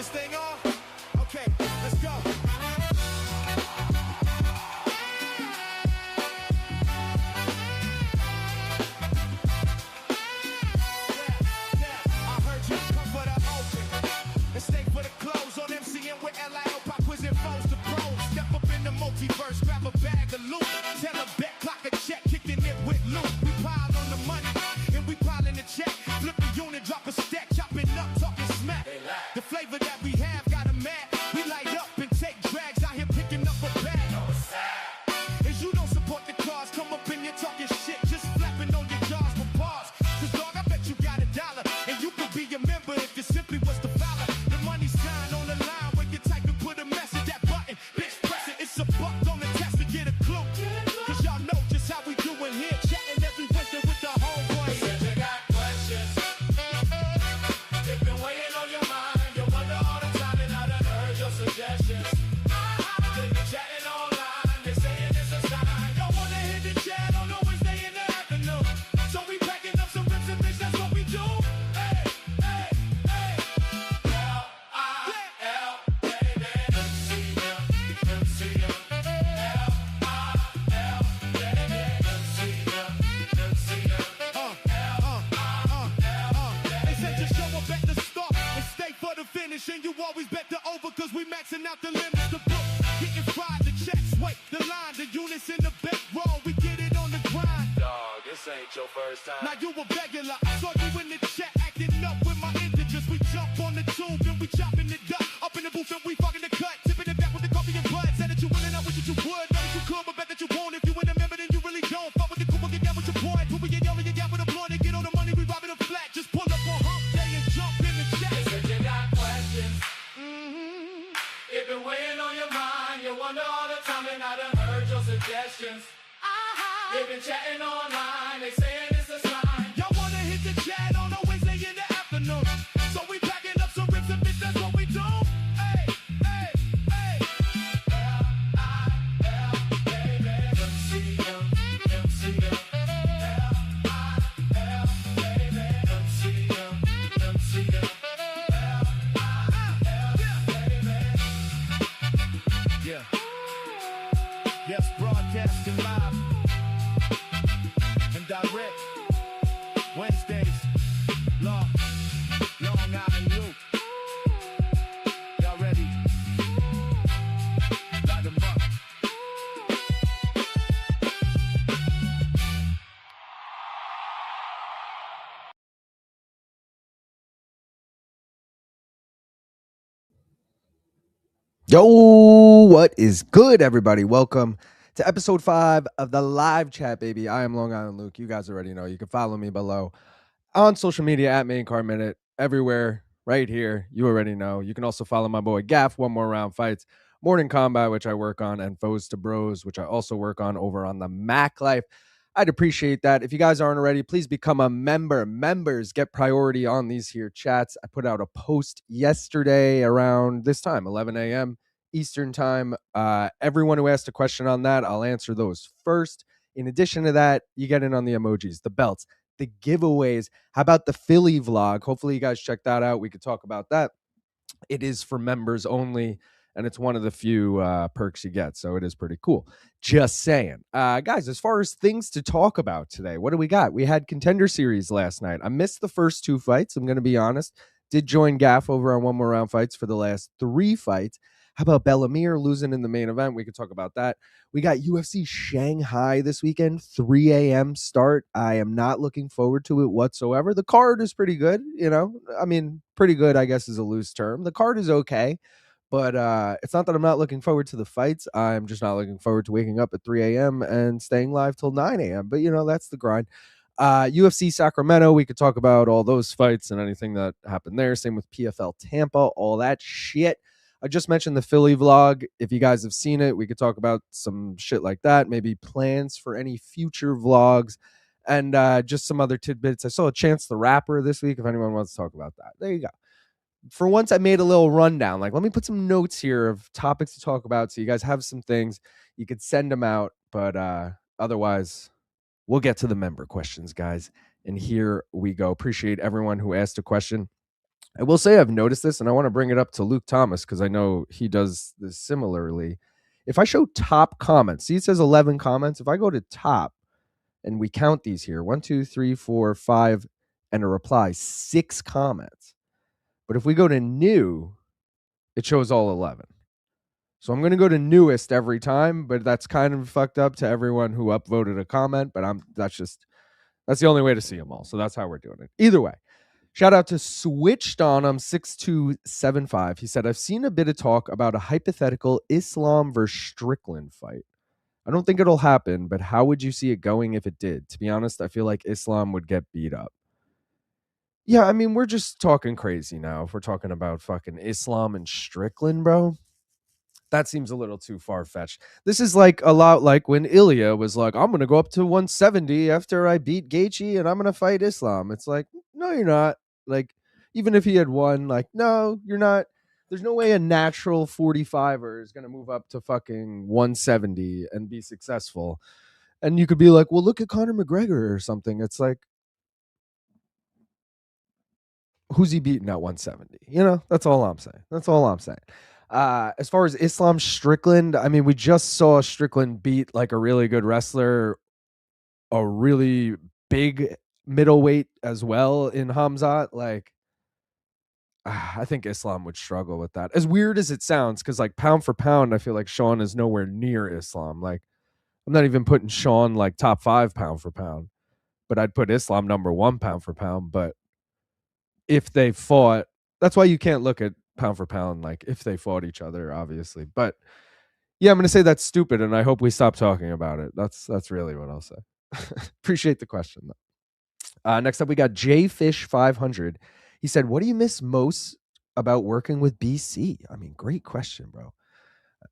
this thing on? Okay, let's go. I heard you come for the open. And stay for the close on MCN with LIO, pop quizzing foes to pros. Step up in the multiverse, grab a bag of loot. Tell a bet, clock a check, kicking it with loot. We pile on the money, and we pile in the check. Flip a unit, drop a stack, chopping up, talking smack. The flavor that we have got 'em mad. We light up and take drags out here picking up a bag. As you don't support the cause, come up in here talking shit, just flapping on your jaws for pause. Cause dog, I bet you got $1, and you could be a member if you simply was to follow. The money sign on the line when you type and put a message, that button, bitch press it, it's a buck on the test to get a clue. Cause y'all know just how we doing here, chatting every Wednesday with the homeboys. Said you got questions, they've been weighing on your mind. You wonder all the time, and I done heard your suggestions. They be chatting online, they saying it's a sign. Y'all wanna hit the chat on a Wednesday in the afternoon. So we packing up some rips and bitch, that's what we do. Hey, hey, hey. L-I-L, baby, MC-M, MC-M. L-I-L, baby, MC-M, MC-M. They said just show up at the start and stay for the finish. And you always bet the over cause we maxing out the limits. The book, getting fried, the checks, wait, the line, the units in the back row. We get it on the grind. Dog, this ain't your first time. Now you a regular. I saw you in the chat acting up with my integers. We jump on the tube and we chopping it up in the booth and we fucking the cut. Tipping it back with the coffee and bud. Said that you willing, I wish that you would. Know that you could, but bet that you won't. If you in a member, then you really don't. Fuck with the cool, get down with your boy. Put we get yelling, get down with a blunt and get all the money. We robbing them flat. Just pull up on hump day and jump in the chat. Said you got questions, it been weighing on your mind. You wonder all the time, and I done heard your suggestions. They've been chatting online, they saying it's a sign. Y'all wanna hit the chat on a Wednesday in the afternoon. So we packing up some rips and bitch, that's what we do. Hey, hey, hey. L-I-L, baby, MC-M, MC-M. L-I-L, baby, MC-M, MC-M. L-I-L, baby. Yeah. Yes, broadcasting live and direct. Wednesdays, Long Island Loop. Y'all ready? Light 'em up. Yo, what is good, everybody? Welcome to episode 5 of the live chat, baby. I am Long Island Luke. You guys already know. You can follow me below on social media at Main Card Minute, everywhere, right here. You already know. You can also follow my boy Gaff, One More Round Fights, Morning Combat, which I work on, and Foes to Bros, which I also work on over on the Mac Life. I'd appreciate that. If you guys aren't already, please become a member. Members get priority on these here chats. I put out a post yesterday around this time, 11 a.m. Eastern time. Everyone who asked a question on that, I'll answer those first. In addition to that, you get in on the emojis, the belts, the giveaways. How about the Philly vlog? Hopefully you guys check that out. We could talk about that. It is for members only, and it's one of the few perks you get, so it is pretty cool. Just saying. Guys, as far as things to talk about today, what do we got? We had Contender Series last night. I missed the first 2 fights, I'm going to be honest. Did join Gaff over on One More Round Fights for the last 3 fights. How about Bellamir losing in the main event? We could talk about that. We got UFC Shanghai this weekend, 3 a.m. start. I am not looking forward to it whatsoever. The card is pretty good, you know. I mean, pretty good, I guess, is a loose term. The card is okay, but it's not that I'm not looking forward to the fights. I'm just not looking forward to waking up at 3 a.m. and staying live till 9 a.m. But, you know, that's the grind. UFC Sacramento, we could talk about all those fights and anything that happened there. Same with PFL Tampa, all that shit. I just mentioned the Philly vlog. If you guys have seen it, we could talk about some shit like that. Maybe plans for any future vlogs and just some other tidbits. I saw a Chance the Rapper this week. If anyone wants to talk about that, there you go. For once, I made a little rundown. Like, let me put some notes here of topics to talk about so you guys have some things. You could send them out. But otherwise, we'll get to the member questions, guys. And here we go. Appreciate everyone who asked a question. I will say I've noticed this, and I want to bring it up to Luke Thomas because I know he does this similarly. If I show top comments, see it says 11 comments. If I go to top and we count these here, 1, 2, 3, 4, 5, and a reply, 6 comments. But if we go to new, it shows all 11. So I'm going to go to newest every time, but that's kind of fucked up to everyone who upvoted a comment. But that's the only way to see them all. So that's how we're doing it. Either way. Shout out to Switched On 6275. He said, I've seen a bit of talk about a hypothetical Islam versus Strickland fight. I don't think it'll happen, but how would you see it going if it did? To be honest, I feel like Islam would get beat up. Yeah, I mean, we're just talking crazy now. If we're talking about fucking Islam and Strickland, bro, that seems a little too far-fetched. This is like a lot like when Ilya was like, I'm going to go up to 170 after I beat Gaethje and I'm going to fight Islam. It's like, no, you're not. Like, even if he had won, like, no, you're not. There's no way a natural 45er is going to move up to fucking 170 and be successful. And you could be like, well, look at Conor McGregor or something. It's like, who's he beating at 170? That's all I'm saying. That's all I'm saying. As far as Islam Strickland, I mean, we just saw Strickland beat like a really good wrestler, a really big middleweight as well in Hamzat. Like, I think Islam would struggle with that. As weird as it sounds, because like pound for pound, I feel like Sean is nowhere near Islam. Like, I'm not even putting Sean like top 5 pound for pound, but I'd put Islam number 1 pound for pound. But if they fought, that's why you can't look at pound for pound like if they fought each other, obviously. But yeah, I'm going to say that's stupid, and I hope we stop talking about it. That's really what I'll say. Appreciate the question, though. Next up, we got JFish500. He said, what do you miss most about working with BC? I mean, great question, bro.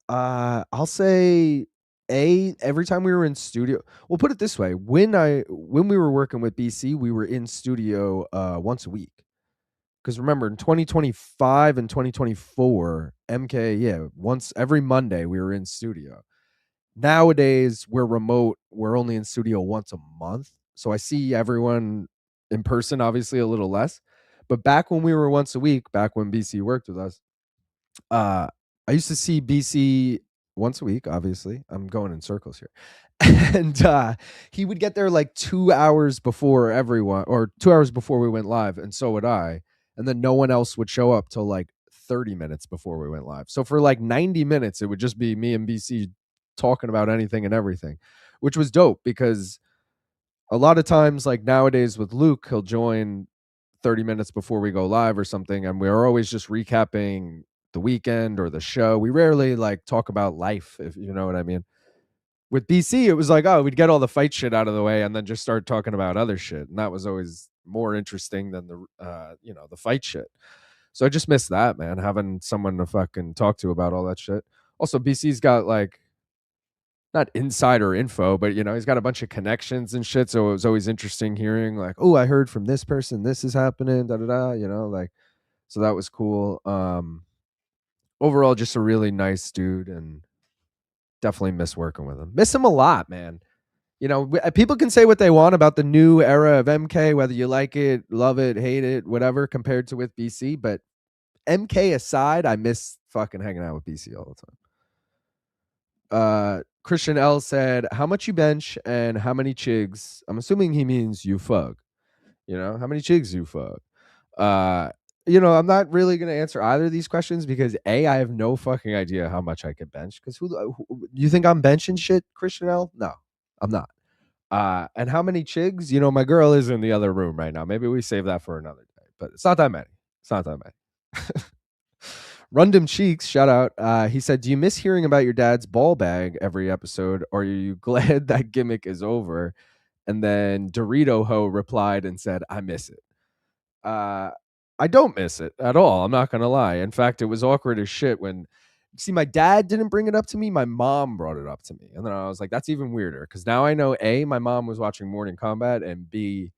I'll say every time we were in studio. We'll put it this way: when we were working with BC, we were in studio once a week. Because remember, in 2025 and 2024, MK, yeah, once every Monday we were in studio. Nowadays, we're remote. We're only in studio once a month. So I see everyone in person, obviously a little less. But back when we were once a week, back when BC worked with us, I used to see BC once a week, obviously. I'm going in circles here. And he would get there like 2 hours before everyone, or 2 hours before we went live, and so would I. And then no one else would show up till like 30 minutes before we went live. So for like 90 minutes, it would just be me and BC talking about anything and everything, which was dope because a lot of times, like nowadays with Luke, he'll join 30 minutes before we go live or something, and we're always just recapping the weekend or the show. We rarely like talk about life, if you know what I mean. With BC, it was like, oh, we'd get all the fight shit out of the way and then just start talking about other shit, and that was always more interesting than the fight shit. So I just miss that, man, having someone to fucking talk to about all that shit. Also, BC's got like not insider info, but he's got a bunch of connections and shit. So it was always interesting hearing like, oh, I heard from this person, this is happening, da da da. Like, so that was cool. Overall, just a really nice dude, and definitely miss working with him. Miss him a lot, man. People can say what they want about the new era of MK, whether you like it, love it, hate it, whatever, compared to with BC. But MK aside, I miss fucking hanging out with BC all the time. Christian L said, how much you bench and how many chigs? I'm assuming he means you fuck. How many chigs you fuck? I'm not really going to answer either of these questions because I have no fucking idea how much I could bench. Because who you think I'm benching shit, Christian L? No, I'm not. And how many chigs? My girl is in the other room right now. Maybe we save that for another day, but it's not that many. It's not that many. Rundum Cheeks, shout out. He said, do you miss hearing about your dad's ball bag every episode, or are you glad that gimmick is over? And then Dorito Ho replied and said, I miss it. I don't miss it at all. I'm not going to lie. In fact, it was awkward as shit when, see, my dad didn't bring it up to me. My mom brought it up to me. And then I was like, that's even weirder. Because now I know, A, my mom was watching Morning Combat, and B,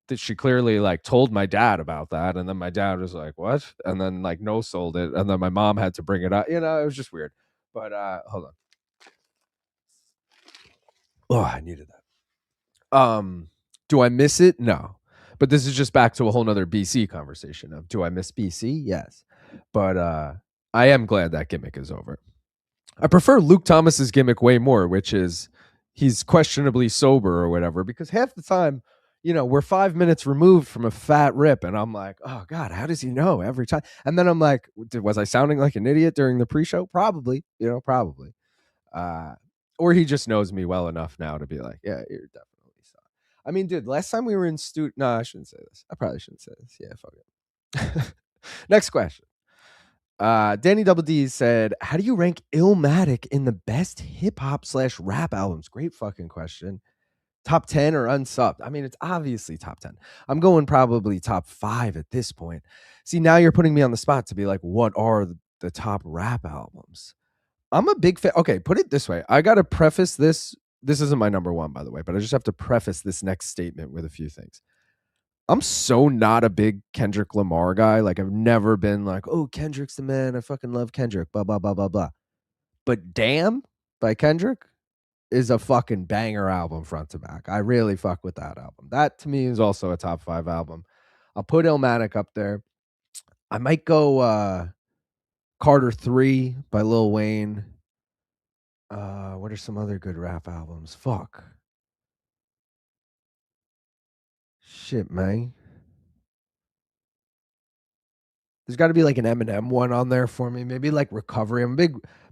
that she clearly like told my dad about that. And then my dad was like, what? And then like no sold it. And then my mom had to bring it up. It was just weird. But hold on. Oh, I needed that. Do I miss it? No. But this is just back to a whole nother BC conversation of, do I miss BC? Yes. But I am glad that gimmick is over. I prefer Luke Thomas's gimmick way more, which is he's questionably sober or whatever, because half the time, we're 5 minutes removed from a fat rip, and I'm like, oh God, how does he know every time? And then I'm like, was I sounding like an idiot during the pre-show? Probably, probably. Or he just knows me well enough now to be like, yeah, you're definitely so. I mean, dude, last time we were in no, I shouldn't say this. I probably shouldn't say this. Yeah, fuck it. Next question. Danny Double D said, how do you rank Illmatic in the best hip-hop/rap albums? Great fucking question. Top 10 or unsubbed? I mean, it's obviously top 10. I'm going probably top 5 at this point. See, now you're putting me on the spot to be like, what are the top rap albums? I'm a big fan. Okay, put it this way. I got to preface this. This isn't my number one, by the way, but I just have to preface this next statement with a few things. I'm so not a big Kendrick Lamar guy. Like, I've never been like, oh, Kendrick's the man. I fucking love Kendrick, blah, blah, blah, blah, blah. But Damn by Kendrick is a fucking banger album front to back. I really fuck with that album. That, to me, is also a top 5 album. I'll put Illmatic up there. I might go Carter 3 by Lil Wayne. What are some other good rap albums? Fuck. Shit, man. There's got to be like an Eminem one on there for me. Maybe like Recovery. I'm a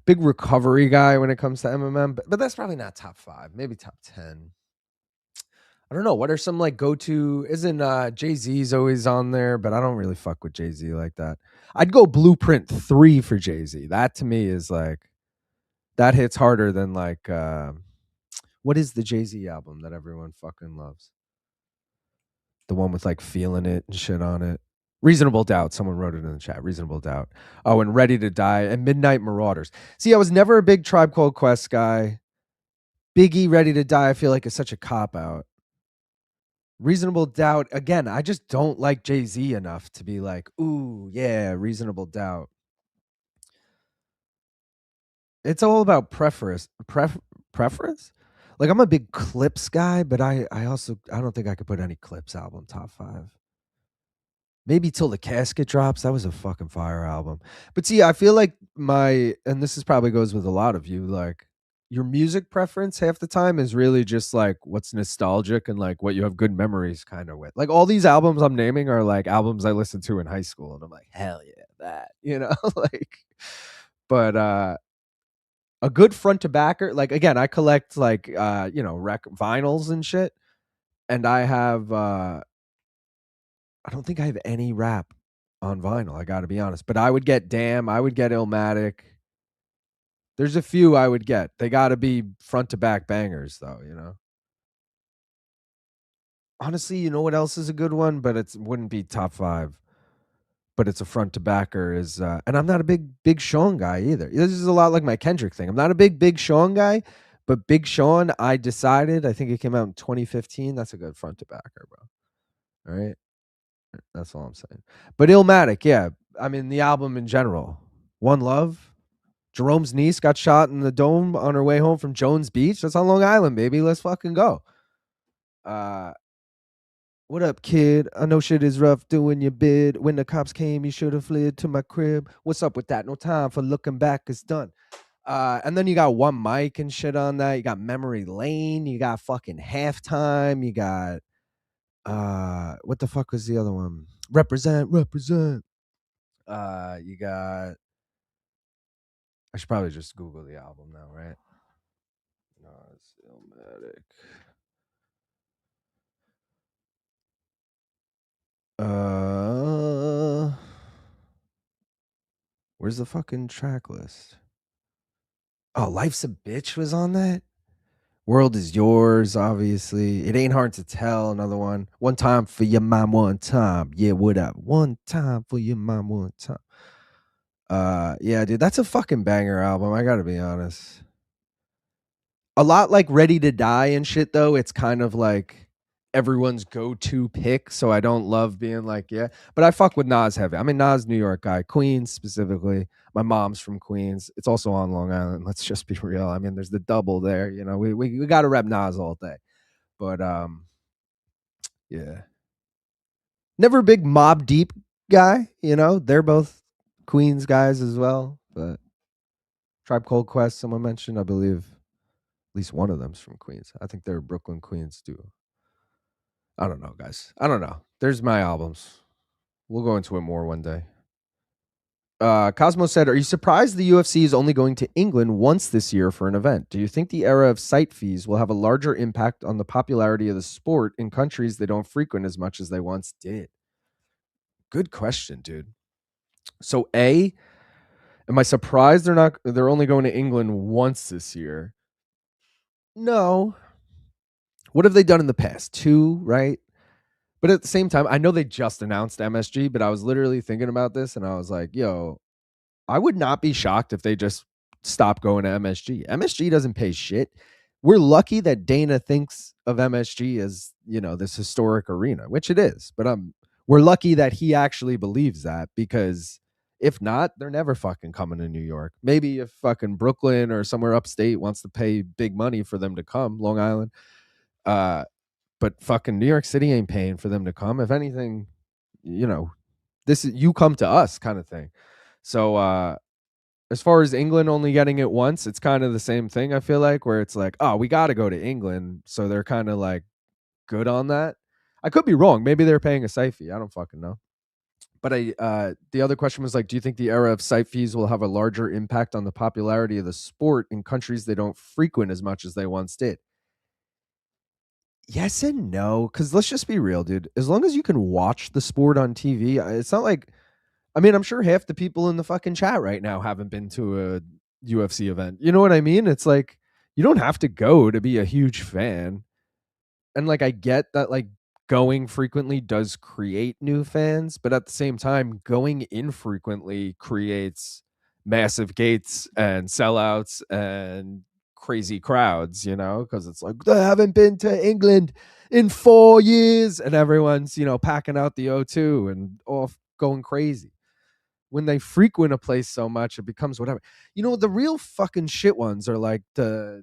big Recovery guy when it comes to Eminem, but that's probably not top 5. Maybe top 10. I don't know. What are some like go-to? Isn't Jay-Z's always on there? But I don't really fuck with Jay-Z like that. I'd go Blueprint 3 for Jay-Z. That to me is like, that hits harder than like, what is the Jay-Z album that everyone fucking loves? The one with like Feeling It and shit on it. Reasonable Doubt. Someone wrote it in the chat. Reasonable Doubt. Oh, and Ready to Die and Midnight Marauders. See, I was never a big Tribe Called Quest guy. Biggie, Ready to Die, I feel like is such a cop-out. Reasonable Doubt, again, I just don't like Jay-Z enough to be like, ooh, yeah, Reasonable Doubt. It's all about preference. Preference? Like, I'm a big Clips guy, but I don't think I could put any Clips album top 5. Maybe Till the Casket Drops. That was a fucking fire album. But see, I feel like and this is probably goes with a lot of you, like, your music preference half the time is really just like what's nostalgic and like what you have good memories kind of with. Like, all these albums I'm naming are like albums I listened to in high school, and I'm like, hell yeah, that, like, but a good front to backer, like, again, I collect like vinyls and shit, and I have I don't think I have any rap on vinyl, I gotta be honest. But I would get Damn, I would get Illmatic. There's a few I would get. They gotta be front to back bangers though. Honestly, you know what else is a good one, but it wouldn't be top 5. But it's a front to backer is and I'm not a big Sean guy either. This is a lot like my Kendrick thing. I'm not a big Sean guy, but Big Sean, I decided, I think it came out in 2015. That's a good front to backer, bro. All right. That's all I'm saying. But Illmatic, yeah. I mean, the album in general. One Love. Jerome's niece got shot in the dome on her way home from Jones Beach. That's on Long Island, baby. Let's fucking go. What up, kid? I know shit is rough doing your bid. When the cops came, you should have fled to my crib. What's up with that? No time for looking back. It's done. And then you got One Mic and shit on that. You got Memory Lane. You got fucking Halftime. You got what the fuck was the other one? Represent. You got, I should probably just Google the album now, right? No, it's Illmatic. Where's the fucking track list? Oh, Life's a Bitch was on that. World Is Yours, obviously. It Ain't Hard to Tell, another one. One Time for Your Mom, One Time. Yeah, what up? One time for your mom, one time. Yeah, dude, that's a fucking banger album. I gotta be honest. A lot like Ready to Die and shit, though. It's kind of like everyone's go-to pick, so I don't love being like, yeah. But I fuck with Nas heavy. I mean, Nas, New York guy. Queens, specifically. My mom's from Queens. It's also on Long Island. Let's just be real. I mean, there's the double there. We got to rep Nas all day. But, yeah. Never a big Mob Deep guy, you know. They're both Queens guys as well. But Tribe Called Quest, someone mentioned, I believe at least one of them's from Queens. I think they're Brooklyn Queens duo. I don't know, guys. I don't know. There's my albums. We'll go into it more one day. Cosmo said, are you surprised the UFC is only going to England once this year for an event? Do you think the era of site fees will have a larger impact on the popularity of the sport in countries they don't frequent as much as they once did? Good question, dude. So am I surprised they're only going to England once this year? No. What have they done in the past? Two, right? But at the same time, I know they just announced MSG, but I was literally thinking about this and I was like, yo, I would not be shocked if they just stop going to MSG. MSG doesn't pay shit. We're lucky that Dana thinks of MSG as, you know, this historic arena, which it is. But we're lucky that he actually believes that, because if not, they're never fucking coming to New York. Maybe if fucking Brooklyn or somewhere upstate wants to pay big money for them to come, Long Island. But fucking New York City ain't paying for them to come. If anything, you know, this is, you come to us kind of thing. So as far as England only getting it once, it's kind of the same thing, I feel like, where it's like, oh, we got to go to England. So they're kind of like good on that. I could be wrong. Maybe they're paying a site fee. I don't fucking know. But the other question was like, do you think the era of site fees will have a larger impact on the popularity of the sport in countries they don't frequent as much as they once did? Yes and no, because let's just be real, dude. As long as you can watch the sport on TV, it's not like, I mean, I'm sure half the people in the fucking chat right now haven't been to a UFC event. You know what I mean? It's like, you don't have to go to be a huge fan. And like, I get that, like, going frequently does create new fans, but at the same time, going infrequently creates massive gates and sellouts and crazy crowds, you know, because it's like, they haven't been to England in 4 years, and everyone's, you know, packing out the O2 and off going crazy. When they frequent a place so much, it becomes whatever. You know, the real fucking shit ones are like the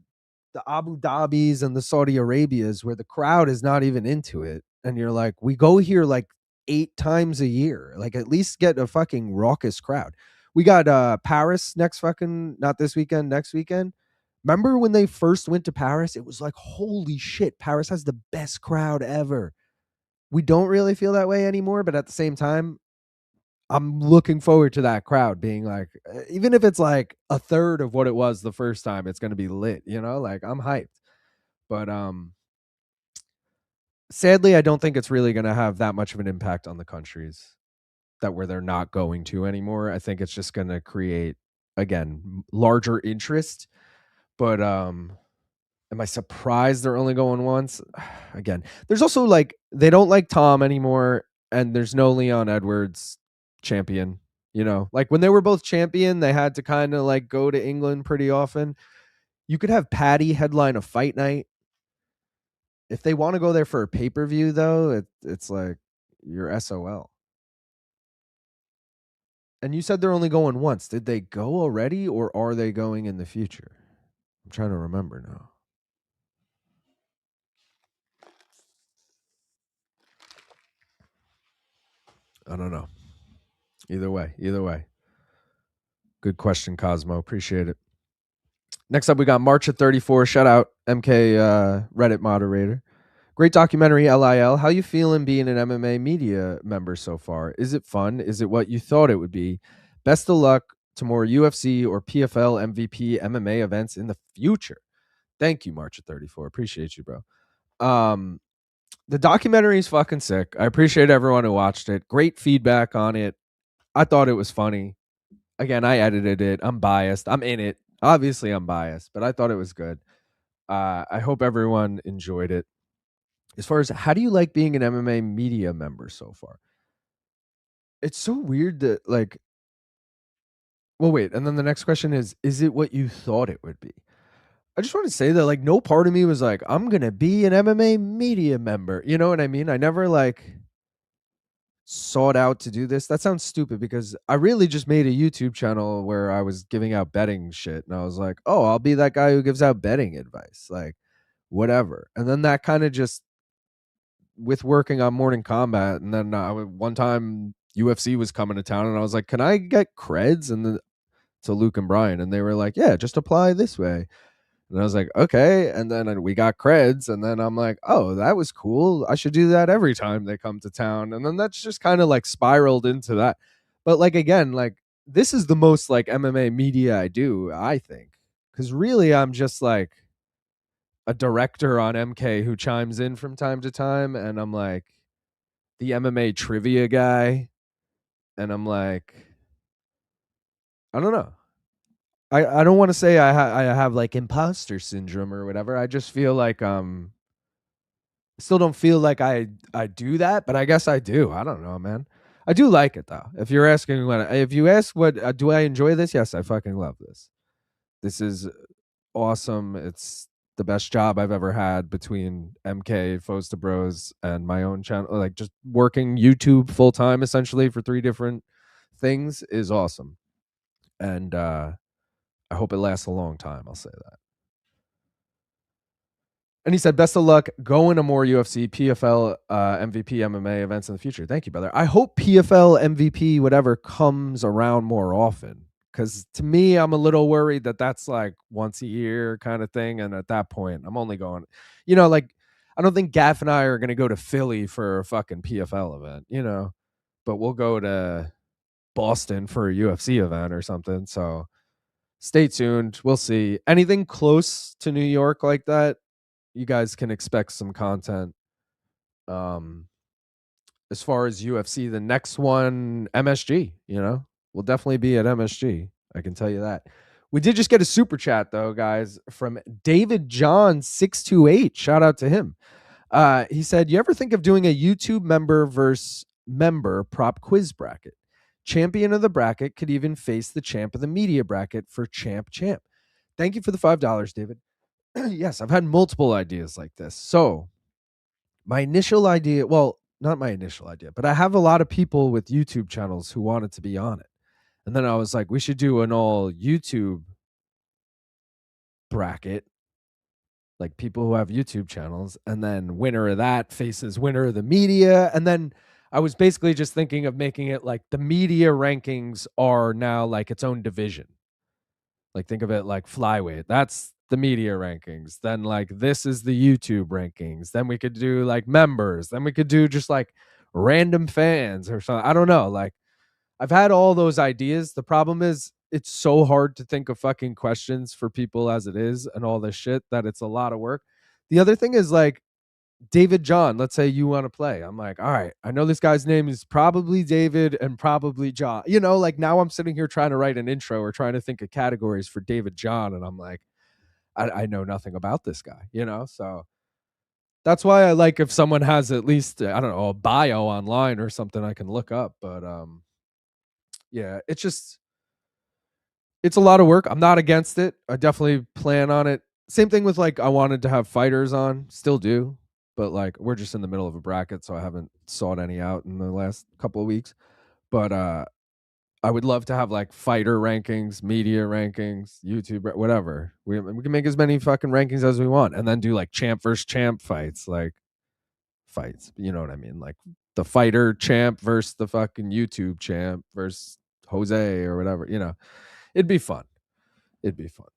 Abu Dhabis and the Saudi Arabias, where the crowd is not even into it. And you're like, we go here like 8 times a year. Like, at least get a fucking raucous crowd. We got Paris next fucking, not this weekend, next weekend. Remember when they first went to Paris? It was like, holy shit, Paris has the best crowd ever. We don't really feel that way anymore, but at the same time, I'm looking forward to that crowd being like, even if it's like a third of what it was the first time, it's going to be lit, you know? Like, I'm hyped. But sadly, I don't think it's really going to have that much of an impact on the countries that where they're not going to anymore. I think it's just going to create, again, larger interest. But am I surprised they're only going once? Again, there's also like, they don't like Tom anymore, and there's no Leon Edwards champion. You know, like when they were both champion, they had to kind of like go to England pretty often. You could have Patty headline a fight night. If they want to go there for a pay-per-view, though, it's like you're SOL. And you said they're only going once. Did they go already, or are they going in the future? I'm trying to remember now. I don't know. Either way. Good question, Cosmo. Appreciate it. Next up, we got March at 34. Shout out MK Reddit moderator. Great documentary, LIL. How you feeling being an MMA media member so far? Is it fun? Is it what you thought it would be? Best of luck to more UFC or PFL MVP MMA events in the future. Thank you, March at 34. Appreciate you, bro. The documentary is fucking sick. I appreciate everyone who watched it. Great feedback on it. I thought it was funny. Again, I edited it. I'm biased. I'm in it. Obviously, I'm biased, but I thought it was good. I hope everyone enjoyed it. As far as how do you like being an MMA media member so far? It's so weird that, like, well, wait. And then the next question is it what you thought it would be? I just want to say that, like, no part of me was like, I'm going to be an MMA media member. You know what I mean? I never, like, sought out to do this. That sounds stupid because I really just made a YouTube channel where I was giving out betting shit. And I was like, oh, I'll be that guy who gives out betting advice. Like, whatever. And then that kind of just with working on Morning Combat, and then one time UFC was coming to town, and I was like, "Can I get creds?" And then to Luke and Brian, and they were like, "Yeah, just apply this way." And I was like, "Okay." And then we got creds, and then I'm like, "Oh, that was cool. I should do that every time they come to town." And then that's just kind of like spiraled into that. But like again, like this is the most like MMA media I do, I think, because really I'm just like a director on MK who chimes in from time to time, and I'm like the MMA trivia guy, and I'm like, I don't know. I don't want to say I have like imposter syndrome or whatever. I just feel like still don't feel like I do that, but I guess I do. I don't know, man. I do like it though. If you're asking if you ask what do I enjoy this? Yes, I fucking love this. This is awesome. It's the best job I've ever had between MK, Foes to Bros, and my own channel. Like just working YouTube full time essentially for 3 different things is awesome. And I hope it lasts a long time. I'll say that. And he said, "Best of luck going to more UFC, PFL, MVP, MMA events in the future." Thank you, brother. I hope PFL, MVP, whatever comes around more often. Because to me, I'm a little worried that that's like once a year kind of thing. And at that point, I'm only going, like I don't think Gaff and I are going to go to Philly for a fucking PFL event, but we'll go to Boston for a UFC event or something. So stay tuned. We'll see. Anything close to New York like that, you guys can expect some content. Um, as far as UFC, the next one, MSG, we'll definitely be at MSG. I can tell you that. We did just get a super chat though, guys, from David John 628. Shout out to him. He said, "You ever think of doing a YouTube member versus member prop quiz bracket? Champion of the bracket could even face the champ of the media bracket for champ. Thank you for the $5, David." Yes, I've had multiple ideas like this. So my initial idea, well, not my initial idea, but I have a lot of people with YouTube channels who wanted to be on it. And then I was like, we should do an all YouTube bracket, like people who have YouTube channels, and then winner of that faces winner of the media. And then I was basically just thinking of making it like the media rankings are now like its own division. Like think of it like flyweight. That's the media rankings. Then like this is the YouTube rankings. Then we could do like members. Then we could do just like random fans or something. I don't know. Like I've had all those ideas. The problem is it's so hard to think of fucking questions for people as it is and all this shit that it's a lot of work. The other thing is like David John, let's say you want to play. I'm like, all right, I know this guy's name is probably David and probably John. Like now I'm sitting here trying to write an intro or trying to think of categories for David John. And I'm like, I know nothing about this guy. So that's why I like if someone has at least, I don't know, a bio online or something I can look up. But yeah, it's a lot of work. I'm not against it. I definitely plan on it. Same thing with like I wanted to have fighters on, still do, but like we're just in the middle of a bracket, so I haven't sought any out in the last couple of weeks. But I would love to have like fighter rankings, media rankings, YouTube, whatever. We can make as many fucking rankings as we want, and then do like champ versus champ fights, like fights. You know what I mean? Like the fighter champ versus the fucking YouTube champ versus Jose or whatever. It'd be fun. It'd be fun.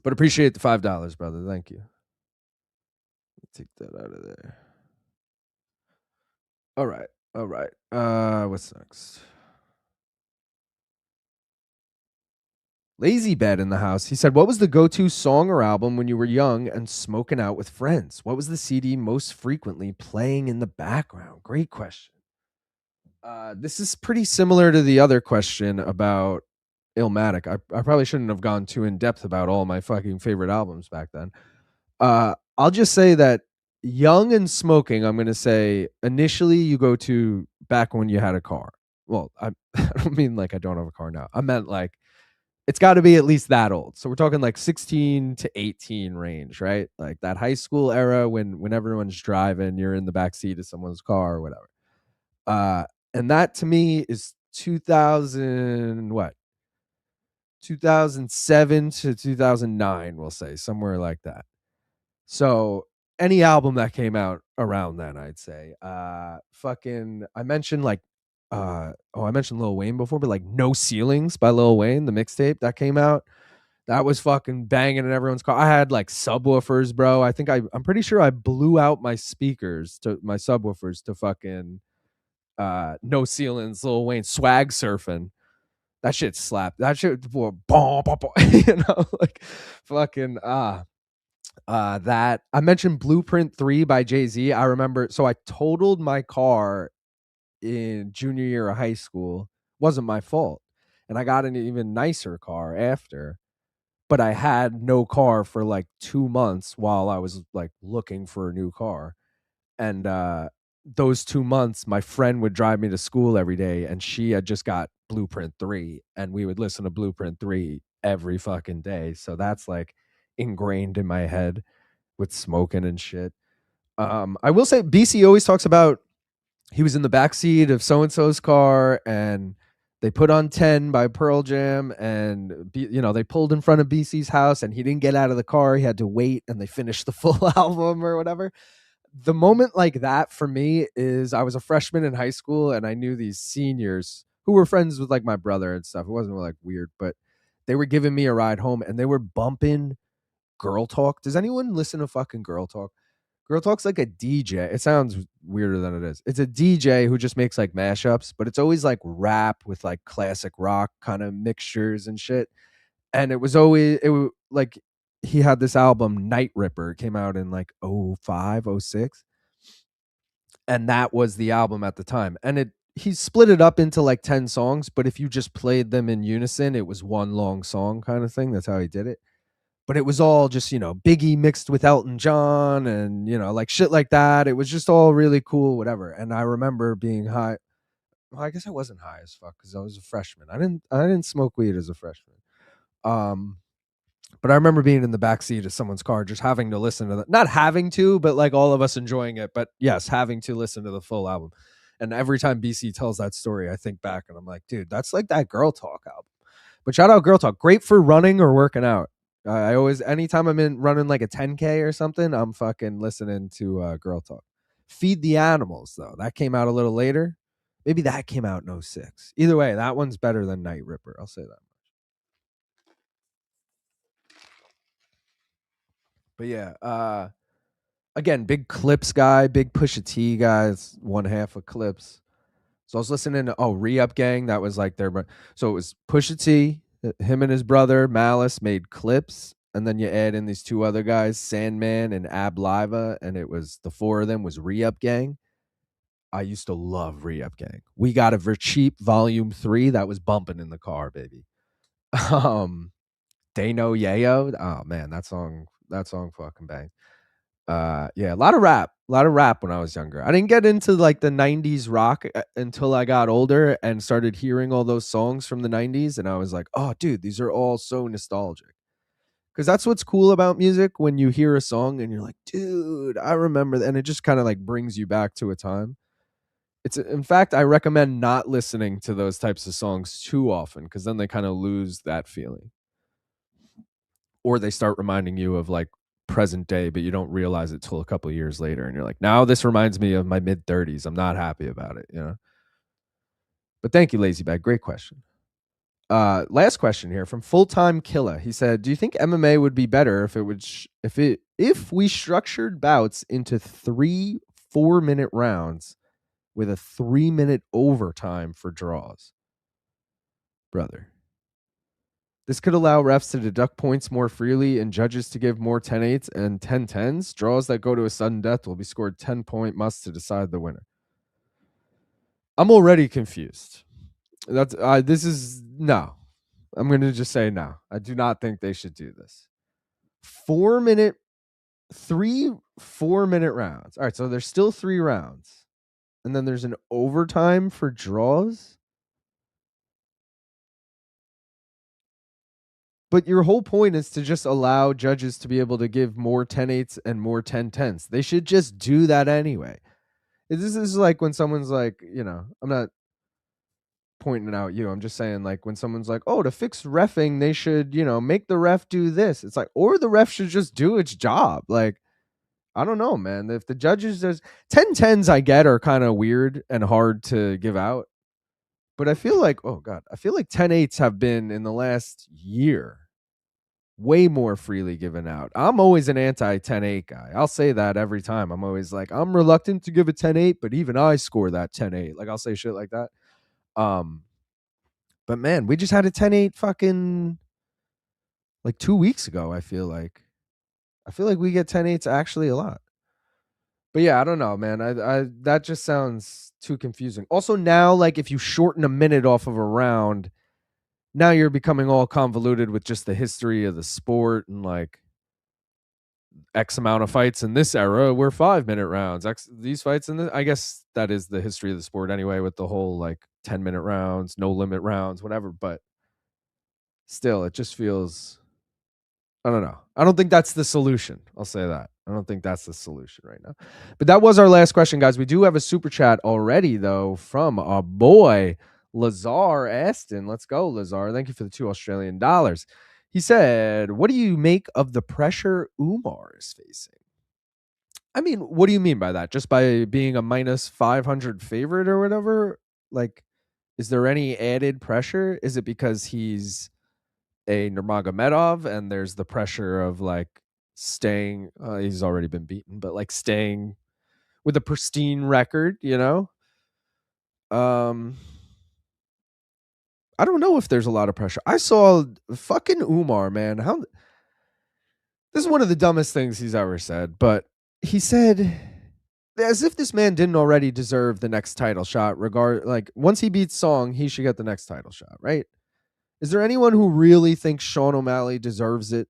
But appreciate the $5, brother. Thank you. Take that out of there. All right. All right. What's next? Lazy Bed in the house. He said, "What was the go-to song or album when you were young and smoking out with friends? What was the CD most frequently playing in the background?" Great question. This is pretty similar to the other question about Illmatic. I probably shouldn't have gone too in depth about all my fucking favorite albums back then. I'll just say that young and smoking, I'm going to say initially you go to back when you had a car. Well, I don't mean like I don't have a car now. I meant like it's got to be at least that old. So we're talking like 16 to 18 range, right? Like that high school era when everyone's driving, you're in the back seat of someone's car or whatever. And that to me is 2000 what? 2007 to 2009, we'll say, somewhere like that. So any album that came out around then, I'd say. I mentioned I mentioned Lil Wayne before, but like No Ceilings by Lil Wayne, the mixtape that came out. That was fucking banging in everyone's car. I had like subwoofers, bro. I'm pretty sure I blew out my speakers to my subwoofers to fucking No Ceilings, Lil Wayne, Swag Surfing. That shit slapped. That shit, boom, boom, boom, like fucking that I mentioned Blueprint 3 by Jay-Z. I remember, so I totaled my car in junior year of high school. Wasn't my fault. And I got an even nicer car after, but I had no car for like 2 months while I was like looking for a new car. And those 2 months my friend would drive me to school every day, and she had just got Blueprint 3, and we would listen to Blueprint 3 every fucking day. So that's like ingrained in my head with smoking and shit. I will say BC always talks about he was in the back seat of so and so's car, and they put on 10 by Pearl Jam, and they pulled in front of BC's house, and he didn't get out of the car. He had to wait, and they finished the full album or whatever. The moment like that for me is I was a freshman in high school, and I knew these seniors who were friends with like my brother and stuff. It wasn't like weird, but they were giving me a ride home, and they were bumping Girl Talk. Does anyone listen to fucking Girl Talk? Girl Talk's like a DJ. It sounds weirder than it is. It's a DJ who just makes like mashups, but it's always like rap with like classic rock kind of mixtures and shit. And like he had this album Night Ripper. It came out in like 05, 06. And that was the album at the time. And he split it up into like 10 songs, but if you just played them in unison, it was one long song kind of thing. That's how he did it. But it was all just, Biggie mixed with Elton John and, like shit like that. It was just all really cool, whatever. And I remember being high. Well, I guess I wasn't high as fuck because I was a freshman. I didn't smoke weed as a freshman. But I remember being in the backseat of someone's car, just having to listen to that. Not having to, but like all of us enjoying it. But yes, having to listen to the full album. And every time BC tells that story, I think back and I'm like, dude, that's like that Girl Talk album. But shout out Girl Talk. Great for running or working out. I always, anytime I'm in running like a 10K or something, I'm fucking listening to Girl Talk. Feed the Animals, though. That came out a little later. Maybe that came out in 06. Either way, that one's better than Night Ripper. I'll say that. But yeah, again, big Clips guy, big Pusha T guys, one half of Clips. So I was listening to Re-Up Gang. That was like so it was Pusha T, him and his brother Malice made Clips, and then you add in these two other guys, Sandman and Ab Liva, and it was the four of them was Re-Up Gang. I used to love Re-Up Gang. We Got It for Cheap Volume 3. That was bumping in the car, baby. They Know Yayo. Oh man, that song fucking bang. Yeah, a lot of rap when I was younger. I didn't get into like the 90s rock until I got older and started hearing all those songs from the 90s, and I was like, oh dude, these are all so nostalgic. Because that's what's cool about music, when you hear a song and you're like, dude, I remember that, and it just kind of like brings you back to a time. In fact, I recommend not listening to those types of songs too often, because then they kind of lose that feeling. Or they start reminding you of like present day, but you don't realize it till a couple of years later, and you're like, now this reminds me of my mid 30s. I'm not happy about it, But thank you, Lazy Bag. Great question. Last question here from Full Time Killer. He said, "Do you think MMA would be better if we structured bouts into 3 4-minute rounds with a 3-minute overtime for draws, brother? This could allow refs to deduct points more freely and judges to give more 10-8s and 10-10s. Draws that go to a sudden death will be scored 10-point must to decide the winner." I'm already confused. This is no. I'm going to just say no. I do not think they should do this. 3 4-minute rounds. All right, so there's still 3 rounds. And then there's an overtime for draws. But your whole point is to just allow judges to be able to give more 10-8s and more 10-10s. They should just do that anyway. This is like when someone's like, I'm not pointing out you. I'm just saying, like, when someone's like, oh, to fix reffing, they should, make the ref do this. It's like, or the ref should just do its job. Like, I don't know, man. If the judges does 10-10s I get are kind of weird and hard to give out. But I feel like, oh God, I feel like 10-8s have been in the last year way more freely given out. I'm always an anti 10-8 guy. I'll say that every time. I'm always like, I'm reluctant to give a 10-8, but even I score that 10-8. Like I'll say shit like that. But man, we just had a 10-8 fucking like 2 weeks ago, I feel like. I feel like we get 10-8s actually a lot. But yeah, I don't know, man. I that just sounds too confusing. Also now, like if you shorten a minute off of a round, now you're becoming all convoluted with just the history of the sport and like X amount of fights in this era were 5-minute rounds. These fights in the, I guess that is the history of the sport anyway, with the whole like 10-minute rounds, no limit rounds, whatever. But still, it just feels, I don't know. I don't think that's the solution. I'll say that. I don't think that's the solution right now. But that was our last question, guys. We do have a super chat already, though, from our boy, Lazar Aston. Let's go, Lazar. Thank you for the $2 Australian. He said, what do you make of the pressure Umar is facing? I mean, what do you mean by that? Just by being a minus 500 favorite or whatever? Like, is there any added pressure? Is it because he's a Nurmagomedov and there's the pressure of like staying, he's already been beaten, but like staying with a pristine record, you know? I don't know if there's a lot of pressure. I saw fucking Umar, man. This is one of the dumbest things he's ever said, but he said as if this man didn't already deserve the next title shot, like once he beats Song, he should get the next title shot, right? Is there anyone who really thinks Sean O'Malley deserves it?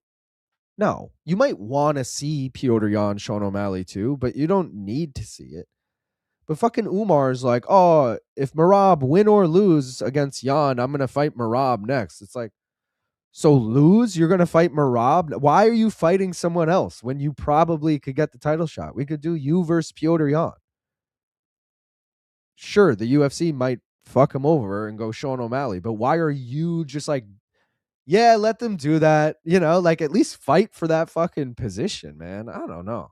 No. You might want to see Piotr Jan, Sean O'Malley too, but you don't need to see it. But fucking Umar's like, oh, if Merab win or lose against Jan, I'm going to fight Merab next. It's like, so lose? You're going to fight Merab? Why are you fighting someone else when you probably could get the title shot? We could do you versus Piotr Jan. Sure, the UFC might fuck him over and go Sean O'Malley, but why are you just like, yeah, let them do that. You know, like at least fight for that fucking position, man. I don't know.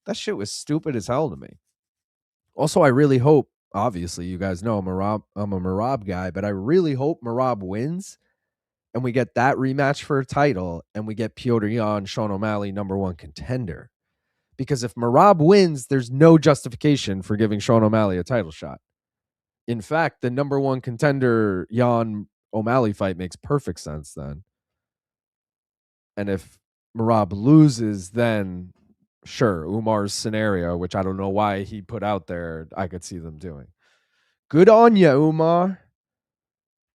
That shit was stupid as hell to me. Also, I really hope, obviously, you guys know I'm a Merab guy, but I really hope Merab wins and we get that rematch for a title and we get Piotr Jan, Sean O'Malley, #1 contender. Because if Merab wins, there's no justification for giving Sean O'Malley a title shot. In fact, the #1 contender Jan O'Malley fight makes perfect sense then. And if Merab loses, then sure, Umar's scenario, which I don't know why he put out there, I could see them doing. Good on you, Umar.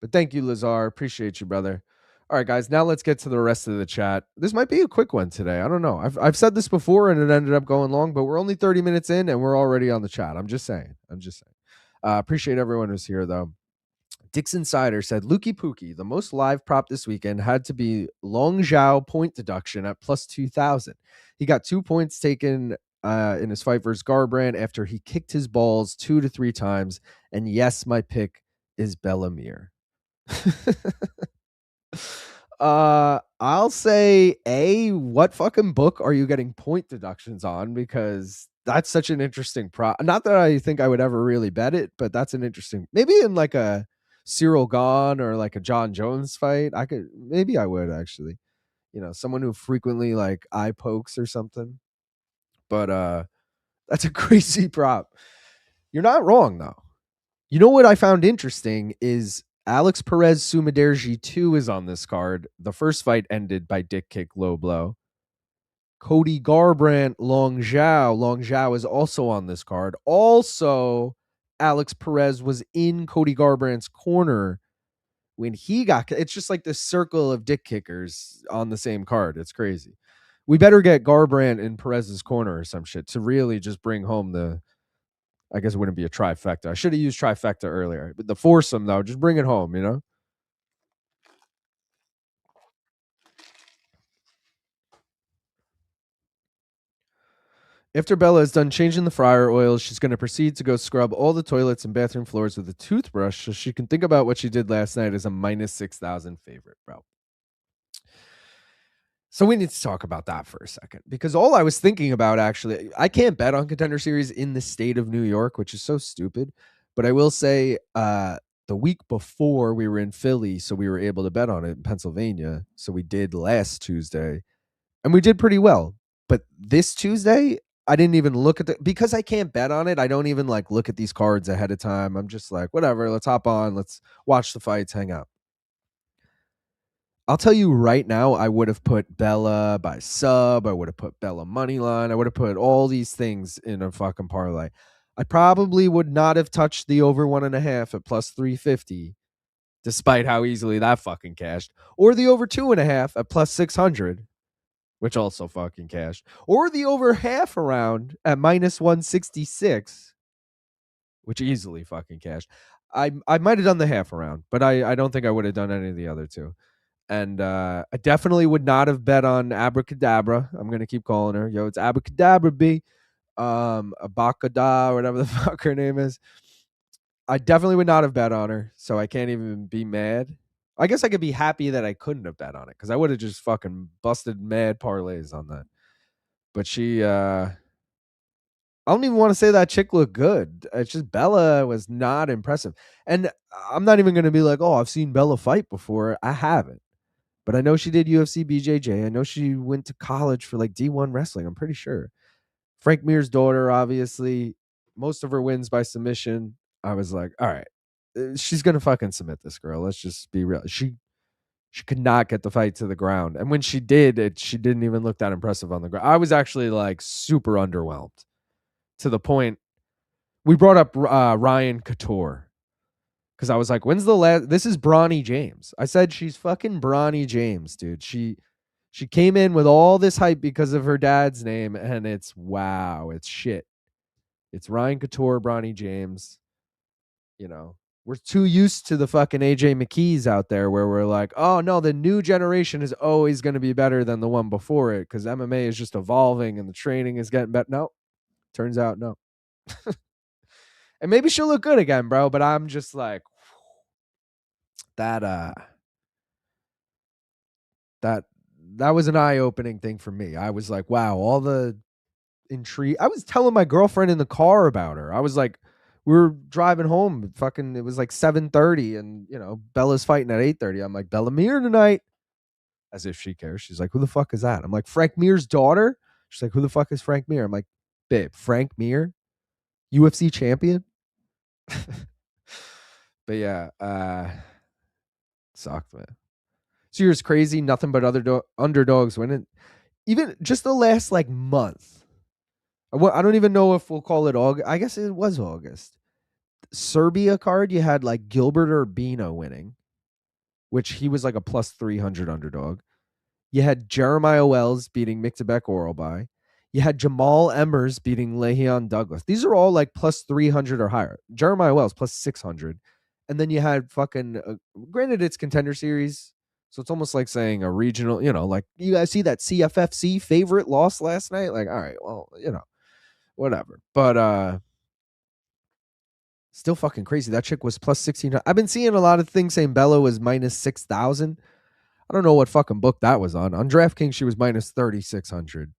But thank you, Lazar. Appreciate you, brother. All right, guys, now let's get to the rest of the chat. This might be a quick one today. I don't know. I've said this before and it ended up going long, but we're only 30 minutes in and we're already on the chat. I'm just saying. Appreciate everyone who's here, though. Dix Insider said, Lukey Pookie, the most live prop this weekend had to be Long Zhao point deduction at plus 2,000. He got 2 points taken in his fight versus Garbrandt after he kicked his balls 2 to 3 times. And yes, my pick is Bellamir. I'll say what fucking book are you getting point deductions on? Because that's such an interesting prop. Not that I think I would ever really bet it, but that's an interesting, maybe in like a Cyril Gahn or like a John Jones fight. Maybe I would actually, someone who frequently like eye pokes or something. But that's a crazy prop. You're not wrong though. You know what I found interesting is Alex Perez Sumaderji 2 is on this card. The first fight ended by dick kick, low blow. Cody Garbrandt, Long Zhao. Long Zhao is also on this card. Also, Alex Perez was in Cody Garbrandt's corner when he got. It's just like this circle of dick kickers on the same card. It's crazy. We better get Garbrandt in Perez's corner or some shit to really just bring home the. I guess it wouldn't be a trifecta. I should have used trifecta earlier. But the foursome, though, just bring it home, you know? After Bella is done changing the fryer oil, she's going to proceed to go scrub all the toilets and bathroom floors with a toothbrush so she can think about what she did last night as a minus 6,000 favorite, bro. So we need to talk about that for a second, because all I was thinking about, actually, I can't bet on Contender Series in the state of New York, which is so stupid. But I will say, the week before we were in Philly, so we were able to bet on it in Pennsylvania. So we did last Tuesday, and we did pretty well. But this Tuesday, I didn't even look at because I can't bet on it. I don't even like look at these cards ahead of time. I'm just like, whatever, let's hop on, let's watch the fights, hang out. I'll tell you right now, I would have put Bella by sub. I would have put Bella money line. I would have put all these things in a fucking parlay. I probably would not have touched the over 1.5 at plus 350, despite how easily that fucking cashed, or the over 2.5 at plus 600, which also fucking cashed, or the over half around at minus 166, which easily fucking cashed. I might have done the half around, but I don't think I would have done any of the other two. And I definitely would not have bet on Abracadabra. I'm going to keep calling her. Yo, it's Abracadabra B. Abacada, whatever the fuck her name is. I definitely would not have bet on her, so I can't even be mad. I guess I could be happy that I couldn't have bet on it, because I would have just fucking busted mad parlays on that. But I don't even want to say that chick looked good. It's just Bella was not impressive. And I'm not even going to be like, oh, I've seen Bella fight before. I haven't. But I know she did UFC BJJ. I know she went to college for like D1 wrestling. I'm pretty sure. Frank Mir's daughter, obviously. Most of her wins by submission. I was like, all right, she's gonna fucking submit this girl. Let's just be real. She could not get the fight to the ground, and when she did, she didn't even look that impressive on the ground. I was actually like super underwhelmed, to the point we brought up Ryan Couture. Because I was like, when's the last? This is Bronny James. I said she's fucking Bronny James, dude. She came in with all this hype because of her dad's name, and it's wow, it's shit. It's Ryan Couture, Bronny James. You know, we're too used to the fucking AJ McKees out there, where we're like, oh no, the new generation is always going to be better than the one before it, because MMA is just evolving and the training is getting better. No, turns out no. And maybe she'll look good again, bro. But I'm just like, that that was an eye-opening thing for me. I was like, wow, all the intrigue. I was telling my girlfriend in the car about her. I was like, we were driving home, fucking, it was like 7:30, and Bella's fighting at 8:30. I'm like, Bella Mir tonight. As if she cares. She's like, who the fuck is that? I'm like, Frank Mir's daughter. She's like, who the fuck is Frank Mir? I'm like, babe, Frank Mir, UFC champion. But yeah, sucked, man. So you're crazy. Nothing but other underdogs winning. Even just the last like month. I don't even know if we'll call it August. I guess it was August. Serbia card, you had like Gilbert Urbina winning, which he was like a plus 300 underdog. You had Jeremiah Wells beating Mixabek Oralby. You had Jamal Emmers beating Le'Veon Douglas. These are all like plus 300 or higher. Jeremiah Wells plus 600. And then you had fucking, granted it's Contender Series, so it's almost like saying a regional, like you guys see that CFFC favorite loss last night? Like, all right, well, whatever. But still fucking crazy. That chick was plus 1,600. I've been seeing a lot of things saying Bella was minus 6,000. I don't know what fucking book that was on. On DraftKings, she was minus 3,600.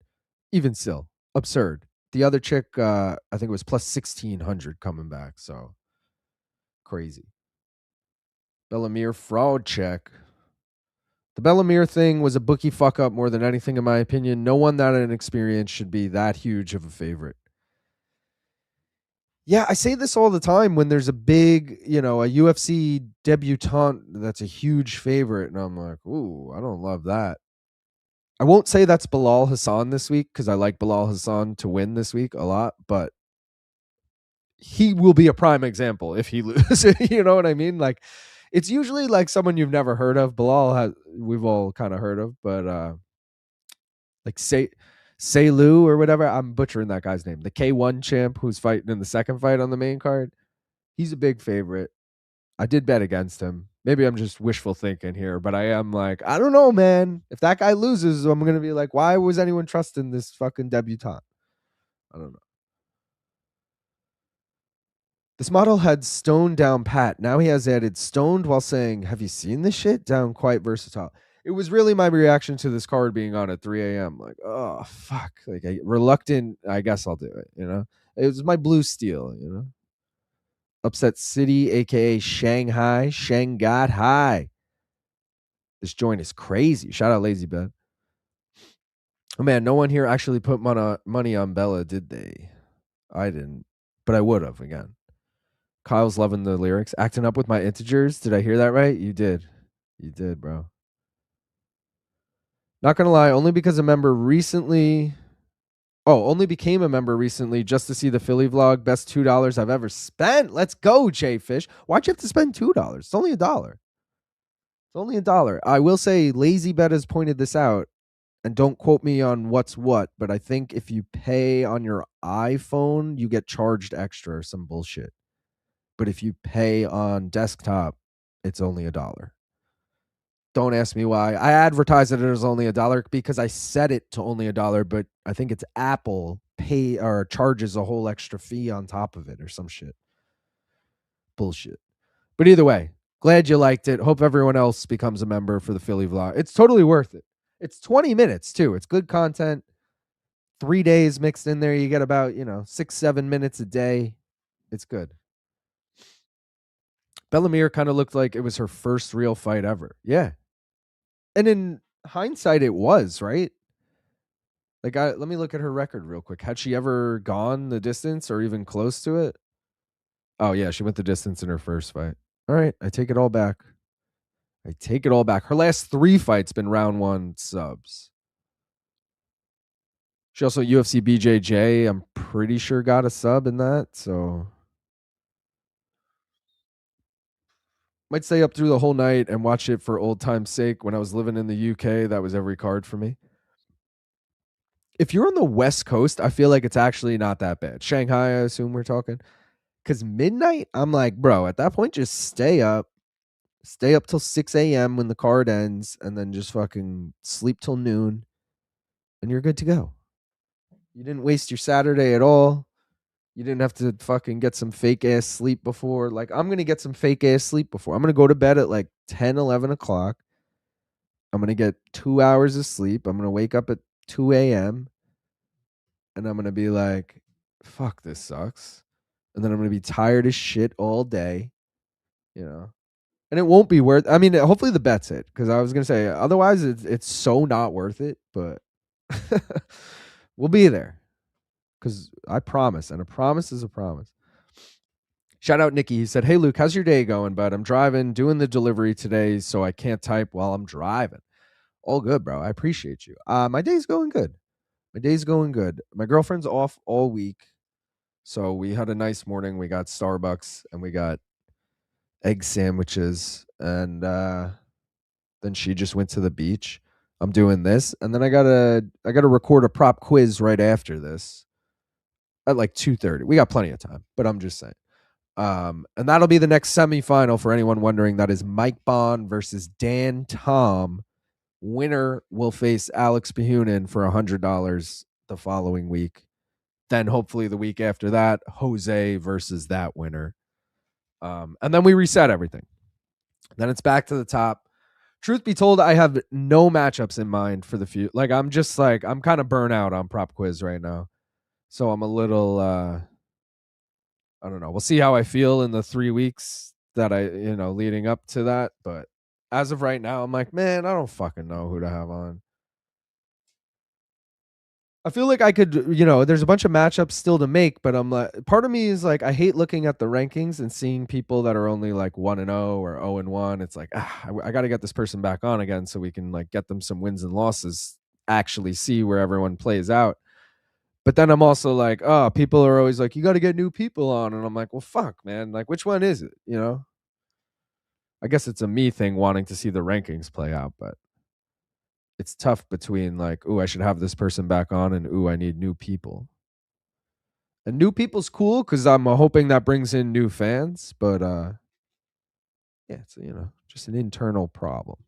Even still, absurd. The other chick, I think it was plus 1,600 coming back. So crazy. Bellamere fraud check. The Bellamere thing was a bookie fuck up more than anything, in my opinion. No one that had an experience should be that huge of a favorite. Yeah, I say this all the time when there's a big, a UFC debutante that's a huge favorite, and I'm like, ooh, I don't love that. I won't say that's Bilal Hassan this week, because I like Bilal Hassan to win this week a lot, but he will be a prime example if he loses. You know what I mean? Like, it's usually like someone you've never heard of. We've all kind of heard of, but like Lu or whatever. I'm butchering that guy's name. The K1 champ who's fighting in the second fight on the main card. He's a big favorite. I did bet against him. Maybe I'm just wishful thinking here, but I am like, I don't know, man. If that guy loses, I'm going to be like, why was anyone trusting this fucking debutante? I don't know. This model had stoned down pat. Now he has added stoned while saying, have you seen this shit? Down quite versatile. It was really my reaction to this card being on at 3 a.m. Like, oh fuck. Like reluctant, I guess I'll do it, you know? It was my blue steel, you know? Upset City, aka Shanghai. Shanghai. This joint is crazy. Shout out Lazy Bed. Oh man, no one here actually put money on Bella, did they? I didn't, but I would have again. Kyle's loving the lyrics. Acting up with my integers. Did I hear that right? You did. You did, bro. Not gonna lie, only because a member recently. Oh, only became a member recently just to see the Philly vlog. Best $2 I've ever spent. Let's go, Jay Fish. Why'd you have to spend $2? It's only $1. It's only $1. I will say, Lazy Bet has pointed this out, and don't quote me on what's what, but I think if you pay on your iPhone, you get charged extra or some bullshit. But if you pay on desktop, it's only $1. Don't ask me why. I advertise it as only $1 because I set it to only $1, but I think it's Apple pay or charges a whole extra fee on top of it or some shit. Bullshit. But either way, glad you liked it. Hope everyone else becomes a member for the Philly vlog. It's totally worth it. It's 20 minutes too. It's good content. 3 days mixed in there. You get about, 6-7 minutes a day. It's good. Bellamere kind of looked like it was her first real fight ever. Yeah. And in hindsight, it was, right? Like, let me look at her record real quick. Had she ever gone the distance or even close to it? Oh, yeah, she went the distance in her first fight. All right, I take it all back. Her last 3 fights been round 1 subs. She also UFC BJJ, I'm pretty sure got a sub in that, so might stay up through the whole night and watch it for old time's sake. When I was living in the UK, that was every card for me. If you're on the West Coast, I feel like it's actually not that bad. Shanghai, I assume we're talking. Because midnight, I'm like, bro, at that point, just stay up till 6 a.m. when the card ends, and then just fucking sleep till noon, and you're good to go. You didn't waste your Saturday at all. You didn't have to fucking get some fake ass sleep before. Like, I'm going to get some fake ass sleep before. I'm going to go to bed at like 10, 11 o'clock. I'm going to get 2 hours of sleep. I'm going to wake up at 2 a.m. and I'm going to be like, fuck, this sucks. And then I'm going to be tired as shit all day, and it won't be worth. I mean, hopefully the bet's it, because I was going to say, otherwise it's so not worth it, but we'll be there, because I promise, and a promise is a promise. Shout out Nikki. He said, hey, Luke, how's your day going, bud? I'm driving, doing the delivery today, so I can't type while I'm driving. All good, bro. I appreciate you. My day's going good. My girlfriend's off all week, so we had a nice morning. We got Starbucks, and we got egg sandwiches, and then she just went to the beach. I'm doing this, and then I gotta record a prop quiz right after this at like 2:30. We got plenty of time, but I'm just saying. And that'll be the next semifinal for anyone wondering. That is Mike Bond versus Dan Tom. Winner will face Alex Behunin for $100 the following week. Then hopefully the week after that, Jose versus that winner. And then we reset everything. Then it's back to the top. Truth be told, I have no matchups in mind for the future. Like, I'm kind of burnt out on prop quiz right now. So I'm a little, I don't know. We'll see how I feel in the 3 weeks that leading up to that. But as of right now, I'm like, man, I don't fucking know who to have on. I feel like I could, there's a bunch of matchups still to make, but I'm like, part of me is like, I hate looking at the rankings and seeing people that are only like 1-0 or 0-1. It's like, I got to get this person back on again so we can like get them some wins and losses, actually see where everyone plays out. But then I'm also like, oh, people are always like, you got to get new people on. And I'm like, well, fuck, man. Like, which one is it? I guess it's a me thing wanting to see the rankings play out, but it's tough between like, ooh, I should have this person back on, and ooh, I need new people. And new people's cool because I'm hoping that brings in new fans, but yeah, it's just an internal problem.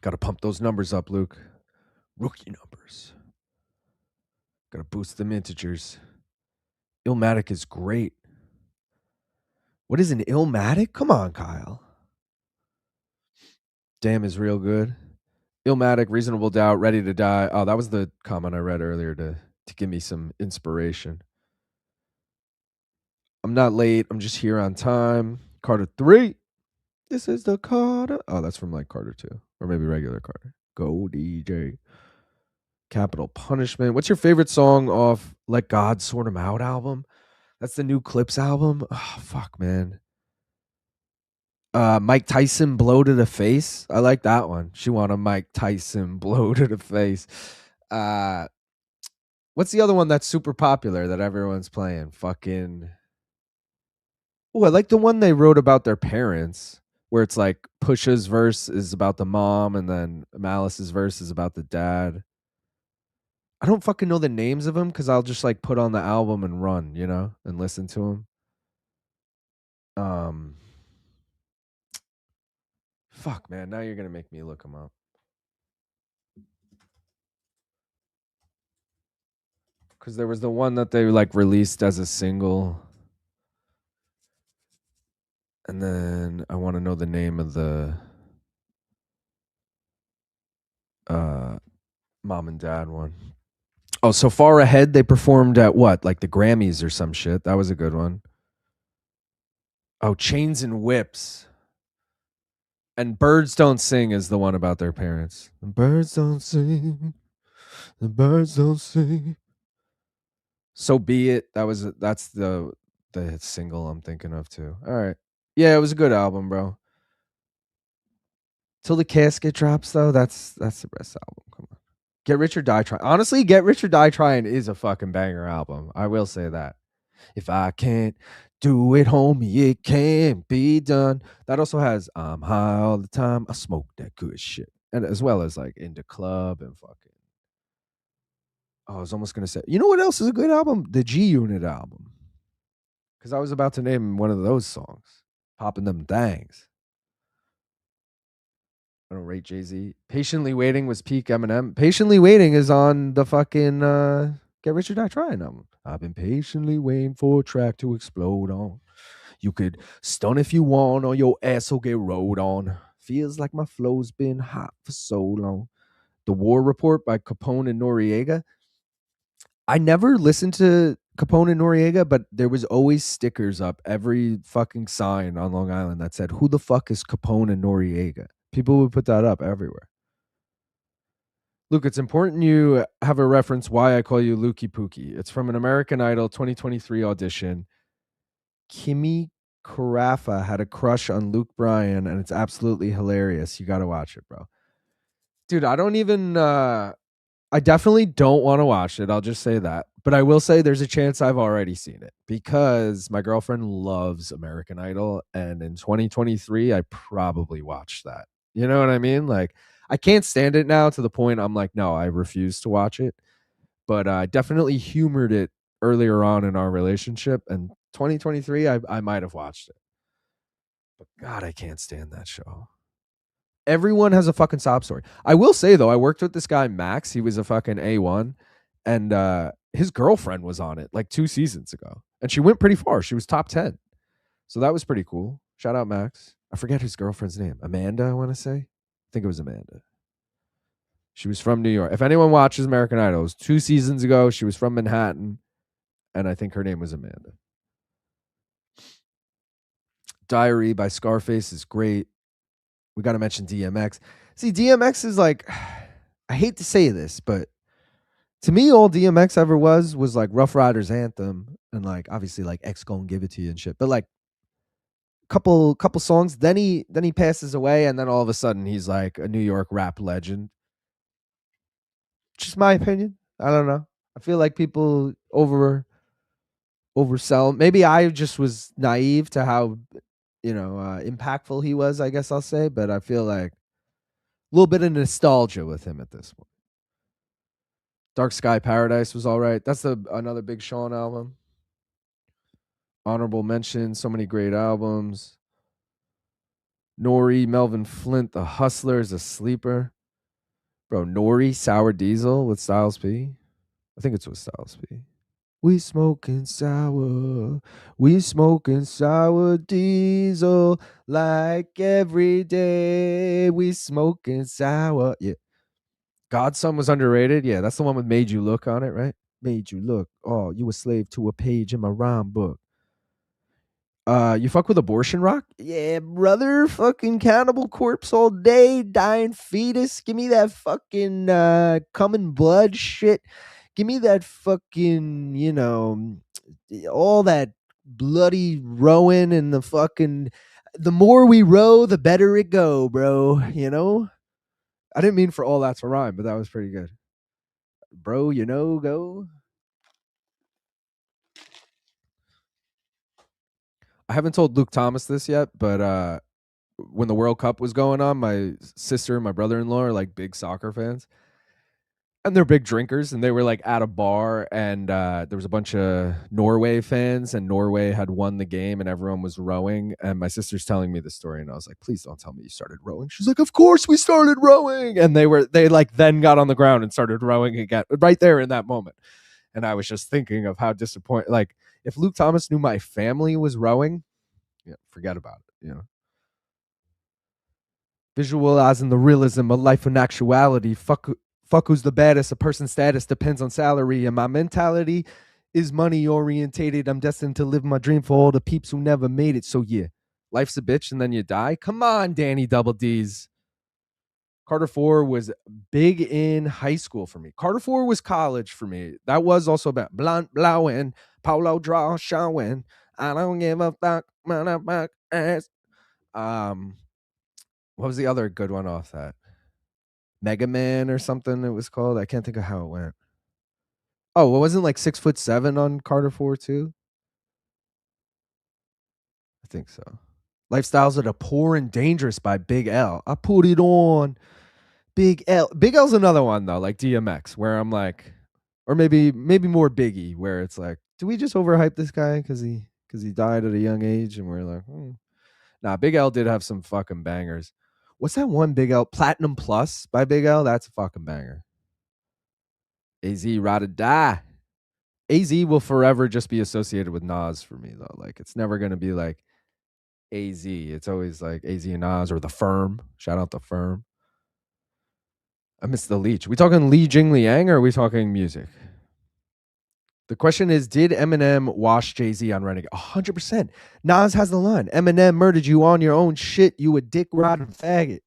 Got to pump those numbers up, Luke. Rookie numbers. Got to boost them integers. Illmatic is great. What is an Illmatic? Come on, Kyle. Damn is real good. Illmatic, Reasonable Doubt, Ready to Die. Oh, that was the comment I read earlier to give me some inspiration. I'm not late. I'm just here on time. Carter 3. This is the Carter. Oh, that's from like Carter 2. Or maybe regular Carter. Go DJ. Capital Punishment. What's your favorite song off Let God Sort 'Em Out album? That's the new Clips album. Oh, fuck, man. Mike Tyson blow to the face. I like that one. She want a Mike Tyson blow to the face. What's the other one that's super popular that everyone's playing? Fucking. Oh, I like the one they wrote about their parents, where it's like Pusha's verse is about the mom, and then Malice's verse is about the dad. I don't fucking know the names of them because I'll just like put on the album and run, and listen to them. Fuck, man. Now you're gonna make me look them up. Because there was the one that they like released as a single. And then I want to know the name of the mom and dad one. Oh, So Far Ahead, they performed at what? Like the Grammys or some shit. That was a good one. Oh, Chains and Whips. And Birds Don't Sing is the one about their parents. The birds don't sing. The birds don't sing. So Be It. That's the single I'm thinking of too. All right. Yeah, it was a good album, bro. Till the Casket Drops, though, that's the best album. Come on. Get Rich or Die Trying. Honestly, Get Rich or Die Trying is a fucking banger album. I will say that. If I can't do it, homie, it can't be done. That also has I'm high all the time. I smoke that good shit. And as well as like Into Club and fucking. Oh, I was almost gonna say, you know what else is a good album? The G Unit album. Because I was about to name one of those songs. Popping Them Thangs. I don't rate Jay-Z. Patiently Waiting was peak Eminem. Patiently Waiting is on the fucking Get Rich or Die Trying album. I've been patiently waiting for a track to explode on. You could stun if you want, or your ass will get rode on. Feels like my flow's been hot for so long. The War Report by Capone and Noriega. I never listened to Capone and Noriega, but there was always stickers up every fucking sign on Long Island that said, "Who the fuck is Capone and Noriega?" People would put that up everywhere. Luke, it's important you have a reference why I call you Lukey Pookie. It's from an American Idol 2023 audition. Kimmy Carafa had a crush on Luke Bryan, and it's absolutely hilarious. You got to watch it, bro. Dude, I definitely don't want to watch it. I'll just say that. But I will say there's a chance I've already seen it because my girlfriend loves American Idol. And in 2023, I probably watched that. You know what I mean? Like, I can't stand it now to the point I'm like, no, I refuse to watch it. But I definitely humored it earlier on in our relationship. And 2023, I might have watched it. But God, I can't stand that show. Everyone has a fucking sob story. I will say though, I worked with this guy Max. He was a fucking A1, and his girlfriend was on it like 2 seasons ago, and she went pretty far. She was top 10, so that was pretty cool. Shout out Max. I forget his girlfriend's name. Amanda, I want to say. I think it was Amanda. She was from New York. If anyone watches American Idol, it was 2 seasons ago. She was from Manhattan, and I think her name was Amanda. Diary by Scarface is great. We got to mention DMX. See, DMX is like, I hate to say this, but to me, all DMX ever was like Rough Riders Anthem and like obviously like X Gon' Give It To You and shit. But like couple songs, then he passes away, and then all of a sudden he's like a New York rap legend. Just my opinion. I don't know. I feel like people oversell. Maybe I just was naive to how impactful he was, I guess I'll say, but I feel like a little bit of nostalgia with him at this point. Dark Sky Paradise was all right. That's another Big Sean album. Honorable mention, so many great albums. Nori, Melvin Flint, The Hustler is a sleeper. Bro, Nori, Sour Diesel with Styles P. I think it's with Styles P. We smoking sour. We smoking sour diesel like every day. We smoking sour. Yeah. Godson was underrated. Yeah, that's the one with Made You Look on it, right? Made You Look. Oh, you a slave to a page in my rhyme book. You fuck with abortion rock? Yeah, brother. Fucking Cannibal Corpse all day, dying fetus. Give me that fucking coming blood shit. Give me that fucking, all that bloody rowing and the fucking. The more we row, the better it go, bro. I didn't mean for all that to rhyme, but that was pretty good, bro. Go. I haven't told Luke Thomas this yet, but when the World Cup was going on, my sister and my brother-in-law are like big soccer fans. And they're big drinkers, and they were like at a bar, and there was a bunch of Norway fans, and Norway had won the game, and everyone was rowing. And my sister's telling me the story, and I was like, "Please don't tell me you started rowing." She's like, "Of course we started rowing," and they like then got on the ground and started rowing again, right there in that moment. And I was just thinking of how disappointed. Like if Luke Thomas knew my family was rowing, yeah, forget about it. Visualizing the realism of life and actuality. Fuck who's the baddest. A person's status depends on salary, and my mentality is money orientated. I'm destined to live my dream for all the peeps who never made it. So yeah, life's a bitch and then you die. Come on, Danny Double D's. Carter 4 was big in high school for me. Carter 4 was college for me. That was also about Blunt Blowing, Paulo Draw Showing. I don't give a fuck, motherfucker ass. What was the other good one off that? Mega Man or something it was called. I can't think of how it went. Oh, it wasn't like 6'7" on Carter 4 too? I think so. Lifestyles of the Poor and Dangerous by Big L. I put it on. Big L. Big L's another one though, like DMX, where I'm like, or maybe more Biggie, where it's like, do we just overhype this guy because he died at a young age, and we're like, nah. Big L did have some fucking bangers. What's that one Big L? Platinum Plus by Big L. That's a fucking banger. AZ Ride or Die. AZ will forever just be associated with Nas for me though. Like it's never gonna be like AZ. It's always like AZ and Nas or The Firm. Shout out The Firm. I miss the Leech. We talking Li Jing Liang or are we talking music? The question is, did Eminem wash Jay-Z on Renegade? 100%. Nas has the line, Eminem murdered you on your own shit, you a dick riding faggot.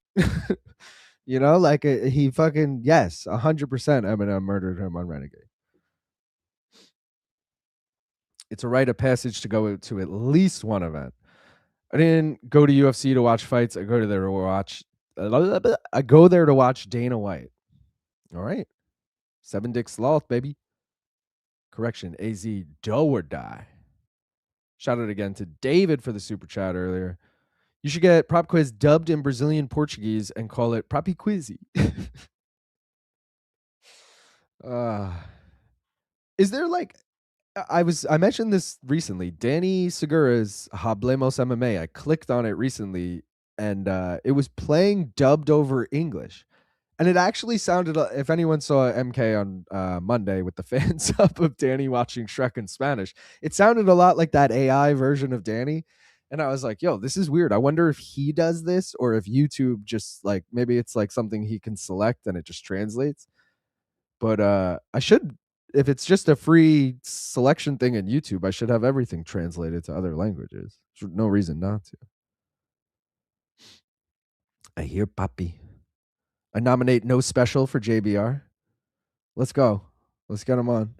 Like he fucking, yes, 100% Eminem murdered him on Renegade. It's a rite of passage to go to at least one event. I didn't go to UFC to watch fights. I go there to watch Dana White. All right. 7 Dick Sloth, baby. Correction, AZ, do or die. Shout out again to David for the super chat earlier. You should get Prop Quiz dubbed in Brazilian Portuguese and call it Propi Quizzy. Is there like I mentioned this recently. Danny Segura's Hablemos MMA. I clicked on it recently and it was playing dubbed over English. And it actually sounded, if anyone saw MK on Monday with the fans up of Danny watching Shrek in Spanish, it sounded a lot like that AI version of Danny. And I was like, yo, this is weird. I wonder if he does this or if YouTube just like, maybe it's like something he can select and it just translates. But I should, if it's just a free selection thing in YouTube, I should have everything translated to other languages. There's no reason not to. I hear Papi. I nominate No Special for JBR. Let's go. Let's get him on.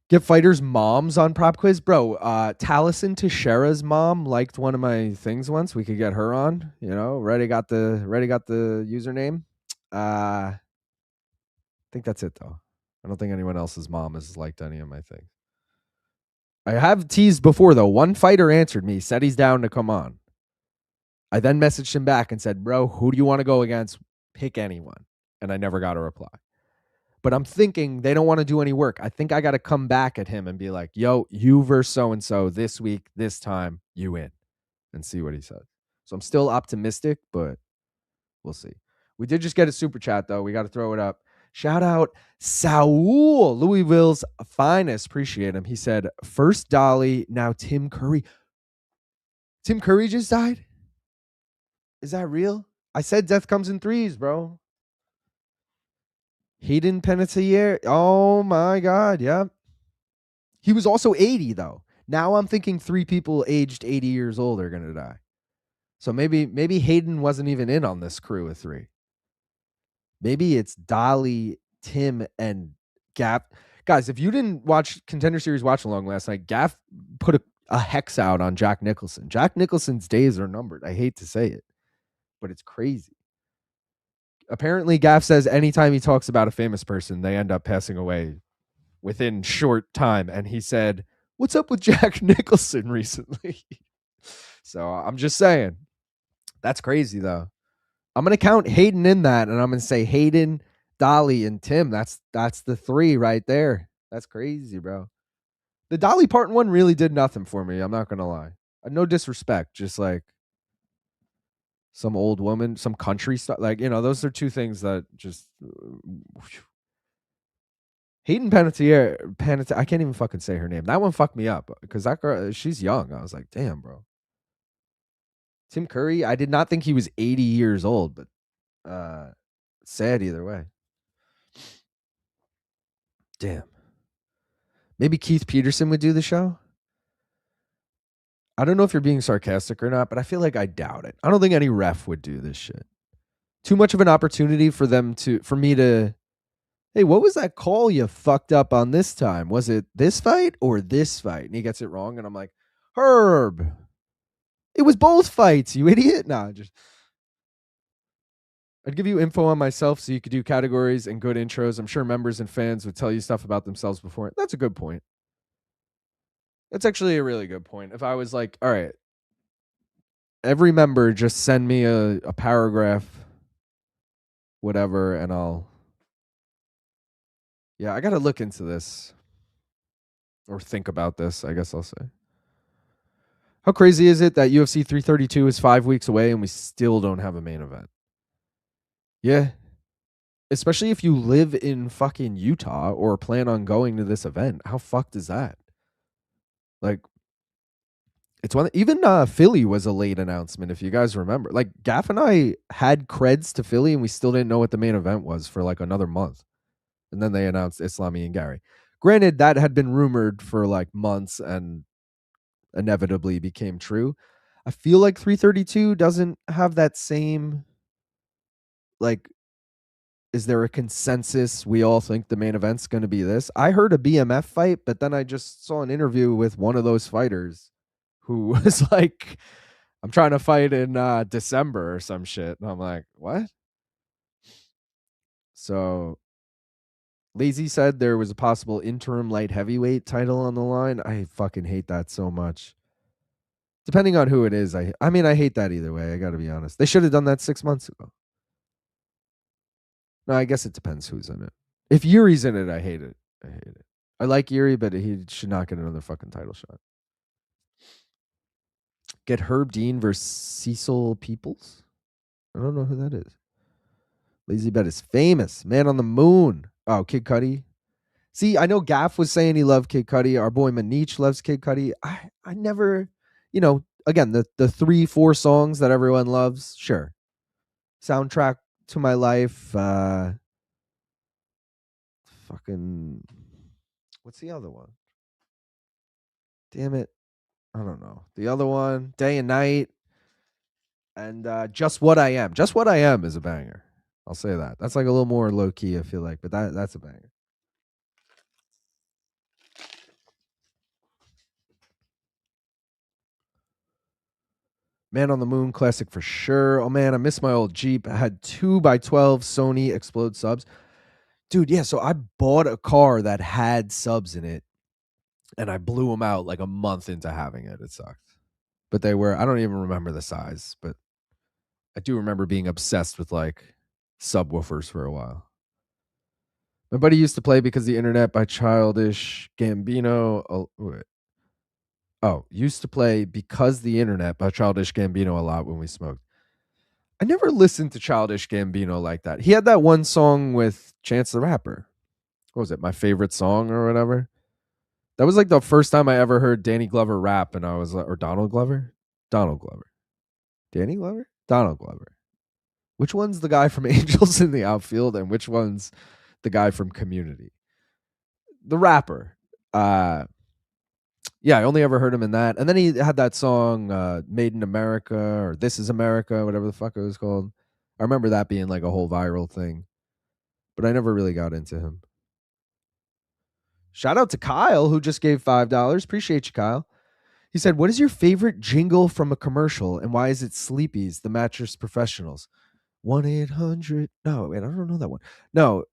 Get fighters' moms on Prop Quiz. Bro, Taliesin Teixeira's mom liked one of my things once. We could get her on. Already got the username. I think that's it though. I don't think anyone else's mom has liked any of my things. I have teased before though. One fighter answered me, said he's down to come on. I then messaged him back and said, bro, who do you want to go against? Pick anyone. And I never got a reply. But I'm thinking they don't want to do any work. I think I got to come back at him and be like, yo, you versus so-and-so this week, this time, you win. And see what he says. So I'm still optimistic, but we'll see. We did just get a super chat, though. We got to throw it up. Shout out Saul, Louisville's finest. Appreciate him. He said, first Dolly, now Tim Curry. Tim Curry just died? Is that real? I said death comes in threes, bro. Hayden Panettiere. Oh my God. Yeah. He was also 80, though. Now I'm thinking 3 people aged 80 years old are going to die. So maybe Hayden wasn't even in on this crew of 3. Maybe it's Dolly, Tim, and Gaff. Guys, if you didn't watch Contender Series Watch Along last night, Gaff put a hex out on Jack Nicholson. Jack Nicholson's days are numbered. I hate to say it, but it's crazy. Apparently, Gaff says anytime he talks about a famous person, they end up passing away within short time. And he said, what's up with Jack Nicholson recently? So I'm just saying. That's crazy, though. I'm going to count Hayden in that, and I'm going to say Hayden, Dolly, and Tim. That's the 3 right there. That's crazy, bro. The Dolly part 1 really did nothing for me. I'm not going to lie. No disrespect. Just like some old woman, some country stuff. Like, those are 2 things that just... Hayden Panettiere, I can't even fucking say her name. That one fucked me up because that girl, she's young. I was like, damn, bro. Tim Curry, I did not think he was 80 years old, but sad either way. Damn. Maybe Keith Peterson would do the show. I don't know if you're being sarcastic or not, but I feel like I doubt it. I don't think any ref would do this shit. Too much of an opportunity for me to, hey, what was that call you fucked up on this time? Was it this fight or this fight? And he gets it wrong, and I'm like, Herb, it was both fights, you idiot. Nah, I'd give you info on myself so you could do categories and good intros. I'm sure members and fans would tell you stuff about themselves before. That's a good point. That's actually a really good point. If I was like, all right, every member just send me a paragraph, whatever, and I got to look into this or think about this, I guess I'll say. How crazy is it that UFC 332 is 5 weeks away and we still don't have a main event? Yeah. Especially if you live in fucking Utah or plan on going to this event. How fucked is that? Like, it's one. Even Philly was a late announcement, if you guys remember. Like, Gaff and I had creds to Philly, and we still didn't know what the main event was for like another month. And then they announced Islami and Gary. Granted, that had been rumored for like months and inevitably became true. I feel like 332 doesn't have that same, like, is there a consensus? We all think the main event's going to be this. I heard a BMF fight, but then I just saw an interview with one of those fighters who was like, I'm trying to fight in December or some shit. And I'm like, what? So Lazy said there was a possible interim light heavyweight title on the line. I fucking hate that so much. Depending on who it is, I mean, I hate that either way. I got to be honest. They should have done that 6 months ago. No, I guess it depends who's in it. If Yuri's in it, I hate it. I hate it. I like Yuri, but he should not get another fucking title shot. Get Herb Dean versus Cecil Peoples? I don't know who that is. Lazy Bet is famous. Man on the Moon. Oh, Kid Cudi. See, I know Gaff was saying he loved Kid Cudi. Our boy Manich loves Kid Cudi. I never, again, the 3-4 songs that everyone loves, sure. Soundtrack to my life. Fucking, what's the other one? Damn it. I don't know. The other one, Day and Night. And Just What I Am. Just What I Am is a banger. I'll say that. That's like a little more low key, I feel like, but that's a banger. Man on the Moon classic for sure. Oh man, I miss my old Jeep. I had 2x12 Sony Explode subs. Dude, yeah, so I bought a car that had subs in it and I blew them out like a month into having it. It sucked. But they were, I don't even remember the size, but I do remember being obsessed with like subwoofers for a while. My buddy used to play Because the Internet by Childish Gambino. Used to play Because the Internet by Childish Gambino a lot when we smoked. I never listened to Childish Gambino like that. He had that one song with Chance the Rapper. What was it? My favorite song or whatever. That was like the first time I ever heard Danny Glover rap, and I was like, or Donald Glover, Donald Glover, Danny Glover, Donald Glover. Which one's the guy from Angels in the Outfield, and which one's the guy from Community? The rapper. Yeah, I only ever heard him in that. And then he had that song Made in America or This is America, whatever the fuck it was called. I remember that being like a whole viral thing. But I never really got into him. Shout out to Kyle, who just gave $5. Appreciate you, Kyle. He said, "What is your favorite jingle from a commercial, and why is it Sleepy's, the mattress professionals?" 1-800. No, wait, I don't know that one. No.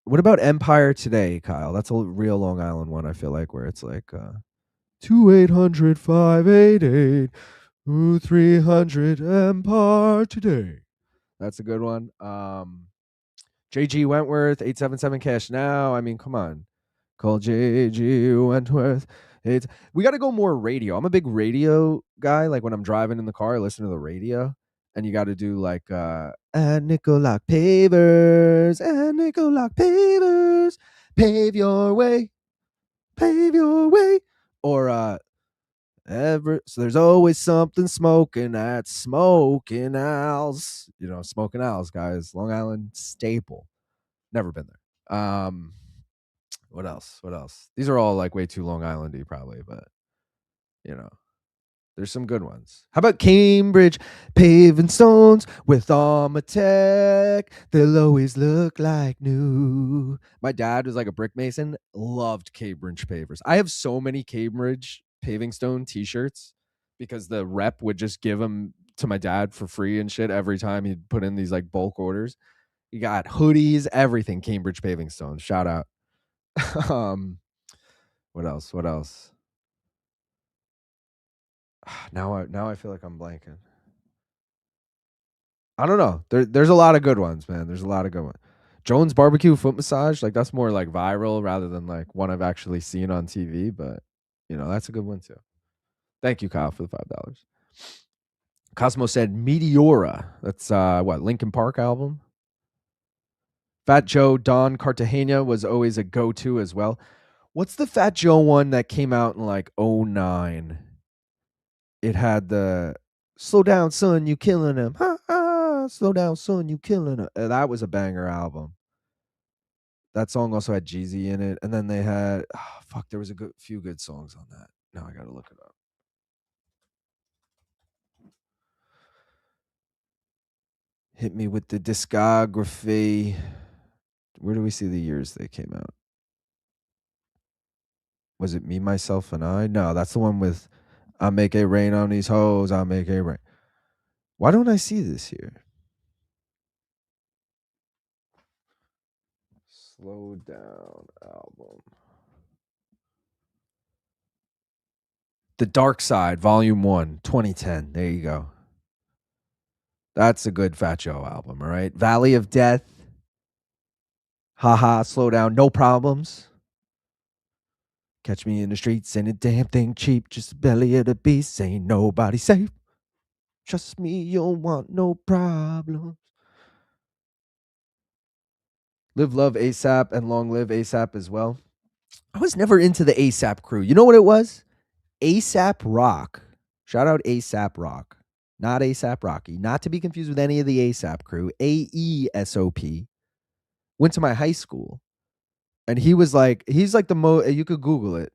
What about Empire Today, Kyle? That's a real Long Island one, I feel like, where it's like 2-800-588-2300 Empire Today. That's a good one. JG Wentworth, 877 Cash Now. I mean, come on. Call JG Wentworth. We got to go more radio. I'm a big radio guy. Like when I'm driving in the car, I listen to the radio. And you got to do like, at Nicolac Pavers, at Nicolac Pavers, pave your way, or so there's always something smoking at Smoking Owls. You know, Smoking Owls, guys, Long Island staple. Never been there. What else? These are all like way too Long Islandy, probably, but you know. There's some good ones. How about Cambridge paving stones with Armatech? They'll always look like new. My dad was like a brick mason, loved Cambridge pavers. I have so many Cambridge paving stone t-shirts because the rep would just give them to my dad for free and shit every time he'd put in these like bulk orders. You got hoodies, everything Cambridge paving stone. Shout out. What else? Now I feel like I'm blanking. I don't know. There's a lot of good ones, man. There's a lot of good ones. Jones Barbecue Foot Massage, like that's more like viral rather than like one I've actually seen on TV, but you know, that's a good one too. Thank you, Kyle, for the $5. Cosmo said Meteora. That's what, Linkin Park album? Fat Joe Don Cartagena was always a go-to as well. What's the Fat Joe one that came out in like 09? It had the slow down, son, you killing him. Ha, ha, slow down, son, you killing him. That was a banger album. That song also had Jeezy in it. And then they had, there was a few good songs on that. Now I got to look it up. Hit me with the discography. Where do we see the years they came out? Was it Me, Myself, and I? No, that's the one with I make it rain on these hoes. I make it rain. Why don't I see this here? Slow Down album. The Dark Side, Volume 1, 2010. There you go. That's a good Fat Joe album, all right? Valley of Death. Haha, Slow Down, No Problems. Catch me in the streets, ain't a damn thing cheap. Just the belly of the beast, ain't nobody safe. Trust me, you'll want no problems. Live Love ASAP and Long Live ASAP as well. I was never into the ASAP crew. You know what it was? ASAP Rock. Shout out ASAP Rock. Not ASAP Rocky. Not to be confused with any of the ASAP crew. AESOP. Went to my high school. And he's like the most, you could Google it.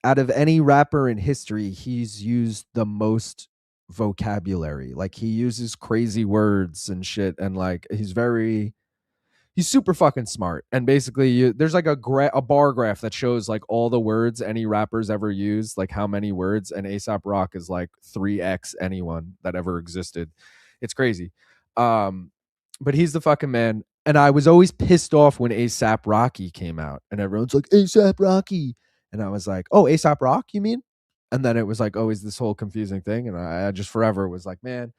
Out of any rapper in history, he's used the most vocabulary. Like he uses crazy words and shit. And like he's super fucking smart. And basically there's like a bar graph that shows like all the words any rappers ever used, like how many words, and ASAP Rock is like 3x anyone that ever existed. It's crazy. But he's the fucking man. And I was always pissed off when ASAP Rocky came out and everyone's like, ASAP Rocky. And I was like, oh, ASAP Rock, you mean? And then it was like always this whole confusing thing. And I just forever was like, man,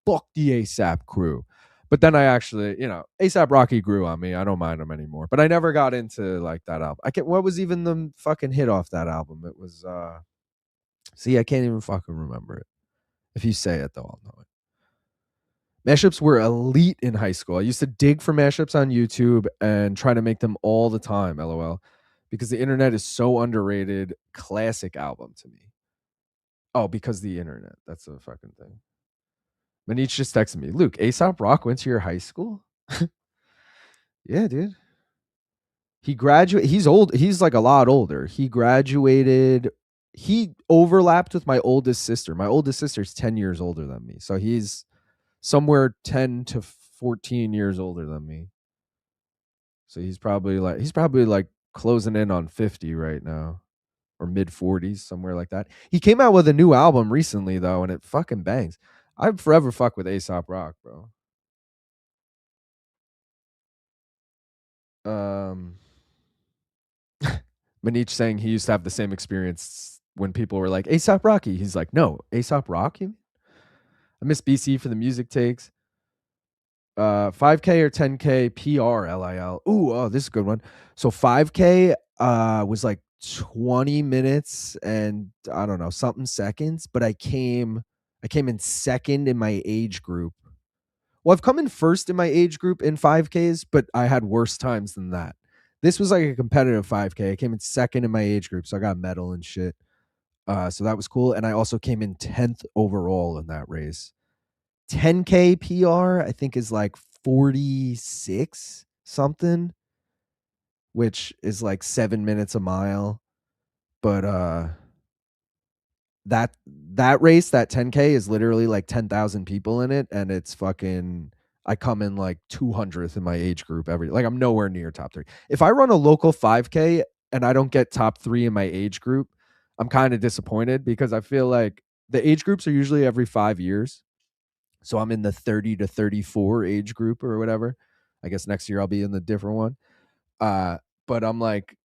fuck the ASAP crew. But then I actually, ASAP Rocky grew on me. I don't mind him anymore. But I never got into like that album. What was even the fucking hit off that album? It was I can't even fucking remember it. If you say it, though, I'll know it. Mashups were elite in high school. I used to dig for mashups on YouTube and try to make them all the time, LOL, because the internet is so underrated. Classic album to me. Oh, because the internet. That's a fucking thing. Manich just texted me, Luke, Aesop Rock went to your high school? Yeah, dude. He graduated. He's old. He's like a lot older. He graduated. He overlapped with my oldest sister. My oldest sister's 10 years older than me. So he's somewhere 10 to 14 years older than me. So he's probably like closing in on 50 right now, or mid 40s, somewhere like that. He came out with a new album recently though, and it fucking bangs. I'd forever fuck with Aesop Rock, bro. Um Manich saying he used to have the same experience when people were like, Aesop Rocky. He's like, no, Aesop Rocky? I miss BC for the music takes. 5K or 10K PR LIL. Ooh, oh, this is a good one. So 5K was like 20 minutes and I don't know, something seconds, but I came in second in my age group. Well, I've come in first in my age group in 5Ks, but I had worse times than that. This was like a competitive 5K. I came in second in my age group, so I got a medal and shit. So that was cool. And I also came in 10th overall in that race. 10K PR, I think, is like 46 something, which is like 7 minutes a mile. But that race, that 10K is literally like 10,000 people in it, and it's fucking I come in like 200th in my age group like I'm nowhere near top 3. If I run a local 5K and I don't get top 3 in my age group, I'm kind of disappointed because I feel like the age groups are usually every 5 years. So I'm in the 30 to 34 age group or whatever. I guess next year I'll be in the different one. But I'm like,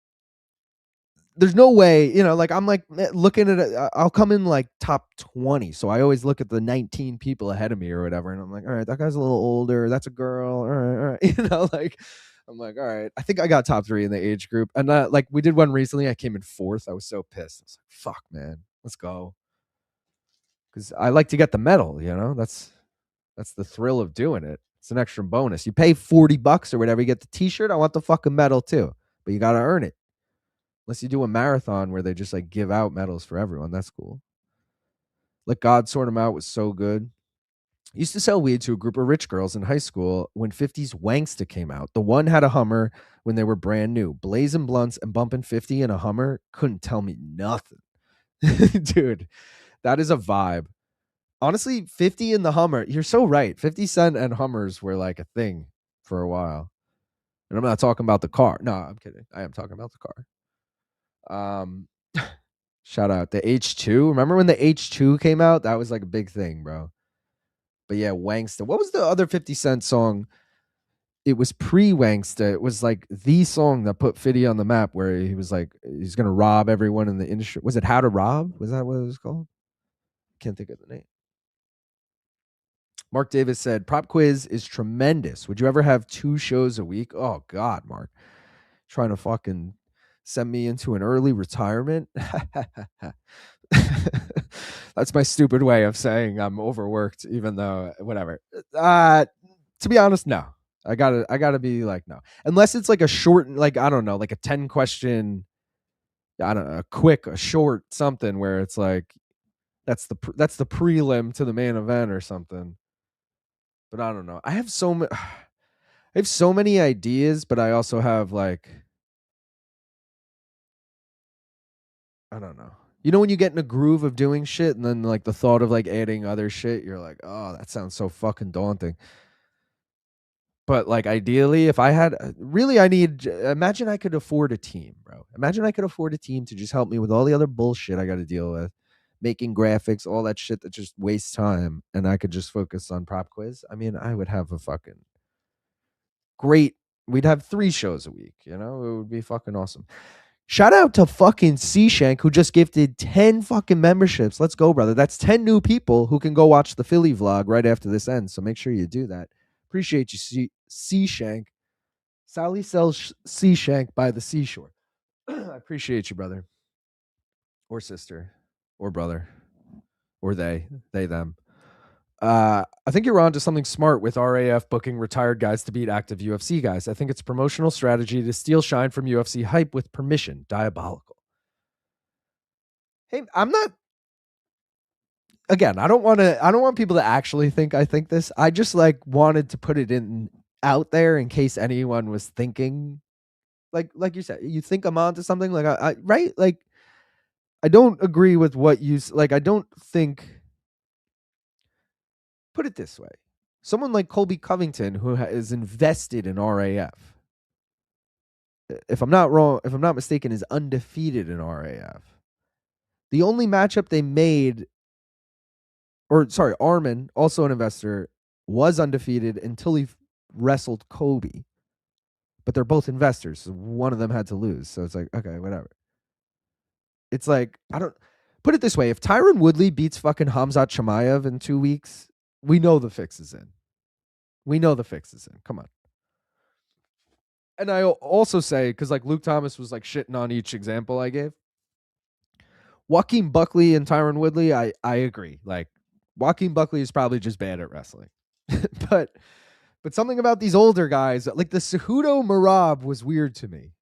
there's no way, like I'm like looking at it. I'll come in like top 20. So I always look at the 19 people ahead of me or whatever. And I'm like, all right, that guy's a little older. That's a girl. All right. Like, I'm like, all right, I think I got top 3 in the age group. And like we did one recently. I came in 4th. I was so pissed. I was like, fuck, man, let's go. Cause I like to get the medal, that's the thrill of doing it. It's an extra bonus. You pay $40 or whatever, you get the t-shirt. I want the fucking medal too. But you got to earn it. Unless you do a marathon where they just like give out medals for everyone. That's cool. Let God Sort Them Out was so good. Used to sell weed to a group of rich girls in high school when 50's Wangsta came out. The one had a Hummer when they were brand new. Blazing blunts and bumping 50 in a Hummer couldn't tell me nothing. Dude, that is a vibe. Honestly, 50 in the Hummer, you're so right. 50 Cent and Hummers were like a thing for a while. And I'm not talking about the car. No, I'm kidding. I am talking about the car. Shout out the H2. Remember when the H2 came out? That was like a big thing, bro. But yeah, Wangsta. What was the other 50 Cent song? It was pre-Wangsta. It was like the song that put 50 on the map where he was like, he's going to rob everyone in the industry. Was it How to Rob? Was that what it was called? Can't think of the name. Mark Davis said, prop quiz is tremendous. Would you ever have 2 shows a week? Oh, God, Mark. Trying to fucking send me into an early retirement? That's my stupid way of saying I'm overworked, even though, whatever. To be honest, no. I gotta be like, no. Unless it's like a short, like, I don't know, like a 10 question, I don't know, a short something where it's like, that's the prelim to the main event or something. But I don't know. I have so many ideas, but I also have like, I don't know. When you get in a groove of doing shit and then like the thought of like adding other shit, you're like, oh, that sounds so fucking daunting. But like ideally, if I had imagine I could afford a team, bro. Imagine I could afford a team to just help me with all the other bullshit I got to deal with, making graphics, all that shit that just wastes time, and I could just focus on prop quiz. I mean, I would have a fucking great. We'd have 3 shows a week. It would be fucking awesome. Shout out to fucking C Shank who just gifted 10 fucking memberships. Let's go, brother. That's 10 new people who can go watch the Philly vlog right after this ends. So make sure you do that. Appreciate you, C Shank. Sally sells C Shank by the seashore. I appreciate you, brother. Or sister. Or brother. Or them. I think you're on to something smart with RAF booking retired guys to beat active UFC guys. I think it's promotional strategy to steal shine from UFC hype with permission. Diabolical. Hey, I'm not. Again, I don't want people to actually think I think this. I just like wanted to put it in out there in case anyone was thinking, like you said, you think I'm onto something. Like I right, like I don't agree with what you like. I don't think. Put it this way: someone like Colby Covington, who is invested in RAF, if I'm not wrong, if I'm not mistaken, is undefeated in RAF. The only matchup they made, or sorry, Armin, also an investor, was undefeated until he wrestled Kobe. But they're both investors, so one of them had to lose. So it's like, okay, whatever. It's like, I don't put it this way: if Tyron Woodley beats fucking Hamzat Chimaev in 2 weeks, we know the fix is in. We know the fix is in. Come on. And I also say, because like Luke Thomas was like shitting on each example I gave. Joaquin Buckley and Tyron Woodley, I agree. Like Joaquin Buckley is probably just bad at wrestling. but something about these older guys, like the Cejudo Marab was weird to me.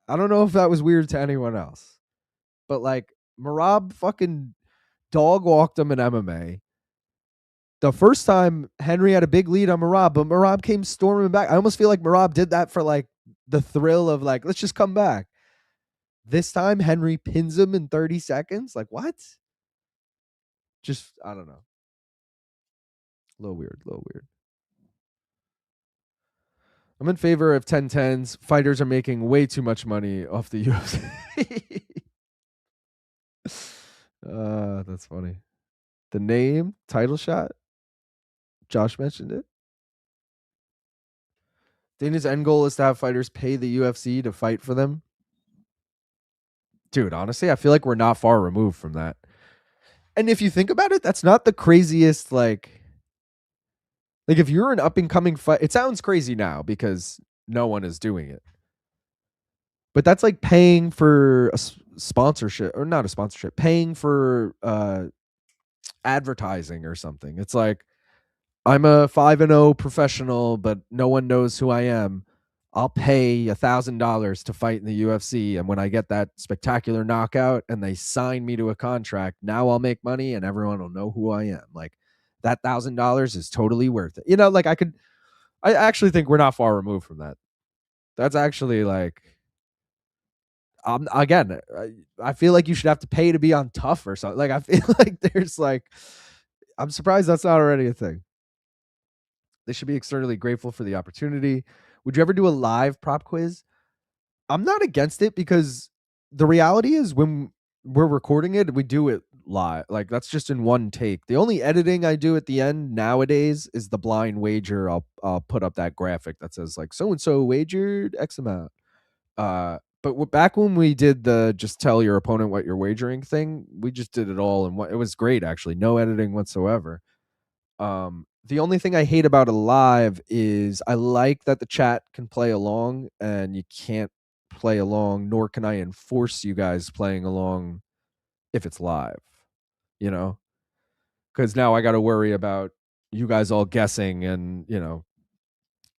I don't know if that was weird to anyone else. But like Marab fucking dog walked him in MMA. The first time Henry had a big lead on Marab, but Marab came storming back. I almost feel like Marab did that for like the thrill of like, let's just come back. This time Henry pins him in 30 seconds. Like, what? Just, I don't know. A little weird, a little weird. I'm in favor of 10-10s. Fighters are making way too much money off the UFC. That's funny. The name, title shot. Josh mentioned it. Dana's end goal is to have fighters pay the UFC to fight for them. Dude, honestly, I feel like we're not far removed from that. And if you think about it, that's not the craziest, like if you're an up and coming fight, it sounds crazy now because no one is doing it. But that's like paying for a sponsorship, or not a sponsorship, paying for advertising or something. It's like, I'm a 5-0 professional, but no one knows who I am. I'll pay $1,000 to fight in the UFC. And when I get that spectacular knockout and they sign me to a contract, now I'll make money and everyone will know who I am. Like that $1,000 is totally worth it. You know, like I actually think we're not far removed from that. That's actually like, again, I feel like you should have to pay to be on Tough or something. Like I feel like there's like, I'm surprised that's not already a thing. They should be externally grateful for the opportunity. Would you ever do a live prop quiz? I'm not against it because the reality is when we're recording it, we do it live. Like that's just in one take. The only editing I do at the end nowadays is the blind wager. I'll put up that graphic that says like so and so wagered X amount. But back when we did the just tell your opponent what you're wagering thing, we just did it all and it was great actually. No editing whatsoever. The only thing I hate about a live is I like that the chat can play along and you can't play along, nor can I enforce you guys playing along if it's live, you know? Because now I got to worry about you guys all guessing and, you know,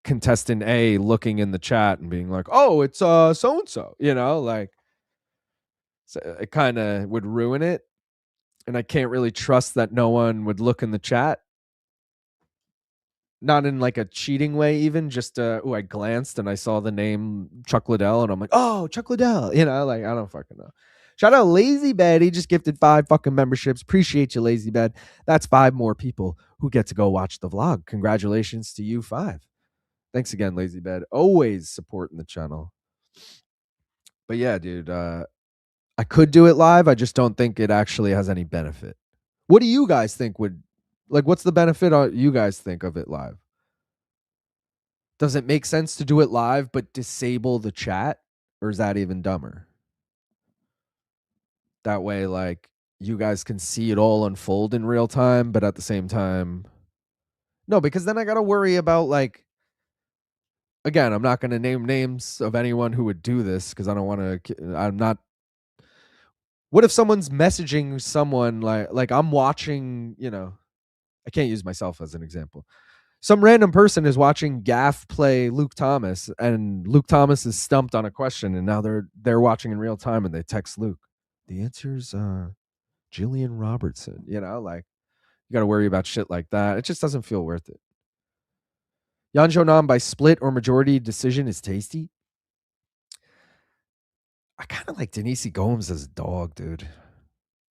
contestant A looking in the chat and being like, oh, it's so and so, you know, like so it kind of would ruin it. And I can't really trust that no one would look in the chat. Not in like a cheating way, even just I glanced and I saw the name Chuck Liddell and I'm like, oh, Chuck Liddell, you know, like I don't fucking know. Shout out Lazy Bed. He just gifted 5 fucking memberships. Appreciate you, Lazy Bed. That's 5 more people who get to go watch the vlog. Congratulations to you 5. Thanks again, Lazy Bed. Always supporting the channel. But yeah, dude, I could do it live. I just don't think it actually has any benefit. What do you guys think would, like, what's the benefit you guys think of it live? Does it make sense to do it live but disable the chat? Or is that even dumber? That way, like, you guys can see it all unfold in real time, but at the same time, no, because then I got to worry about, like, again, I'm not going to name names of anyone who would do this because I don't want to, I'm not. What if someone's messaging someone like I'm watching, you know, I can't use myself as an example. Some random person is watching Gaff play Luke Thomas, and Luke Thomas is stumped on a question, and now they're watching in real time, and they text Luke. The answer's Jillian Robertson. You know, like you got to worry about shit like that. It just doesn't feel worth it. Yan Jonan by split or majority decision is tasty. I kind of like Denise Gomes as a dog, dude.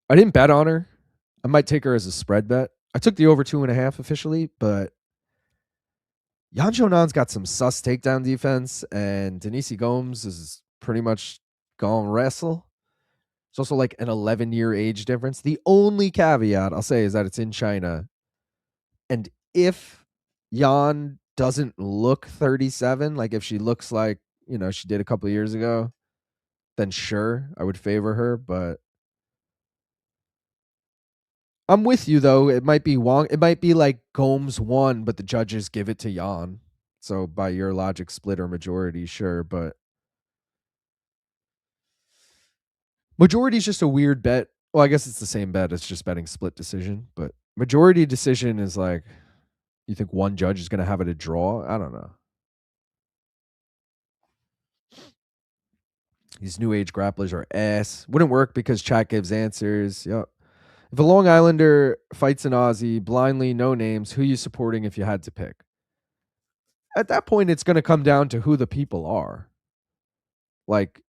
I didn't bet on her. I might take her as a spread bet. I took the over 2.5 officially, but Yan Jonan's got some sus takedown defense, and Denise Gomes is pretty much gone wrestle. It's also like an 11-year age difference. The only caveat I'll say is that it's in China. And if Yan doesn't look 37, like if she looks like, you know, she did a couple of years ago, then sure, I would favor her. But I'm with you, though. It might be Wong. It might be like Gomes won, but the judges give it to Yan. So by your logic, split or majority, sure. But majority is just a weird bet. Well, I guess it's the same bet. It's just betting split decision. But majority decision is like, you think one judge is going to have it a draw? I don't know. These new age grapplers are ass. Wouldn't work because chat gives answers. Yep. If a Long Islander fights an Aussie blindly, no names, who you supporting if you had to pick? At that point, it's going to come down to who the people are. Like,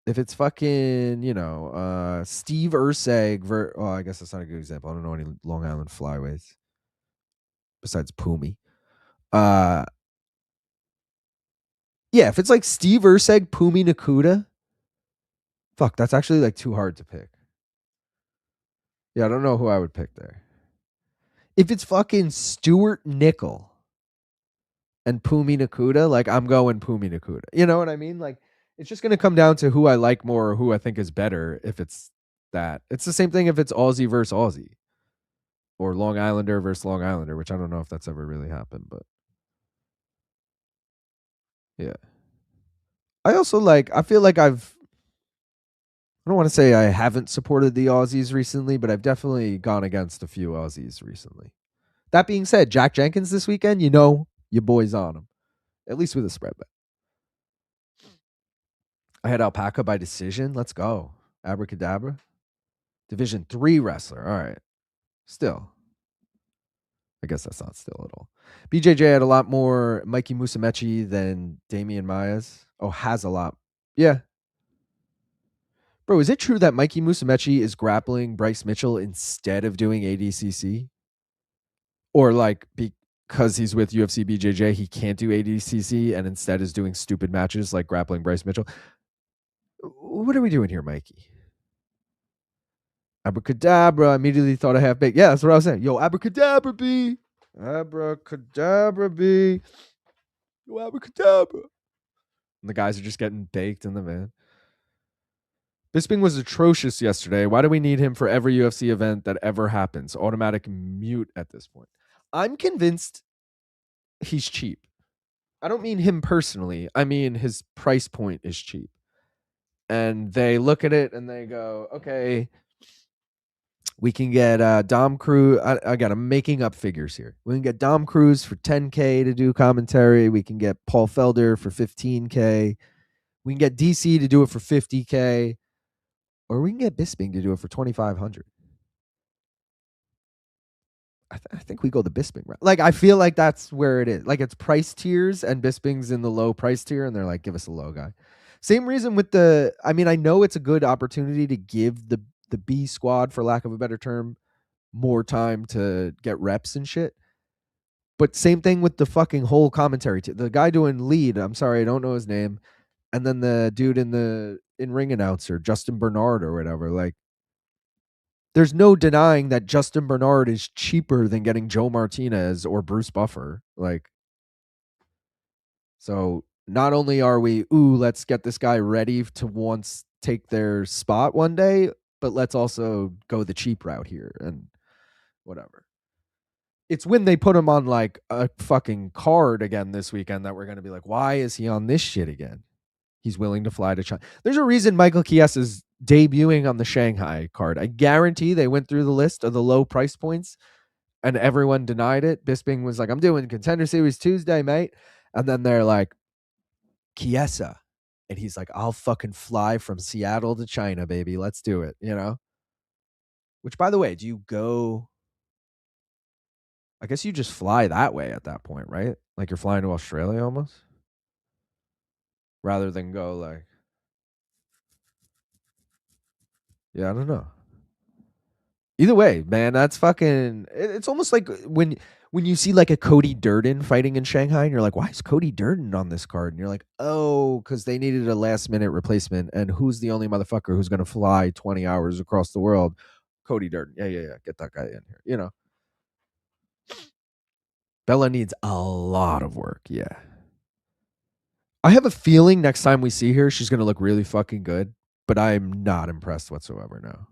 if it's fucking, you know, Steve Urseg. Oh, I guess that's not a good example. I don't know any Long Island flyweights besides Pumi. Yeah, if it's like Steve Urseg, Pumi Nakuda, fuck, that's actually like too hard to pick. Yeah, I don't know who I would pick there. If it's fucking Stuart Nickel and Pumi Nakuda, like I'm going Pumi Nakuda. You know what I mean? Like it's just going to come down to who I like more or who I think is better if it's that. It's the same thing if it's Aussie versus Aussie or Long Islander versus Long Islander, which I don't know if that's ever really happened, but yeah. I also like, I feel like I don't want to say I haven't supported the Aussies recently, but I've definitely gone against a few Aussies recently. That being said, Jack Jenkins this weekend, you know, your boy's on him, at least with a spread bet. I had Alpaca by decision. Let's go. Abracadabra. Division 3 wrestler. All right. Still. I guess that's not still at all. BJJ had a lot more Mikey Musumeci than Damian Maez. Oh, has a lot. Yeah. Bro, is it true that Mikey Musumeci is grappling Bryce Mitchell instead of doing ADCC? Or like because he's with UFC BJJ, he can't do ADCC and instead is doing stupid matches like grappling Bryce Mitchell? What are we doing here, Mikey? Abracadabra. Immediately thought I have baked. Yeah, that's what I was saying. Yo, abracadabra, B. Abracadabra, B. Yo, abracadabra. And the guys are just getting baked in the van. Bisping was atrocious yesterday. Why do we need him for every UFC event that ever happens? Automatic mute at this point. I'm convinced he's cheap. I don't mean him personally. I mean his price point is cheap. And they look at it and they go, okay, we can get Dom Cruz. Again, I'm making up figures here. We can get Dom Cruz for $10K to do commentary. We can get Paul Felder for $15K. We can get DC to do it for $50K. Or we can get Bisping to do it for $2,500. I think we go the Bisping route. Like, I feel like that's where it is. Like, it's price tiers, and Bisping's in the low price tier, and they're like, give us a low guy. Same reason with I mean, I know it's a good opportunity to give the B squad, for lack of a better term, more time to get reps and shit. But same thing with the fucking whole commentary. The guy doing lead, I'm sorry, I don't know his name. And then the dude in ring announcer, Justin Bernard or whatever, like, there's no denying that Justin Bernard is cheaper than getting Joe Martinez or Bruce Buffer. Like, so not only are we, let's get this guy ready to once take their spot one day, but let's also go the cheap route here and whatever. It's when they put him on like a fucking card again this weekend that we're going to be like, why is he on this shit again? He's willing to fly to China. There's a reason Michael Chiesa is debuting on the Shanghai card. I guarantee they went through the list of the low price points and everyone denied it. Bisping was like, I'm doing Contender Series Tuesday, mate. And then they're like, Chiesa. And he's like, I'll fucking fly from Seattle to China, baby. Let's do it, you know? Which, by the way, do you go? I guess you just fly that way at that point, right? Like you're flying to Australia almost, rather than go like, yeah, I don't know. Either way, man, that's fucking. It's almost like when you see like a Cody Durden fighting in Shanghai, and you're like, why is Cody Durden on this card? And you're like, oh, because they needed a last minute replacement, and who's the only motherfucker who's gonna fly 20 hours across the world? Cody Durden. Yeah. Get that guy in here. You know, Bella needs a lot of work. Yeah. I have a feeling next time we see her, she's gonna look really fucking good, but I'm not impressed whatsoever now.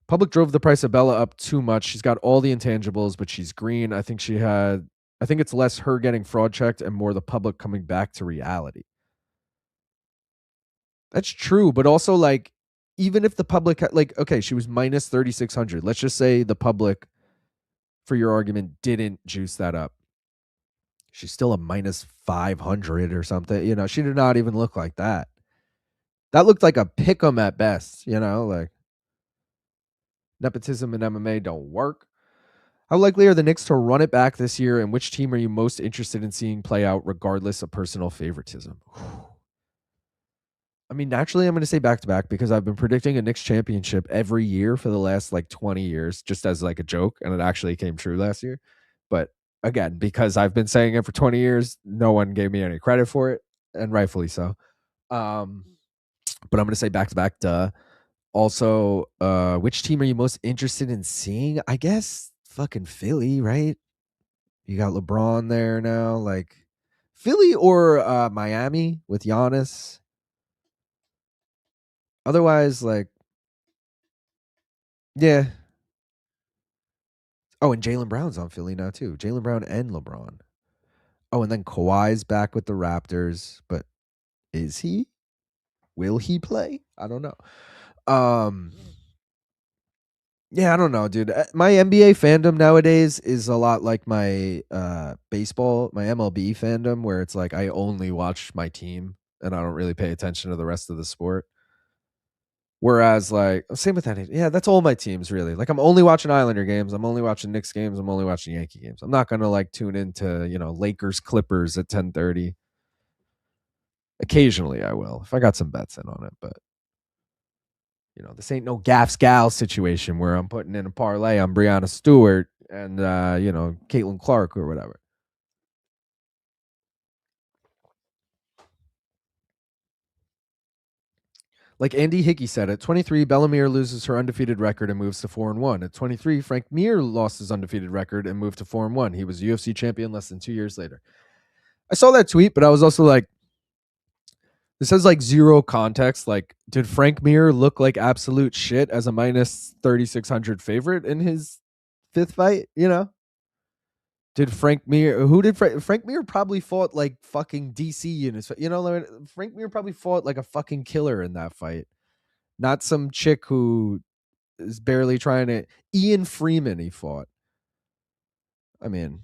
Public drove the price of Bella up too much. She's got all the intangibles, but she's green. I think it's less her getting fraud checked and more the public coming back to reality. That's true, but also like, even if the public like, okay, she was minus 3,600. Let's just say the public, for your argument, didn't juice that up. She's still a minus 500 or something. You know, she did not even look like that. That looked like a pick 'em at best, you know, like nepotism in MMA don't work. How likely are the Knicks to run it back this year, and which team are you most interested in seeing play out regardless of personal favoritism? I mean, naturally, I'm going to say back to back because I've been predicting a Knicks championship every year for the last like 20 years, just as like a joke, and it actually came true last year. But again, because I've been saying it for 20 years, no one gave me any credit for it, and rightfully so. But I'm going to say back to back, duh. Also, which team are you most interested in seeing? I guess fucking Philly, right? You got LeBron there now, like Philly or Miami with Giannis. Otherwise, like, yeah. Oh, and Jaylen Brown's on Philly now too. Jaylen Brown and LeBron. Oh, and then Kawhi's back with the Raptors, but is he? Will he play? I don't know. Yeah, I don't know, dude. My NBA fandom nowadays is a lot like my baseball, my MLB fandom, where it's like I only watch my team and I don't really pay attention to the rest of the sport. Whereas, like, same with that. Yeah, that's all my teams really. Like, I'm only watching Islander games. I'm only watching Knicks games. I'm only watching Yankee games. I'm not gonna like tune into Lakers Clippers at 10:30. Occasionally, I will if I got some bets in on it, but. This ain't no Gaff's Gal situation where I'm putting in a parlay on Breanna Stewart and, Caitlin Clark or whatever. Like Andy Hickey said, at 23, Bellamere loses her undefeated record and moves to 4-1. At 23, Frank Mir lost his undefeated record and moved to 4-1. He was a UFC champion less than 2 years later. I saw that tweet, but I was also like, this has like zero context. Like, did Frank Mir look like absolute shit as a minus 3,600 favorite in his fifth fight? Did Frank Mir? Who did Frank Mir probably fought like fucking DC in his? Frank Mir probably fought like a fucking killer in that fight, not some chick who is barely trying to. Ian Freeman, he fought. I mean,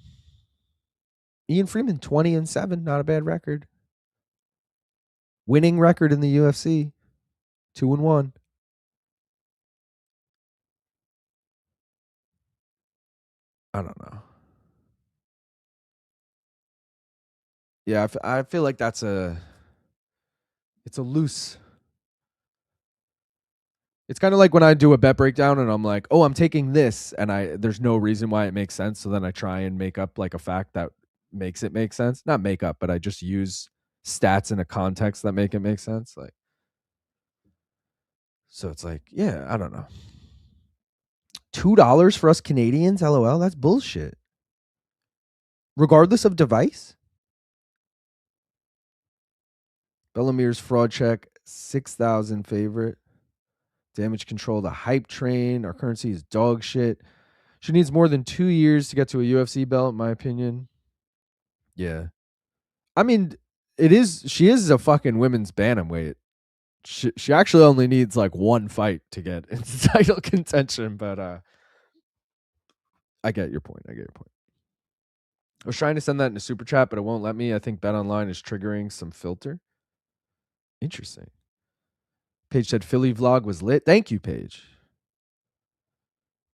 Ian Freeman 20-7, not a bad record. Winning record in the UFC, 2-1. I don't know. Yeah, I feel like it's a loose. It's kind of like when I do a bet breakdown and I'm like, oh, I'm taking this, and there's no reason why it makes sense. So then I try and make up like a fact that makes it make sense. Not make up, but I just use stats in a context that make it make sense. Like, so it's like, yeah, I don't know. $2 for us Canadians, LOL. That's bullshit. Regardless of device. Bellamir's fraud check, 6,000 favorite. Damage control, the hype train. Our currency is dog shit. She needs more than 2 years to get to a UFC belt, in my opinion. Yeah. I mean, she is a fucking women's bantamweight. She actually only needs like one fight to get into title contention, but I get your point. I was trying to send that in a super chat, but it won't let me. I think Bet Online is triggering some filter. Interesting. Paige said Philly vlog was lit. Thank you, Paige.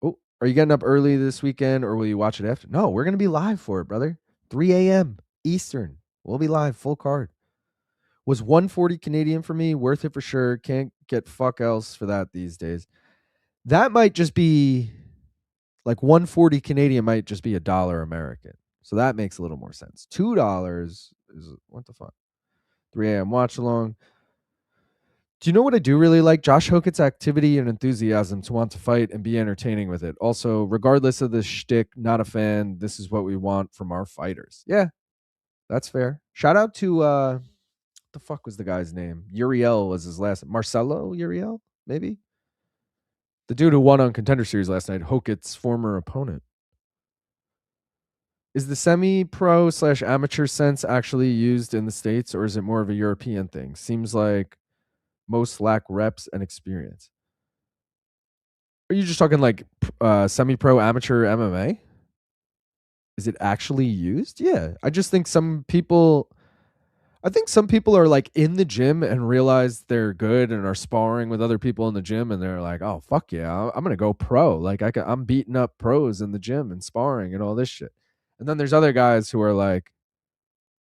Oh, are you getting up early this weekend or will you watch it after? No, we're going to be live for it, brother. 3 a.m. Eastern. We'll be live, full card. Was 140 Canadian for me. Worth it for sure. Can't get fuck else for that these days. That might just be like 140 Canadian might just be $1 American. So that makes a little more sense. $2 is what the fuck? 3 a.m. watch along. Do you know what I do really like? Josh Hokett's activity and enthusiasm to want to fight and be entertaining with it. Also, regardless of the shtick, not a fan. This is what we want from our fighters. Yeah, that's fair. Shout out to what the fuck was the guy's name? Uriel was his last. Marcelo Uriel, maybe. The dude who won on Contender Series last night, Hokett's former opponent. Is the semi-pro / amateur sense actually used in the States, or is it more of a European thing? Seems like most lack reps and experience. Are you just talking like semi-pro amateur MMA? Is it actually used? Yeah. I just think some people are like in the gym and realize they're good and are sparring with other people in the gym and they're like, "Oh, fuck yeah, I'm going to go pro." Like I'm beating up pros in the gym and sparring and all this shit. And then there's other guys who are like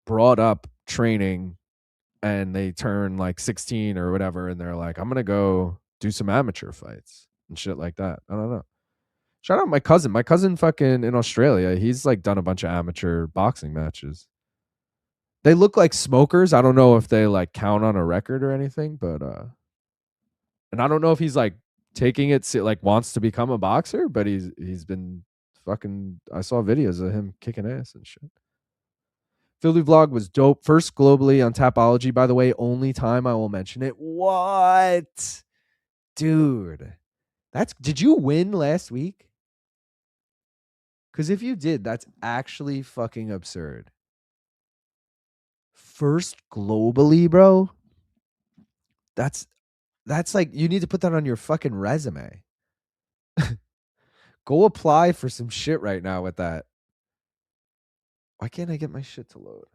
brought up training and they turn like 16 or whatever and they're like, "I'm going to go do some amateur fights." And shit like that. I don't know. Shout out my cousin. My cousin fucking in Australia. He's like done a bunch of amateur boxing matches. They look like smokers. I don't know if they like count on a record or anything, but and I don't know if he's like taking it like wants to become a boxer, but he's been fucking I saw videos of him kicking ass and shit. Philly vlog was dope. First globally on Tapology, by the way. Only time I will mention it. What? Dude. Did you win last week? Because if you did, that's actually fucking absurd. First globally, bro. That's like you need to put that on your fucking resume. Go apply for some shit right now with that. Why can't I get my shit to load?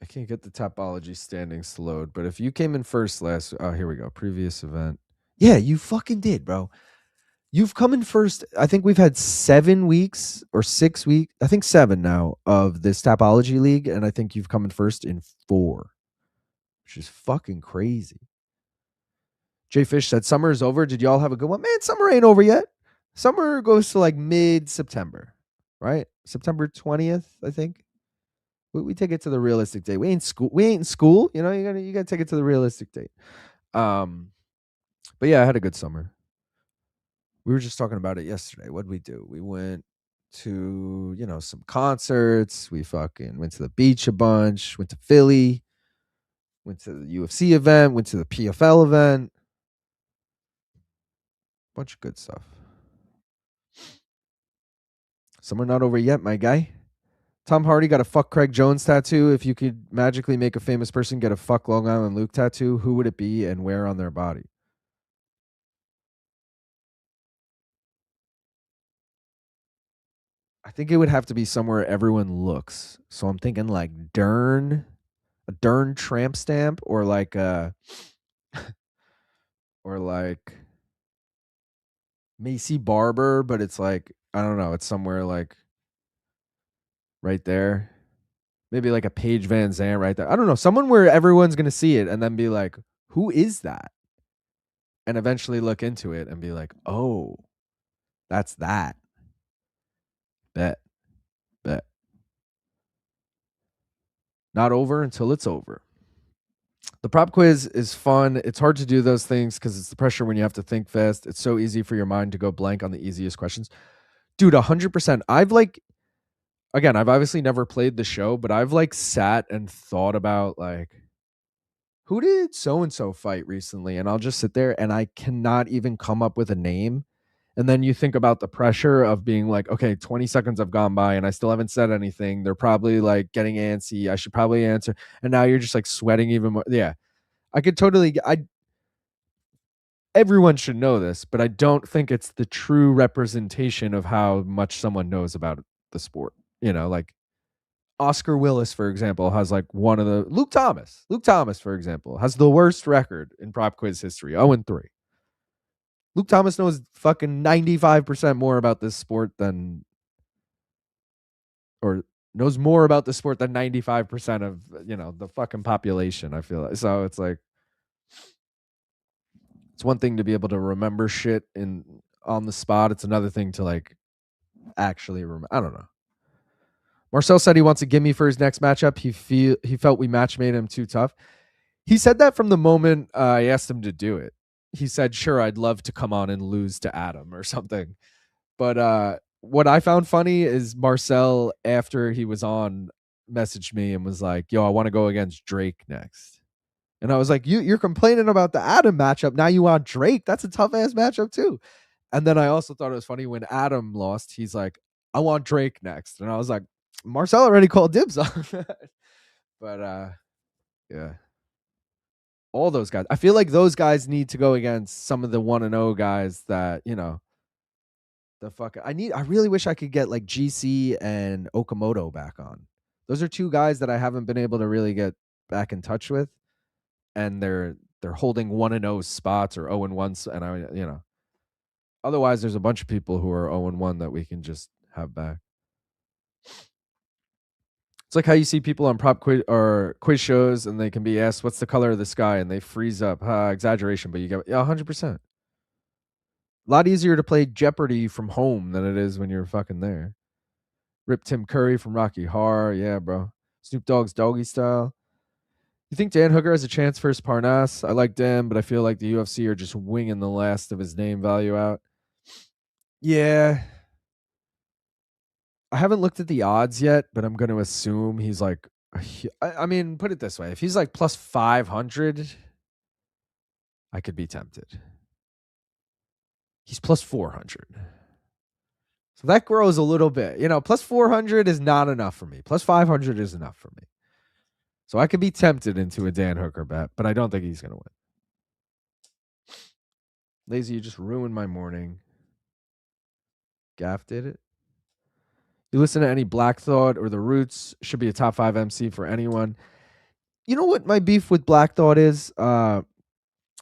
I can't get the Tapology standings to load, but if you came in first here we go. Previous event. Yeah, you fucking did, bro. You've come in first. I think we've had 7 weeks or 6 weeks. I think 7 now of this Tapology League, and I think you've come in first in 4, which is fucking crazy. Jay Fish said, "Summer is over. Did y'all have a good one?" Man, summer ain't over yet. Summer goes to like mid-September, right? September 20th, I think. We take it to the realistic date. We ain't in school. You know, you gotta take it to the realistic date. But yeah, I had a good summer. We were just talking about it yesterday. What'd we do? We went to, some concerts. We fucking went to the beach a bunch, went to Philly, went to the UFC event, went to the PFL event. Bunch of good stuff. Summer not over yet, my guy. Tom Hardy got a fuck Craig Jones tattoo. If you could magically make a famous person get a fuck Long Island Luke tattoo, who would it be and where on their body? I think it would have to be somewhere everyone looks. So I'm thinking like a Dern tramp stamp, or like or like Macy Barber, but it's like, I don't know, it's somewhere like right there. Maybe like a Paige Van Zandt right there. I don't know, someone where everyone's gonna see it and then be like, who is that? And eventually look into it and be like, oh, that's that. Bet. Not over until it's over. The prop quiz is fun. It's hard to do those things because it's the pressure when you have to think fast. It's so easy for your mind to go blank on the easiest questions. Dude, 100%. I've obviously never played the show, but I've like sat and thought about like, who did so-and-so fight recently? And I'll just sit there and I cannot even come up with a name. And then you think about the pressure of being like, okay, 20 seconds have gone by and I still haven't said anything. They're probably like getting antsy. I should probably answer. And now you're just like sweating even more. Yeah. I could totally, everyone should know this, but I don't think it's the true representation of how much someone knows about the sport. Like Oscar Willis, for example, has like one of the Luke Thomas, for example, has the worst record in prop quiz history, 0-3. Luke Thomas knows fucking 95% more about this sport than, or knows more about the sport than 95% of, the fucking population, I feel like. So it's like, it's one thing to be able to remember shit on the spot. It's another thing to like actually remember. I don't know. Marcel said he wants a gimme for his next matchup. He felt we match made him too tough. He said that from the moment I asked him to do it. He said, "Sure, I'd love to come on and lose to Adam or something." But what I found funny is Marcel, after he was on, messaged me and was like, "Yo, I want to go against Drake next." And I was like, "You're complaining about the Adam matchup. Now you want Drake? That's a tough ass matchup too." And then I also thought it was funny when Adam lost. He's like, "I want Drake next," and I was like, "Marcel already called dibs on that." But yeah, all those guys. I feel like those guys need to go against some of the 1-0 guys that the fuck. I really wish I could get like GC and Okamoto back on. Those are two guys that I haven't been able to really get back in touch with, and they're holding 1-0 spots or 0-1, and otherwise there's a bunch of people who are 0-1 that we can just have back. It's like how you see people on prop quiz or quiz shows and they can be asked, "What's the color of the sky?" and they freeze up. Exaggeration, but you get 100%. A lot easier to play Jeopardy from home than it is when you're fucking there. Rip Tim Curry from Rocky Horror. Yeah, bro. Snoop Dogg's Doggy Style. You think Dan Hooker has a chance for his Parnasse? I like Dan, but I feel like the UFC are just winging the last of his name value out. Yeah. I haven't looked at the odds yet, but I'm going to assume he's like, I mean, put it this way. If he's like plus 500, I could be tempted. He's plus 400. So that grows a little bit. Plus 400 is not enough for me. Plus 500 is enough for me. So I could be tempted into a Dan Hooker bet, but I don't think he's going to win. Lazy, you just ruined my morning. Gaff did it. You listen to any Black Thought or The Roots, should be a top 5 MC for anyone. You know what my beef with Black Thought is?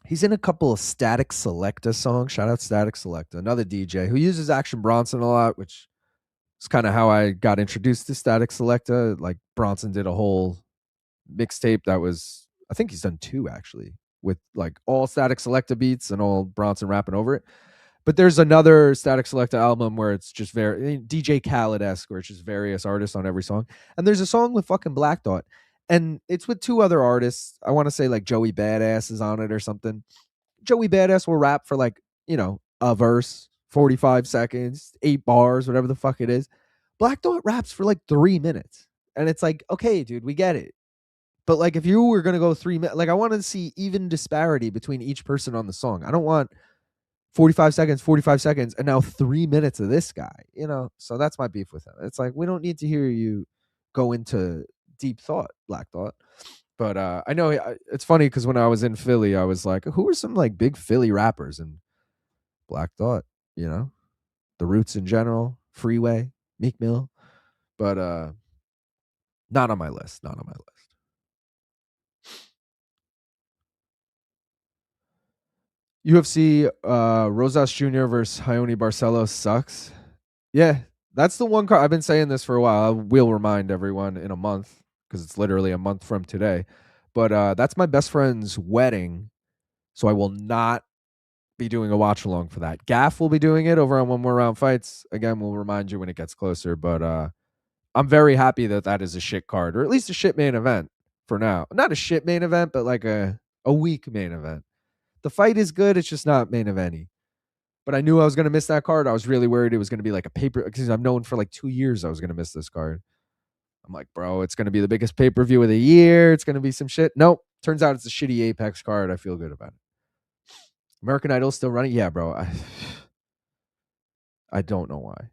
He's in a couple of Static Selecta songs. Shout out Static Selecta, another DJ who uses Action Bronson a lot, which is kind of how I got introduced to Static Selecta. Like Bronson did a whole mixtape that was, I think he's done 2 actually, with like all Static Selecta beats and all Bronson rapping over it. But there's another Static Selecta album where it's just very DJ Khaled-esque, where it's just various artists on every song. And there's a song with fucking Black Thought. And it's with 2 other artists. I want to say like Joey Badass is on it or something. Joey Badass will rap for like, a verse, 45 seconds, 8 bars, whatever the fuck it is. Black Thought raps for like 3 minutes. And it's like, okay, dude, we get it. But like if you were going to go 3 minutes, like I want to see even disparity between each person on the song. I don't want 45 seconds, and now 3 minutes of this guy, So that's my beef with him. It's like, we don't need to hear you go into deep thought, Black Thought. But I know it's funny because when I was in Philly, I was like, who are some like big Philly rappers? And Black Thought, The Roots in general, Freeway, Meek Mill. But not on my list. Not on my list. UFC Rosas Jr. versus Ione Barcelos sucks. Yeah, that's the one card. I've been saying this for a while. I will remind everyone in a month because it's literally a month from today. But that's my best friend's wedding, so I will not be doing a watch along for that. Gaff will be doing it over on One More Round Fights. Again, we'll remind you when it gets closer. But I'm very happy that is a shit card, or at least a shit main event for now. Not a shit main event, but like a weak main event. The fight is good. It's just not main eventy. But I knew I was going to miss that card. I was really worried it was going to be like a paper, because I've known for like 2 years I was going to miss this card. I'm like, bro, it's going to be the biggest pay-per-view of the year. It's going to be some shit. Nope. Turns out it's a shitty Apex card. I feel good about it. American Idol still running? Yeah, bro. I don't know why.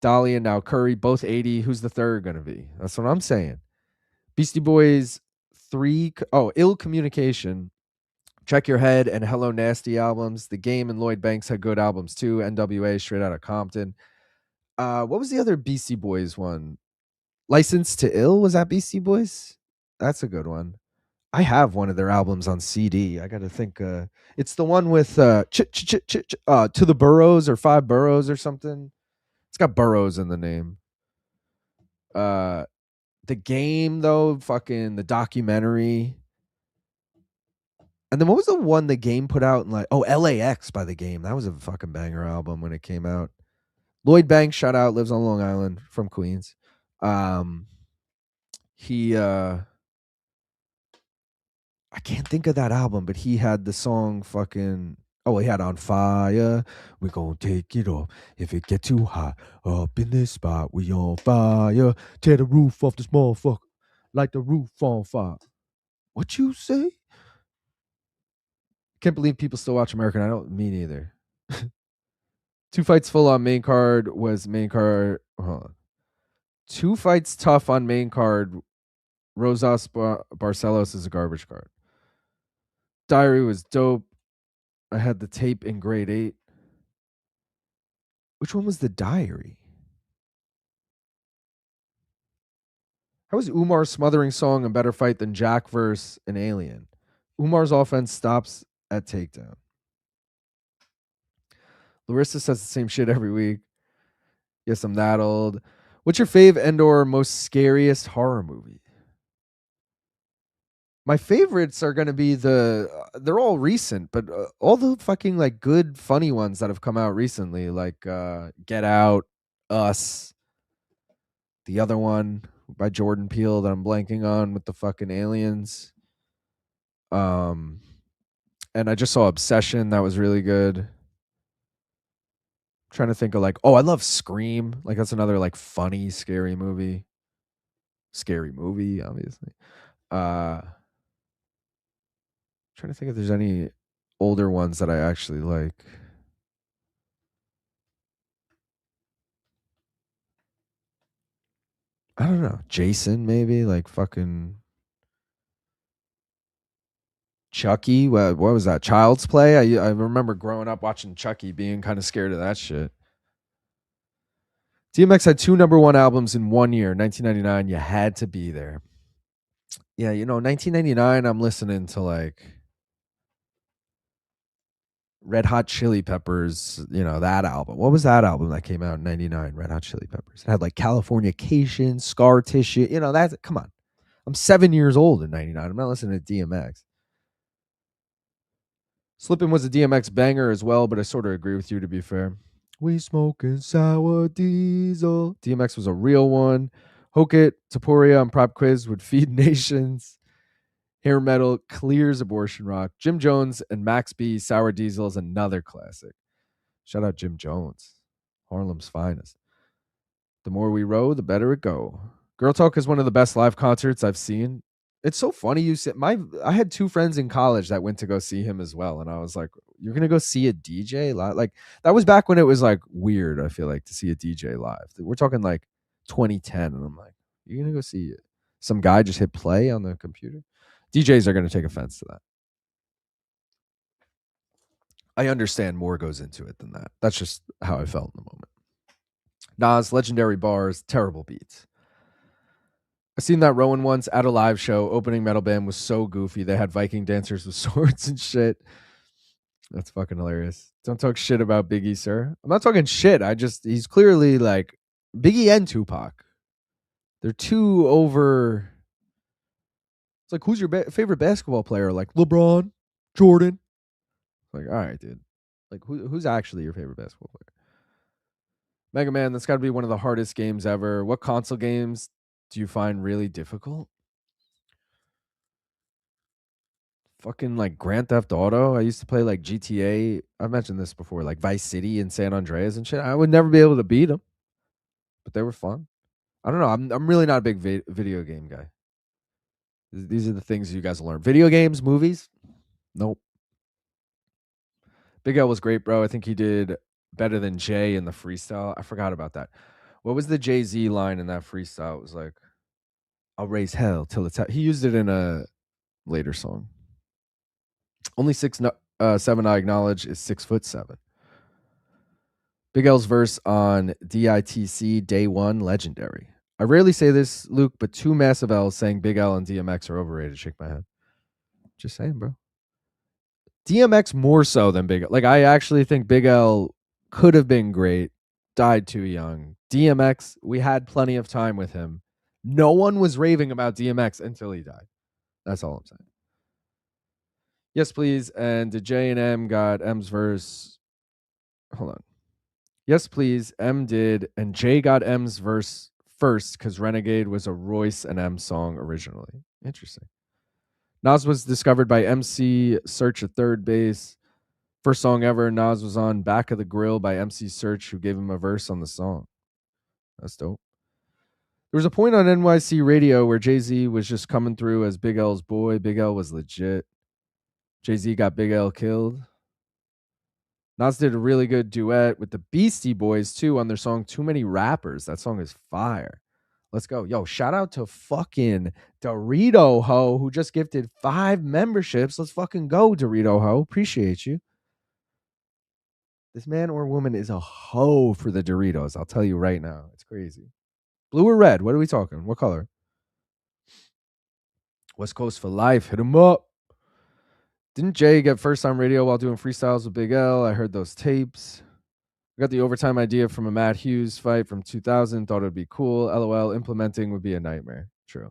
Dolly and now Curry, both 80. Who's the third going to be? That's what I'm saying. Beastie Boys 3. Ill Communication. Check Your Head and Hello Nasty albums. The Game and Lloyd Banks had good albums too. NWA, Straight Outta Compton. What was the other Beastie Boys one? License to Ill, was that Beastie Boys? That's a good one. I have one of their albums on CD. I got to think. It's the one with To the Burrows or Five Burrows or something. It's got Burrows in the name. The Game though, fucking the documentary. And then what was the one the Game put out in LAX by the Game? That was a fucking banger album when it came out. Lloyd Banks, shout out, lives on Long Island from Queens. He I can't think of that album, but he had the song fucking he had On Fire. We gonna take it off. If it get too hot up in this spot, we on fire. Tear the roof off this motherfucker. Like the roof on fire. What you say? Can't believe people still watch American Idol. Me neither. 2 fights full on main card was main card. Hold on. 2 fights tough on main card. Rosas Barcelos is a garbage card. Diary was dope. I had the tape in grade 8. Which one was the Diary? How was Umar's smothering song a better fight than Jack versus an Alien? Umar's offense stops at takedown. Larissa says the same shit every week. Yes, I'm that old. What's your fave and/or most scariest horror movie? My favorites are going to be they're all recent, but all the fucking like good, funny ones that have come out recently, like Get Out, Us, the other one by Jordan Peele that I'm blanking on with the fucking aliens. And I just saw Obsession. That was really good. I'm trying to think of I love Scream. Like that's another like funny, scary movie. Scary movie, obviously. Trying to think if there's any older ones that I actually like. I don't know. Jason, maybe like fucking Chucky. What was that? Child's Play. I remember growing up watching Chucky, being kind of scared of that shit. DMX had 2 #1 albums in 1 year. 1999. You had to be there. Yeah, 1999. I'm listening to like Red Hot Chili Peppers, that album. What was that album that came out in 99? Red Hot Chili Peppers. It had like Californication, Scar Tissue. That's, come on. I'm 7 years old in 99. I'm not listening to DMX. Slippin' was a DMX banger as well, but I sort of agree with you, to be fair. We smoking sour diesel. DMX was a real one. Hokit, Taporia, and Prop Quiz would feed nations. Hair Metal clears abortion rock. Jim Jones and Max B. Sour Diesel is another classic. Shout out Jim Jones, Harlem's finest. The more we row, the better it go. Girl Talk is one of the best live concerts I've seen. It's so funny you said I had 2 friends in college that went to go see him as well, and I was like, "You're gonna go see a DJ live?" Like that was back when it was like weird. I feel like to see a DJ live. We're talking like 2010, and I'm like, "You're gonna go see some guy just hit play on the computer?" DJs are gonna take offense to that. I understand more goes into it than that. That's just how I felt in the moment. Nas, legendary bars, terrible beats. I seen that Rowan once at a live show. Opening metal band was so goofy. They had Viking dancers with swords and shit. That's fucking hilarious. Don't talk shit about Biggie, sir. I'm not talking shit. He's clearly like Biggie and Tupac. They're too over. It's like, who's your favorite basketball player? Like LeBron, Jordan. Like, all right, dude. Like, who's actually your favorite basketball player? Mega Man, that's got to be one of the hardest games ever. What console games do you find really difficult? Fucking like Grand Theft Auto. I used to play like GTA. I've mentioned this before, like Vice City and San Andreas and shit. I would never be able to beat them, but they were fun. I don't know. I'm really not a big video game guy. These are the things you guys learn. Video games, movies. Nope. Big L was great, bro. I think he did better than Jay in the freestyle. I forgot about that. What was the Jay-Z line in that freestyle? It was like, I'll raise hell till it's hell. He used it in a later song. Only 6'7" I acknowledge is 6'7". Big L's verse on DITC Day One, legendary. I rarely say this, Luke, but two massive L's saying Big L and DMX are overrated. Shake my head. Just saying, bro. DMX more so than Big L. Like, I actually think Big L could have been great, died too young. DMX, we had plenty of time with him. No one was raving about DMX until he died. That's all I'm saying. Yes, please. And did J and M got M's verse? Hold on. Yes, please. M did, and J got M's verse first because Renegade was a Royce and M song originally. Interesting. Nas was discovered by MC Search at third base. First song ever, Nas was on Back of the Grill by MC Search, who gave him a verse on the song. That's dope. There was a point on NYC radio where Jay-Z was just coming through as Big L's boy. Big L was legit. Jay-Z got Big L killed. Nas did a really good duet with the Beastie Boys, too, on their song Too Many Rappers. That song is fire. Let's go. Yo, shout out to fucking Dorito Ho, who just gifted 5 memberships. Let's fucking go, Dorito Ho. Appreciate you. This man or woman is a hoe for the Doritos. I'll tell you right now. It's crazy. Blue or red? What are we talking? What color? West Coast for life. Hit him up. Didn't Jay get first on radio while doing freestyles with Big L? I heard those tapes. I got the overtime idea from a Matt Hughes fight from 2000. Thought it would be cool. LOL. Implementing would be a nightmare. True.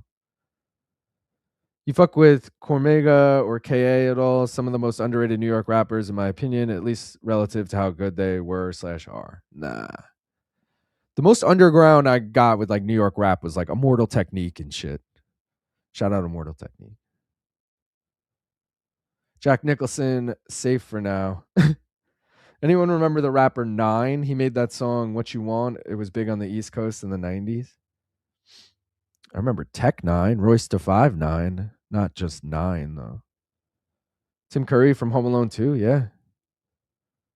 You fuck with Cormega or KA at all? Some of the most underrated New York rappers, in my opinion, at least relative to how good they were/are. Nah. The most underground I got with like New York rap was like Immortal Technique and shit. Shout out Immortal Technique. Jack Nicholson, safe for now. Anyone remember the rapper Nine? He made that song What You Want. It was big on the East Coast in the 90s. I remember Tech Nine, Royce da 5'9", not just Nine though. Tim Curry from Home Alone 2, yeah.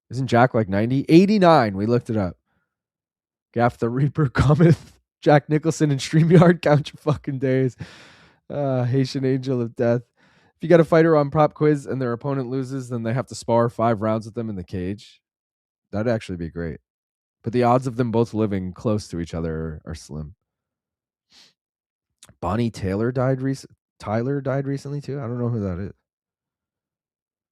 Isn't Jack like 90? 89, we looked it up. Gaff the Reaper cometh. Jack Nicholson and StreamYard, count your fucking days. Haitian Angel of Death. If you got a fighter on prop quiz and their opponent loses, then they have to spar 5 rounds with them in the cage. That'd actually be great. But the odds of them both living close to each other are slim. Bonnie Tyler died recently too. I don't know who that is.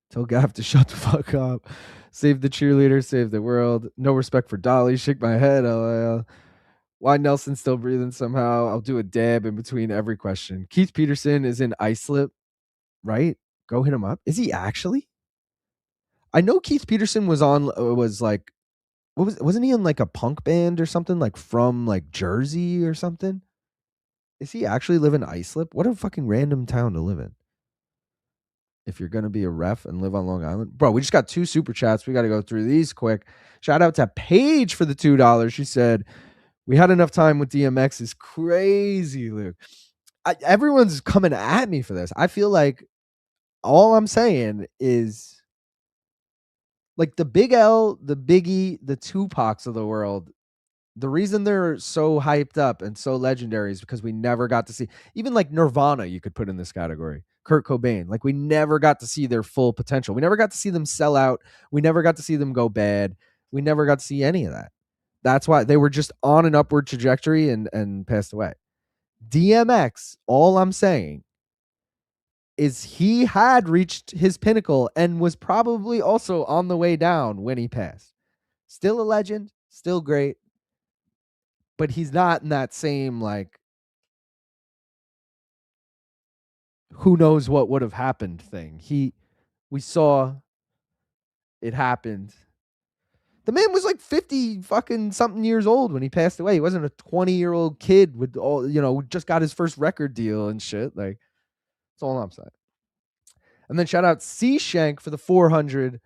Tell Gav to shut the fuck up. Save the cheerleader, save the world. No respect for Dolly. Shake my head. LOL. Why Nelson still breathing somehow? I'll do a dab in between every question. Keith Peterson is in Islip, right? Go hit him up. Is he actually? I know Keith Peterson wasn't he in like a punk band or something, like from like Jersey or something? Is he actually live in Islip? What a fucking random town to live in. If you're going to be a ref and live on Long Island. Bro, we just got 2 super chats. We got to go through these quick. Shout out to Paige for the $2. She said, we had enough time with DMX. Is crazy, Luke. Everyone's coming at me for this. I feel like all I'm saying is like the Big L, the Biggie, the Tupacs of the world. The reason they're so hyped up and so legendary is because we never got to see, even like Nirvana, you could put in this category. Kurt Cobain, like we never got to see their full potential. We never got to see them sell out. We never got to see them go bad. We never got to see any of that. That's why they were just on an upward trajectory and passed away. DMX, all I'm saying is he had reached his pinnacle and was probably also on the way down when he passed. Still a legend, still great, but he's not in that same like who knows what would have happened thing. We saw it happened. The man was like 50 fucking something years old when he passed away. He wasn't a 20-year-old kid with all, just got his first record deal and shit. Like, that's all I'm saying. And then shout out C Shank for the 400.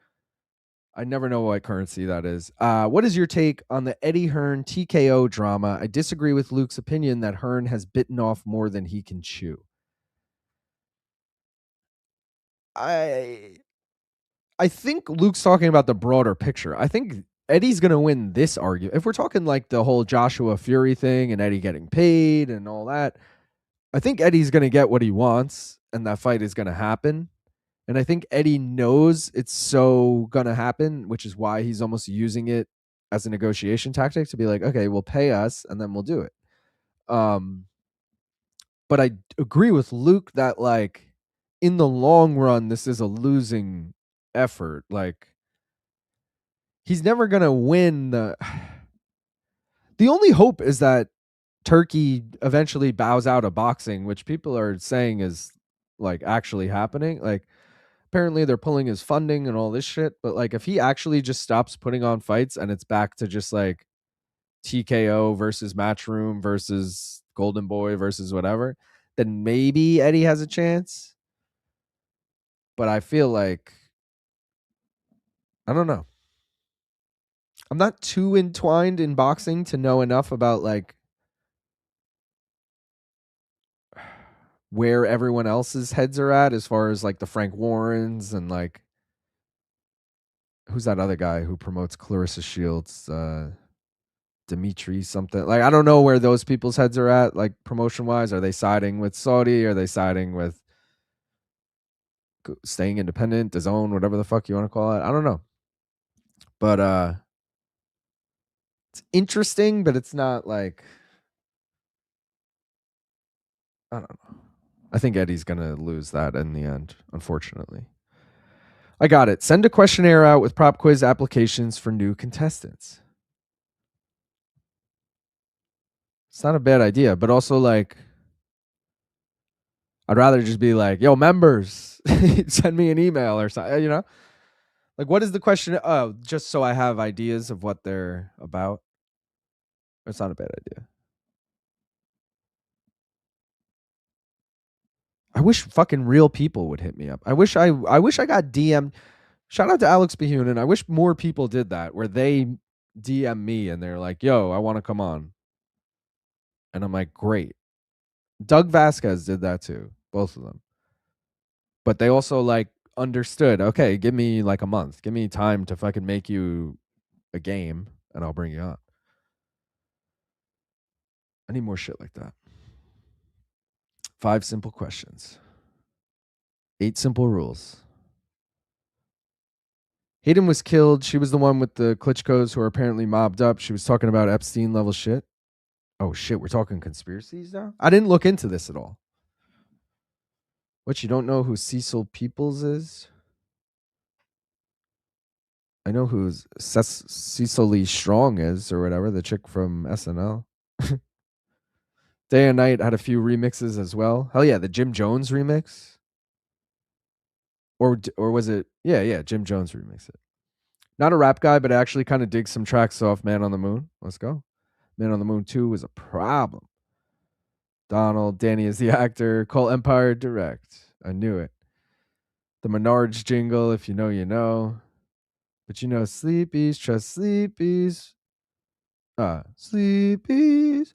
I never know what currency that is. What is your take on the Eddie Hearn TKO drama? I disagree with Luke's opinion that Hearn has bitten off more than he can chew. I think Luke's talking about the broader picture. I think Eddie's going to win this argument. If we're talking like the whole Joshua Fury thing and Eddie getting paid and all that, I think Eddie's going to get what he wants and that fight is going to happen. And I think Eddie knows it's so going to happen, which is why he's almost using it as a negotiation tactic to be like, okay, we'll pay us and then we'll do it. But I agree with Luke that, like, in the long run, this is a losing effort. Like, he's never going to win the only hope is that Turkey eventually bows out of boxing, which people are saying is like actually happening. Like, apparently they're pulling his funding and all this shit. But like, if he actually just stops putting on fights and it's back to just like TKO versus Matchroom versus Golden Boy versus whatever, then maybe Eddie has a chance. But I feel like, I don't know. I'm not too entwined in boxing to know enough about like where everyone else's heads are at as far as like the Frank Warrens and like, who's that other guy who promotes Clarissa Shields? Dimitri something. Like, I don't know where those people's heads are at, like promotion wise. Are they siding with Saudi? Are they siding with staying independent, DAZN, whatever the fuck you want to call it? I don't know. But it's interesting, but it's not like, I don't know. I think Eddie's gonna lose that in the end, unfortunately. I got it. Send a questionnaire out with prop quiz applications for new contestants. It's not a bad idea, but also like, I'd rather just be like, yo, members, send me an email or something, you know? Like, what is the question? Oh, just so I have ideas of what they're about. It's not a bad idea. I wish fucking real people would hit me up. I wish I got DM'd. Shout out to Alex Behunin. I wish more people did that, where they DM me and they're like, yo, I want to come on. And I'm like, great. Doug Vasquez did that too, both of them. But they also like understood, okay, give me like a month. Give me time to fucking make you a game and I'll bring you on. I need more shit like that. 5 simple questions. 8 simple rules. Hayden was killed. She was the one with the Klitschko's who are apparently mobbed up. She was talking about Epstein level shit. Oh shit, we're talking conspiracies now? I didn't look into this at all. What, you don't know who Cecil Peoples is? I know who Cecily Strong is or whatever, the chick from SNL. Day and Night had a few remixes as well. Hell yeah, the Jim Jones remix. Or was it? Yeah, Jim Jones remixed it. Not a rap guy, but I actually kind of dig some tracks off Man on the Moon. Let's go. Man on the Moon 2 was a problem. Donald, Danny is the actor. Call Empire Direct. I knew it. The Menards jingle, if you know, you know. But you know, Sleepies, trust Sleepies. Sleepies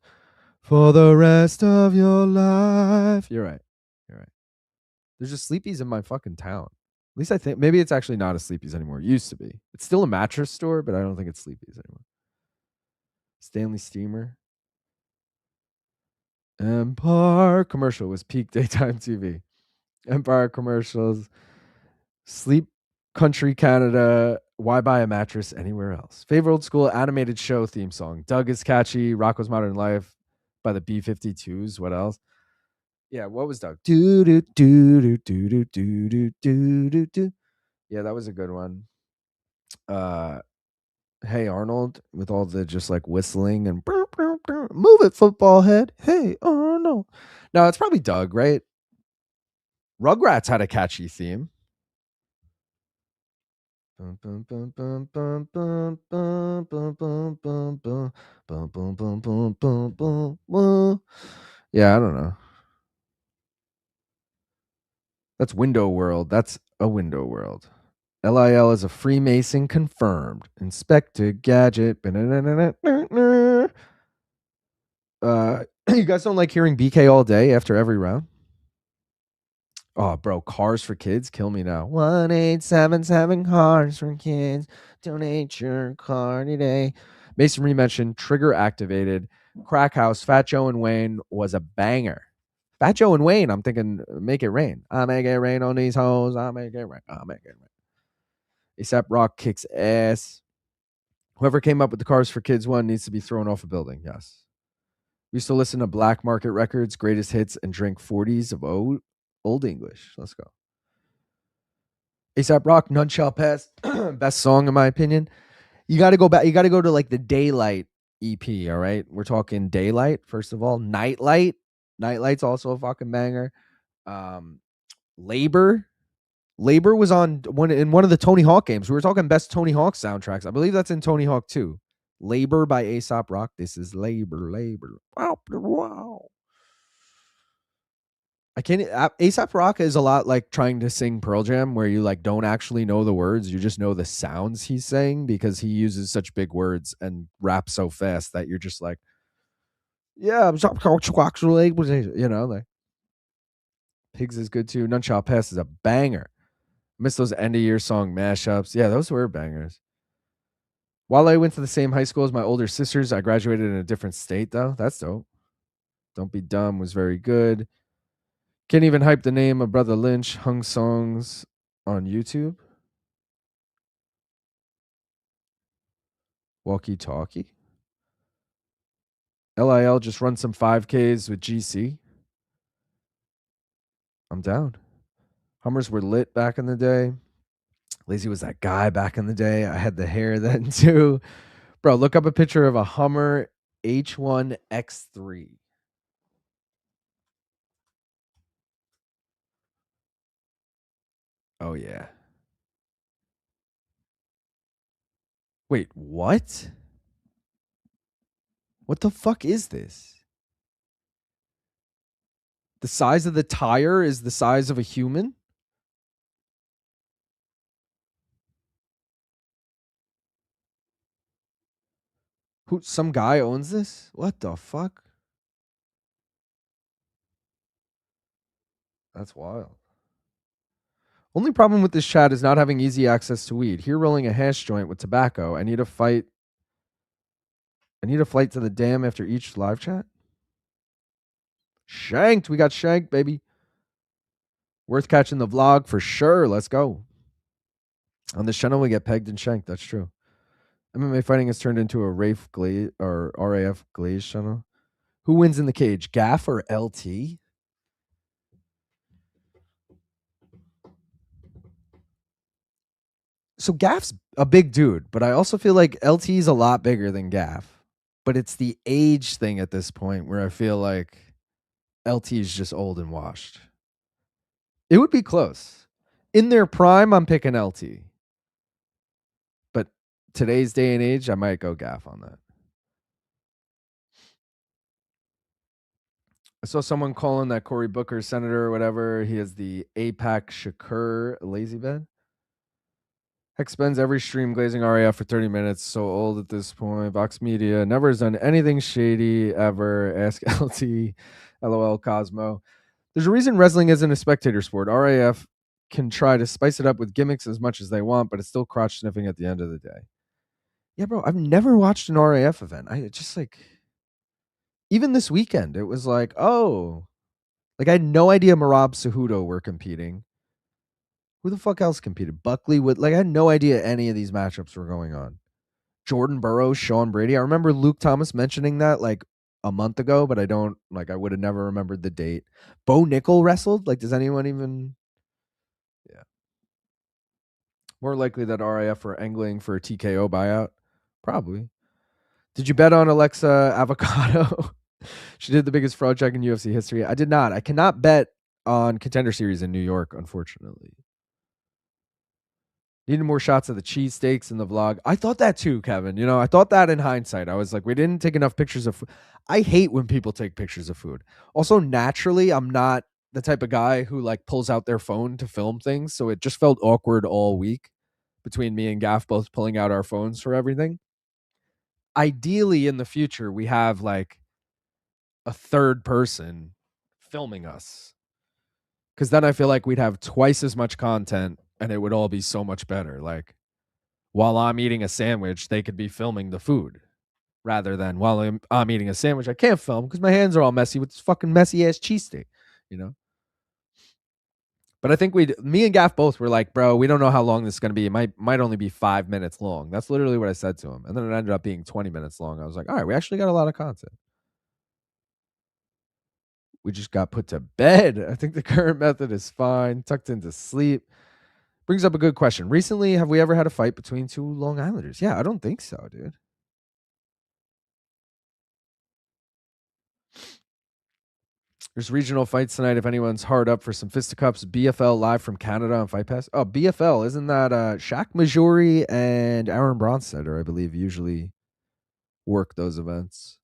for the rest of your life. You're right. There's just Sleepies in my fucking town. At least I think, maybe it's actually not a Sleepies anymore. It used to be. It's still a mattress store, but I don't think it's Sleepies anymore. Stanley Steamer. Empire commercial was peak daytime TV. Empire commercials. Sleep Country Canada. Why buy a mattress anywhere else? Favorite old school animated show theme song. Doug is catchy. Rocco's Modern Life by the B-52s. What else? Yeah, what was Doug? Do do do do do do do do do do. Yeah, that was a good one. Hey Arnold with all the just like whistling and move it, football head. Hey Arnold. No, it's probably Doug, right? Rugrats had a catchy theme. Yeah, I don't know. That's Window World. That's a Window World. LIL is a Freemason confirmed. Inspector Gadget. You guys don't like hearing BK all day after every round? Oh, bro, Cars for Kids, kill me now. 1877 Cars for Kids. Donate your car today. Masonry mentioned Trigger Activated. Crack House, Fat Joe and Wayne was a banger. Fat Joe and Wayne, I'm thinking, make it rain. I make it rain on these hoes. I make it rain. I make it rain. ASAP Rock kicks ass. Whoever came up with the Cars for Kids one needs to be thrown off a building. Yes. We used to listen to Black Market Records, greatest hits, and drink 40s of old English. Let's go. ASAP Rock, None Shall Pass. Best song, in my opinion. You got to go back. You got to go to like the Daylight EP. All right. We're talking Daylight, first of all. Nightlight. Nightlight's also a fucking banger. Labor. Labor was on one of the Tony Hawk games. We were talking best Tony Hawk soundtracks. I believe that's in Tony Hawk 2. Labor by ASAP Rock. This is Labor. Wow. I can't. ASAP Rock is a lot like trying to sing Pearl Jam, where you like don't actually know the words, you just know the sounds he's saying because he uses such big words and raps so fast that you're just like, yeah, you know, like Pigs is good too. None Shall Pass is a banger. Miss those end of year song mashups. Yeah, those were bangers. While I went to the same high school as my older sisters, I graduated in a different state though. That's dope. Don't Be Dumb was very good. Can't even hype the name of Brother Lynch. Hung songs on YouTube. Walkie Talkie. LIL just run some 5Ks with GC. I'm down. Hummers were lit back in the day. Lazy was that guy back in the day. I had the hair then too. Bro, look up a picture of a Hummer H1X3. Oh, yeah. Wait, what? What the fuck is this? The size of the tire is the size of a human? Who? Some guy owns this? What the fuck? That's wild. Only problem with this chat is not having easy access to weed. Here rolling a hash joint with tobacco. I need a flight to the dam after each live chat. Shanked. We got shanked, baby. Worth catching the vlog for sure. Let's go. On this channel, we get pegged and shanked. That's true. MMA fighting has turned into a RAF Glaze channel. Who wins in the cage, Gaff or LT? So Gaff's a big dude, but I also feel like LT's a lot bigger than Gaff. But it's the age thing at this point where I feel like LT is just old and washed. It would be close. In their prime, I'm picking LT. But today's day and age, I might go Gaff on that. I saw someone calling that Cory Booker senator or whatever. He has the APAC Shakur lazy bed. Heck spends every stream glazing RAF for 30 minutes. So old at this point. Vox Media never has done anything shady ever. Ask LT. LOL Cosmo. There's a reason wrestling isn't a spectator sport. RAF can try to spice it up with gimmicks as much as they want, but it's still crotch sniffing at the end of the day. Yeah, bro, I've never watched an RAF event. I just like, even this weekend, it was like, oh, like I had no idea Marab Cejudo were competing. Who the fuck else competed? Buckley would like I had no idea any of these matchups were going on. Jordan Burroughs, Sean Brady. I remember Luke Thomas mentioning that like a month ago, but I don't like I would have never remembered the date. Bo Nickel wrestled. Like, does anyone even? Yeah. More likely that RAF are angling for a TKO buyout. Probably. Did you bet on Alexa Avocado? She did the biggest fraud check in UFC history. I did not. I cannot bet on Contender Series in New York, unfortunately. Needed more shots of the cheesesteaks in the vlog. I thought that too, Kevin. You know, I thought that in hindsight. I was like, we didn't take enough pictures of food. I hate when people take pictures of food. Also, naturally, I'm not the type of guy who like pulls out their phone to film things. So it just felt awkward all week between me and Gaff both pulling out our phones for everything. Ideally, in the future, we have like a third person filming us. Because then I feel like we'd have twice as much content and it would all be so much better. Like, while I'm eating a sandwich, they could be filming the food rather than while I'm eating a sandwich. I can't film because my hands are all messy with this fucking messy ass cheesesteak. you know? But I think me and Gaff both were like, bro, we don't know how long this is going to be. It might only be 5 minutes long. That's literally what I said to him. And then it ended up being 20 minutes long. I was like, all right, we actually got a lot of content. We just got put to bed. I think the current method is fine. Tucked into sleep. Brings up a good question. Recently, have we ever had a fight between two Long Islanders? Yeah, I don't think so, dude. There's regional fights tonight. If anyone's hard up for some fisticuffs, BFL live from Canada on Fight Pass. Oh, BFL, isn't that Shaq Majori and Aaron Bronstetter, I believe, usually work those events.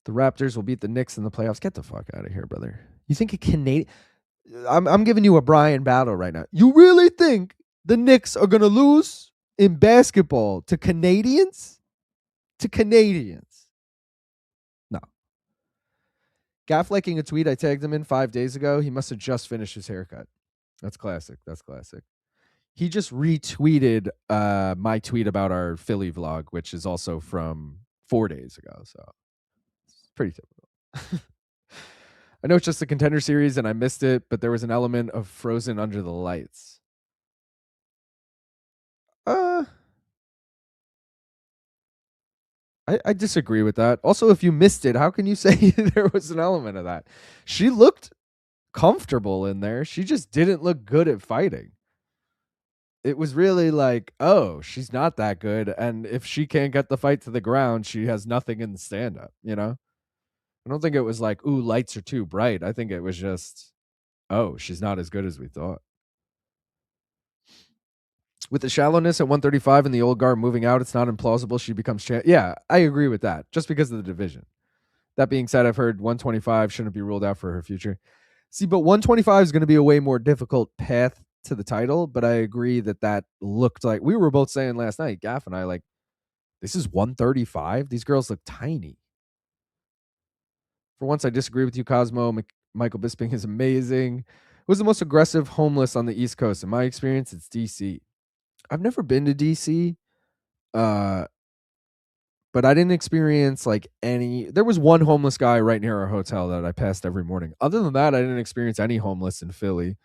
The Raptors will beat the Knicks in the playoffs. Get the fuck out of here, brother. You think a Canadian? I'm giving you a Brian battle right now. You really think the Knicks are gonna lose in basketball to Canadians? To Canadians? No. Gaff liking a tweet I tagged him in 5 days ago. He must have just finished his haircut. That's classic. That's classic. He just retweeted my tweet about our Philly vlog, which is also from 4 days ago. So it's pretty typical. I know it's just a Contender Series and I missed it, but there was an element of Frozen under the lights. I disagree with that. Also, if you missed it, how can you say there was an element of that? She looked comfortable in there. She just didn't look good at fighting. It was really like, oh, she's not that good. And if she can't get the fight to the ground, she has nothing in the stand-up, you know? I don't think it was like, ooh, lights are too bright. I think it was just, oh, she's not as good as we thought. With the shallowness at 135 and the old guard moving out, it's not implausible she becomes champ. Yeah, I agree with that, just because of the division. That being said, I've heard 125 shouldn't be ruled out for her future. See, but 125 is going to be a way more difficult path to the title, but I agree that looked like, we were both saying last night, Gaff and I, like, this is 135? These girls look tiny. For once, I disagree with you, Cosmo. Michael Bisping is amazing. Who's the most aggressive homeless on the East Coast? In my experience, it's DC. I've never been to DC, but I didn't experience like any. There was one homeless guy right near our hotel that I passed every morning. Other than that, I didn't experience any homeless in Philly.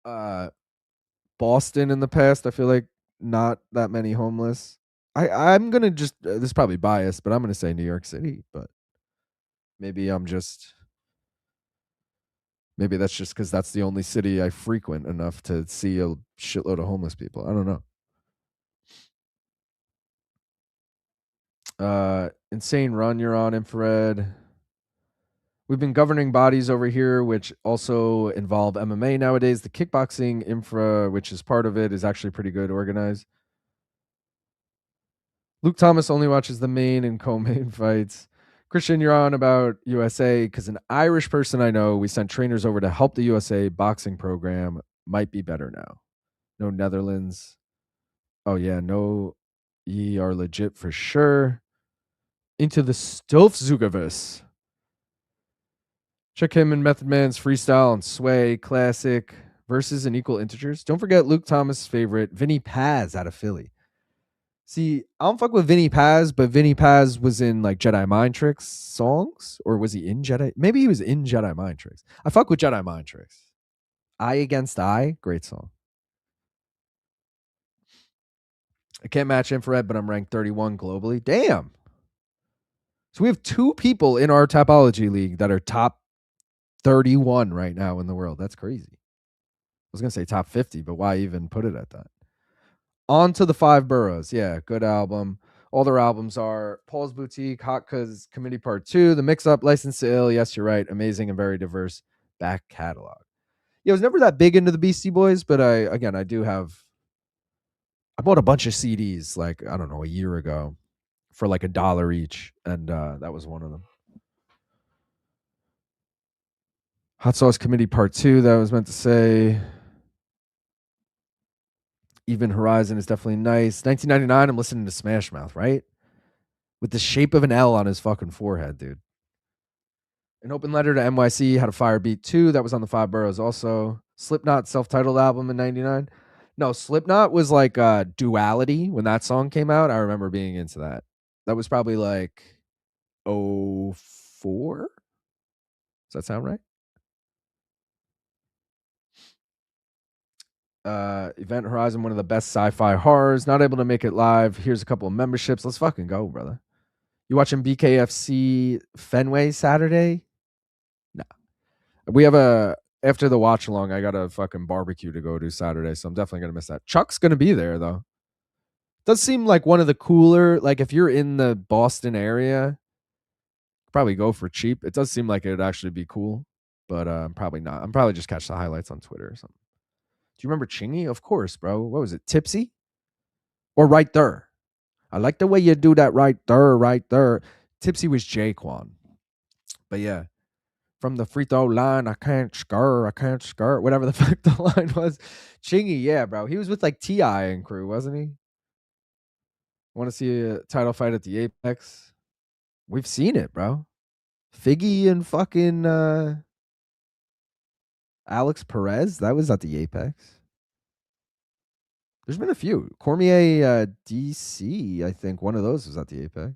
Boston in the past, I feel like not that many homeless. I'm gonna just this is probably biased, but I'm gonna say New York City. But maybe maybe that's just because that's the only city I frequent enough to see a shitload of homeless people. I don't know. Insane run you're on, Infrared. We've been governing bodies over here, which also involve MMA nowadays. The kickboxing infra, which is part of it, is actually pretty good organized. Luke Thomas only watches the main and co-main fights. Christian, you're on about USA because an Irish person I know, we sent trainers over to help the USA boxing program. Might be better now. No Netherlands. Oh, yeah. No, ye are legit for sure. Into the Stoffzugerverse. Check him and Method Man's freestyle and Sway classic versus and equal integers. Don't forget Luke Thomas' favorite, Vinny Paz out of Philly. See, I don't fuck with Vinny Paz, but Vinny Paz was in like Jedi Mind Tricks songs, or was he in Jedi? Maybe he was in Jedi Mind Tricks. I fuck with Jedi Mind Tricks. Eye Against Eye, great song. I can't match Infrared, but I'm ranked 31 globally. Damn. So we have two people in our Topology League that are top 31 right now in the world. That's crazy. I was going to say top 50, but why even put it at that? On to the Five Boroughs. Yeah, good album. All their albums are Paul's Boutique, Hot Cuz Committee Part 2, The Mix Up, License to Ill. Yes, you're right. Amazing and very diverse back catalog. Yeah, I was never that big into the Beastie Boys, but I bought a bunch of CDs like, I don't know, a year ago for like $1 each. And that was one of them. Hot Sauce Committee Part 2, that was meant to say. Even Horizon is definitely nice. 1999, I'm listening to Smash Mouth, right? With the shape of an L on his fucking forehead, dude. An Open Letter to NYC had a fire beat too. That was on the Five Boroughs also. Slipknot self-titled album in 99. No, Slipknot was like Duality when that ssong came out. I remember being into that. That was probably like 04 4. Does that sound right? Event Horizon, one of the best sci-fi horrors. Not able to make it live. Here's a couple of memberships. Let's fucking go, brother. You watching BKFC Fenway Saturday? No. We have after the watch along, I got a fucking barbecue to go to Saturday, so I'm definitely gonna miss that. Chuck's gonna be there though. Does seem like one of the cooler, like if you're in the Boston area, probably go for cheap. It does seem like it'd actually be cool, but probably not. I'm probably just catch the highlights on Twitter or something. Do you remember Chingy? Of course, bro. What was it? Tipsy? Or Right There? I like the way you do that right there, right there. Tipsy was Jaquan. But yeah, from the free throw line, I can't skirt, whatever the fuck the line was. Chingy, yeah, bro. He was with like T.I. and crew, wasn't he? Want to see a title fight at the Apex? We've seen it, bro. Figgy and fucking Alex Perez, that was at the Apex. There's been a few. Cormier DC, I think one of those was at the Apex.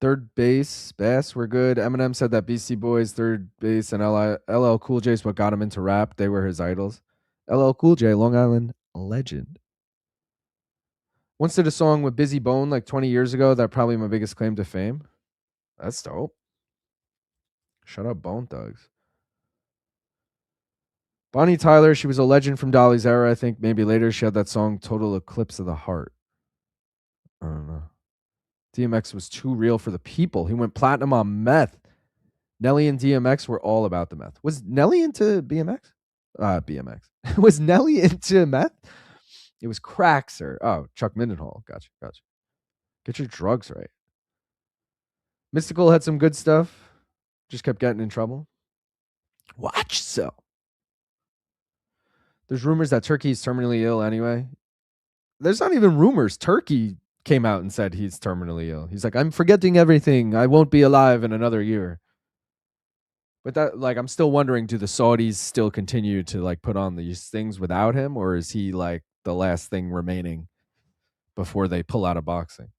Third base, Bass, we're good. Eminem said that BC Boys, third base, and LL Cool J is what got him into rap. They were his idols. LL Cool J, Long Island legend. Once did a song with Busy Bone like 20 years ago. That probably my biggest claim to fame. That's dope. Shut up, Bone Thugs. Bonnie Tyler, she was a legend from Dolly's era. I think maybe later she had that song Total Eclipse of the Heart. I don't know. DMX was too real for the people. He went platinum on meth. Nelly and DMX were all about the meth. Was Nelly into BMX? BMX. Was Nelly into meth? It was crack, sir. Oh, Chuck Mindenhall. Gotcha. Get your drugs right. Mystical had some good stuff. Just kept getting in trouble. Watch so. There's rumors that Turkey's terminally ill anyway. There's not even rumors. Turkey came out and said he's terminally ill. He's like, I'm forgetting everything. I won't be alive in another year. But that, like, I'm still wondering, do the Saudis still continue to like put on these things without him, or is he like the last thing remaining before they pull out of boxing?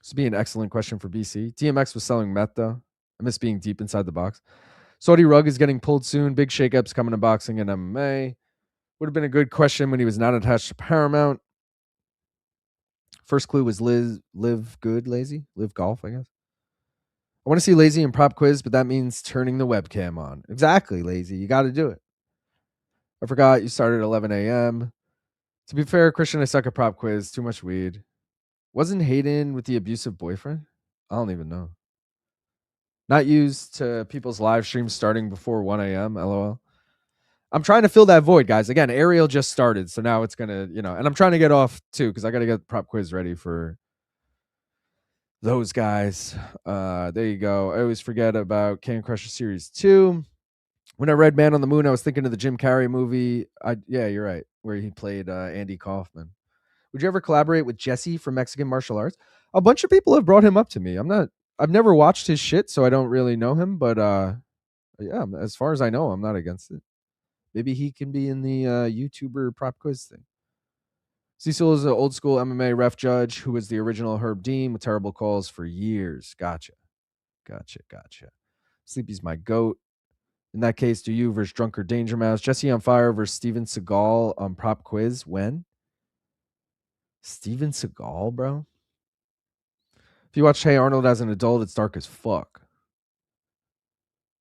This would be an excellent question for BC. DMX was selling meth though. I miss being deep inside the box. Saudi Rug is getting pulled soon. Big shakeups coming to boxing and MMA. Would have been a good question when he was not attached to Paramount. First clue was live good, lazy, live golf, I guess. I want to see Lazy in prop quiz, but that means turning the webcam on. Exactly, Lazy. You got to do it. I forgot you started at 11 a.m. To be fair, Christian, I suck at prop quiz. Too much weed. Wasn't Hayden with the abusive boyfriend? I don't even know. Not used to people's live streams starting before 1 a.m. LOL. I'm trying to fill that void, guys. Again, Ariel just started, so now it's going to, and I'm trying to get off too because I got to get prop quiz ready for those guys. There you go. I always forget about Can Crusher Series 2. When I read Man on the Moon, I was thinking of the Jim Carrey movie. Yeah, you're right, where he played Andy Kaufman. Would you ever collaborate with Jesse from Mexican Martial Arts? A bunch of people have brought him up to me. I've never watched his shit, so I don't really know him, but yeah, as far as I know, I'm not against it. Maybe he can be in the YouTuber prop quiz thing. Cecil is an old school MMA ref judge who was the original Herb Dean with terrible calls for years. Gotcha. Sleepy's my goat. In that case, do you versus Drunker Danger Mouse? Jesse on Fire versus Steven Seagal on prop quiz. When? Steven Seagal, bro? If you watch Hey Arnold as an adult, it's dark as fuck.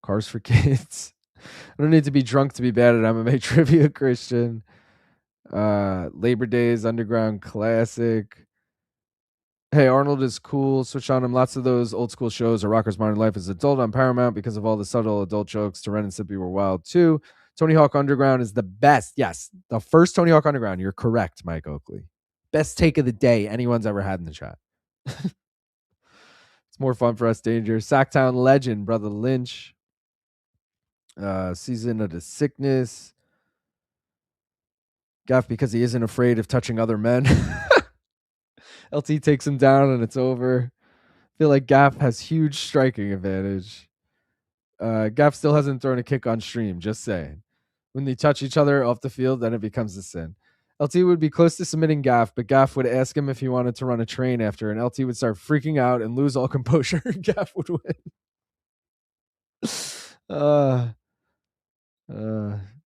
Cars for kids. I don't need to be drunk to be bad at MMA trivia, Christian. Labor Days, Underground Classic. Hey, Arnold is cool. Switch on him. Lots of those old school shows. A Rocker's Modern Life as Adult on Paramount because of all the subtle adult jokes. To Ren and Sippy were wild too. Tony Hawk Underground is the best. Yes, the first Tony Hawk Underground. You're correct, Mike Oakley. Best take of the day anyone's ever had in the chat. It's more fun for us, Danger. Sacktown Legend, Brother Lynch. Season of the Sickness. Gaff because he isn't afraid of touching other men. LT takes him down and it's over. I feel like Gaff has huge striking advantage. Gaff still hasn't thrown a kick on stream, just saying. When they touch each other off the field, then it becomes a sin. LT would be close to submitting Gaff, but Gaff would ask him if he wanted to run a train after, and LT would start freaking out and lose all composure. Gaff would win.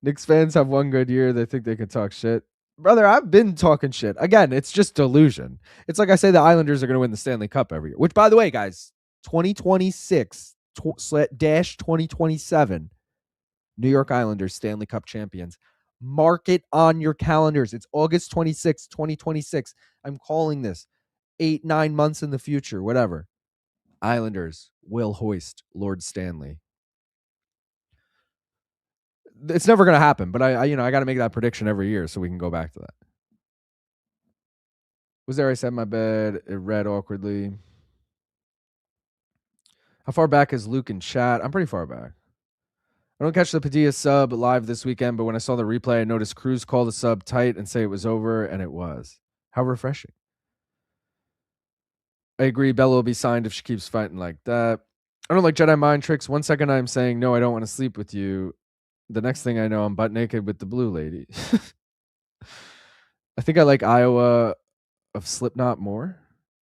Knicks fans have one good year. They think they can talk shit. Brother, I've been talking shit. Again, it's just delusion. It's like I say the Islanders are going to win the Stanley Cup every year, which, by the way, guys, 2026-2027, New York Islanders Stanley Cup champions. Mark it on your calendars. It's August 26th, 2026. I'm calling this 8-9 months in the future, whatever. Islanders will hoist Lord Stanley. It's never going to happen, but I got to make that prediction every year so we can go back to that. Was there? I said my bed. It read awkwardly. How far back is Luke in chat? I'm pretty far back. I don't catch the Padilla sub live this weekend, but when I saw the replay, I noticed Cruz call the sub tight and say it was over, and it was. How refreshing. I agree. Bella will be signed if she keeps fighting like that. I don't like Jedi mind tricks. 1 second I'm saying, no, I don't want to sleep with you. The next thing I know, I'm butt naked with the blue lady. I think I like Iowa of Slipknot more.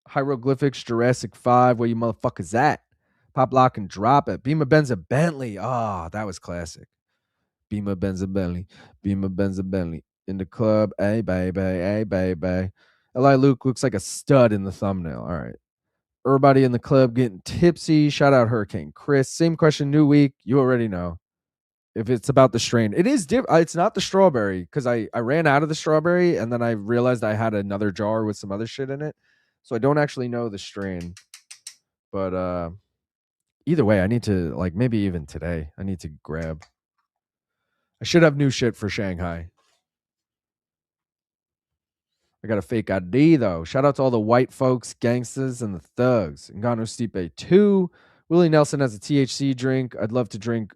Hieroglyphics, Jurassic 5. Where you motherfuckers at? Pop, lock, and drop it. Beamer Benz a Bentley. Oh, that was classic. Beamer Benz a Bentley. Beamer Benz a Bentley. In the club. Hey, baby. Hey, baby. Eli Luke looks like a stud in the thumbnail. All right. Everybody in the club getting tipsy. Shout out Hurricane Chris. Same question, new week. You already know. If it's about the strain, it is different. It's not the strawberry because I ran out of the strawberry and then I realized I had another jar with some other shit in it. So I don't actually know the strain. But either way, I need to, like, maybe even today, I need to grab. I should have new shit for Shanghai. I got a fake ID, though. Shout out to all the white folks, gangsters, and the thugs. Ngannou Stipe 2. Willie Nelson has a THC drink. I'd love to drink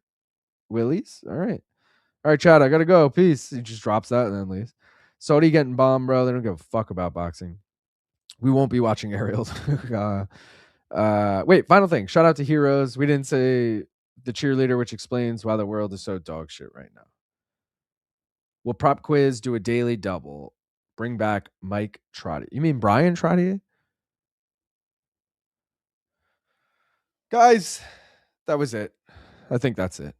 Willie's. All right. All right, Chad, I got to go. Peace. He just drops that and then leaves. Saudi getting bombed, bro. They don't give a fuck about boxing. We won't be watching aerials. Wait, final thing. Shout out to Heroes. We didn't say the cheerleader, which explains why the world is so dog shit right now. Will Prop Quiz do a daily double? Bring back Mike Trottier. You mean Brian Trottier? Guys, that was it. I think that's it.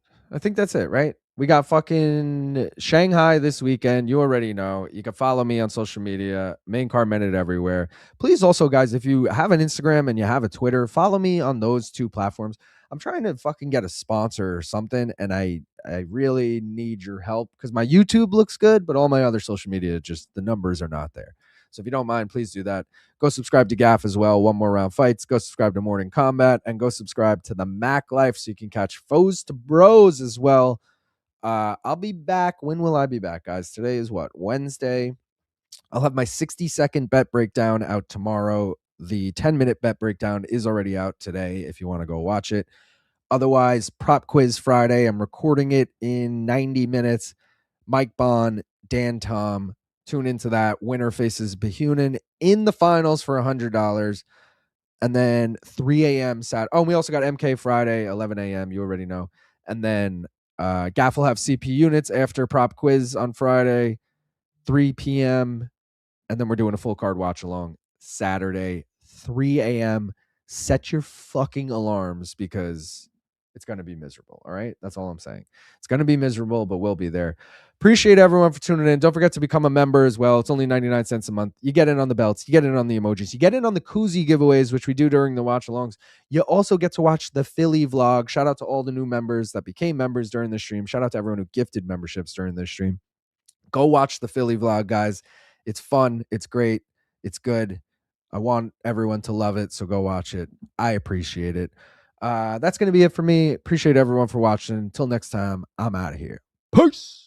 Right? We got fucking Shanghai this weekend. You already know. You can follow me on social media. Main Car Minute everywhere. Please also, guys, if you have an Instagram and you have a Twitter, follow me on those two platforms. I'm trying to fucking get a sponsor or something, and I really need your help because my YouTube looks good, but all my other social media, just the numbers are not there. So if you don't mind, please do that. Go subscribe to Gaff as well. One More Round Fights. Go subscribe to Morning Combat, and go subscribe to the Mac Life so you can catch Foes to Bros as well. I'll be back. When will I be back, guys? Today is what? Wednesday. I'll have my 60-second bet breakdown out tomorrow. The 10-minute bet breakdown is already out today if you want to go watch it. Otherwise, Prop Quiz Friday. I'm recording it in 90 minutes. Mike Bond, Dan Tom. Tune into that. Winner faces Behunin in the finals for $100. And then 3 a.m. Saturday. Oh, we also got MK Friday, 11 a.m. You already know. And then Gaff will have CP units after Prop Quiz on Friday, 3 p.m. And then we're doing a full card watch along Saturday, 3 a.m. Set your fucking alarms because it's going to be miserable. All right. That's all I'm saying. It's going to be miserable, but we'll be there. Appreciate everyone for tuning in. Don't forget to become a member as well. It's only 99 cents a month. You get in on the belts. You get in on the emojis. You get in on the koozie giveaways, which we do during the watch alongs. You also get to watch the Philly vlog. Shout out to all the new members that became members during the stream. Shout out to everyone who gifted memberships during the stream. Go watch the Philly vlog, guys. It's fun. It's great. It's good. I want everyone to love it, so go watch it. I appreciate it. That's going to be it for me. Appreciate everyone for watching. Until next time, I'm out of here. Peace.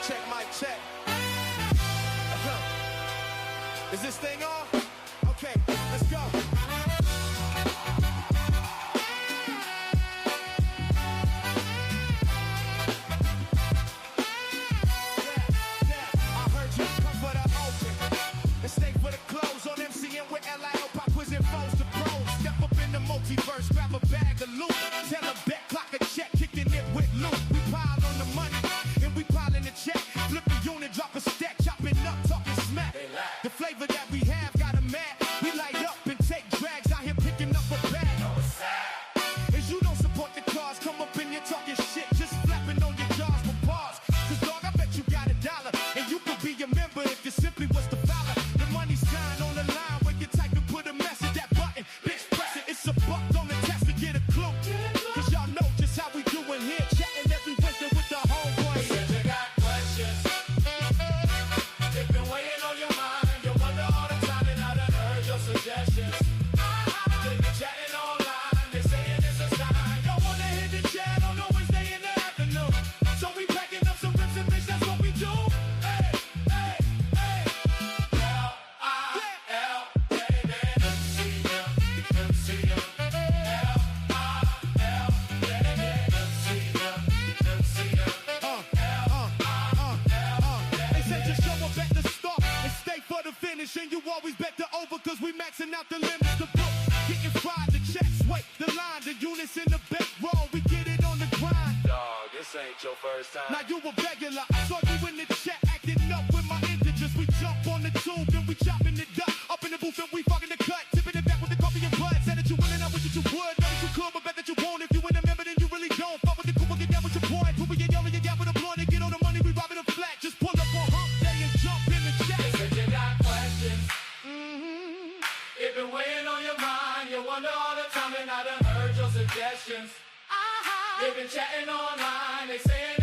Check, mic check. Is this thing on? Okay, let's go. I heard you come for the open. And stay for the close on MCN with LIL. Pop quiz and foes to pros. Step up in the multiverse, grab a bag. always bet the over cause we maxing out the limits. The book, getting fried, the checks, wait, the line, the units in the back row, we get it on the grind. Dog, this ain't your first time. Now you a regular, I saw you in the chat acting up with my integers. We jump on the tube, then we chopping it up in the booth and we fucking the cut, tipping it back with the coffee and bud. Said that you willing, I wish that you would, know that you could, but bet that you won't. If you ain't a member, then you really don't. Fuck with the cool, get down with your boy. Put we get yelling, you got with a blunt and get on the money, we robbing a flat. Just pull up on hump day and jump in the chat. They said you got questions. It been weighing on your mind. You wonder all the time, and I done heard your suggestions. They've been chatting online. They saying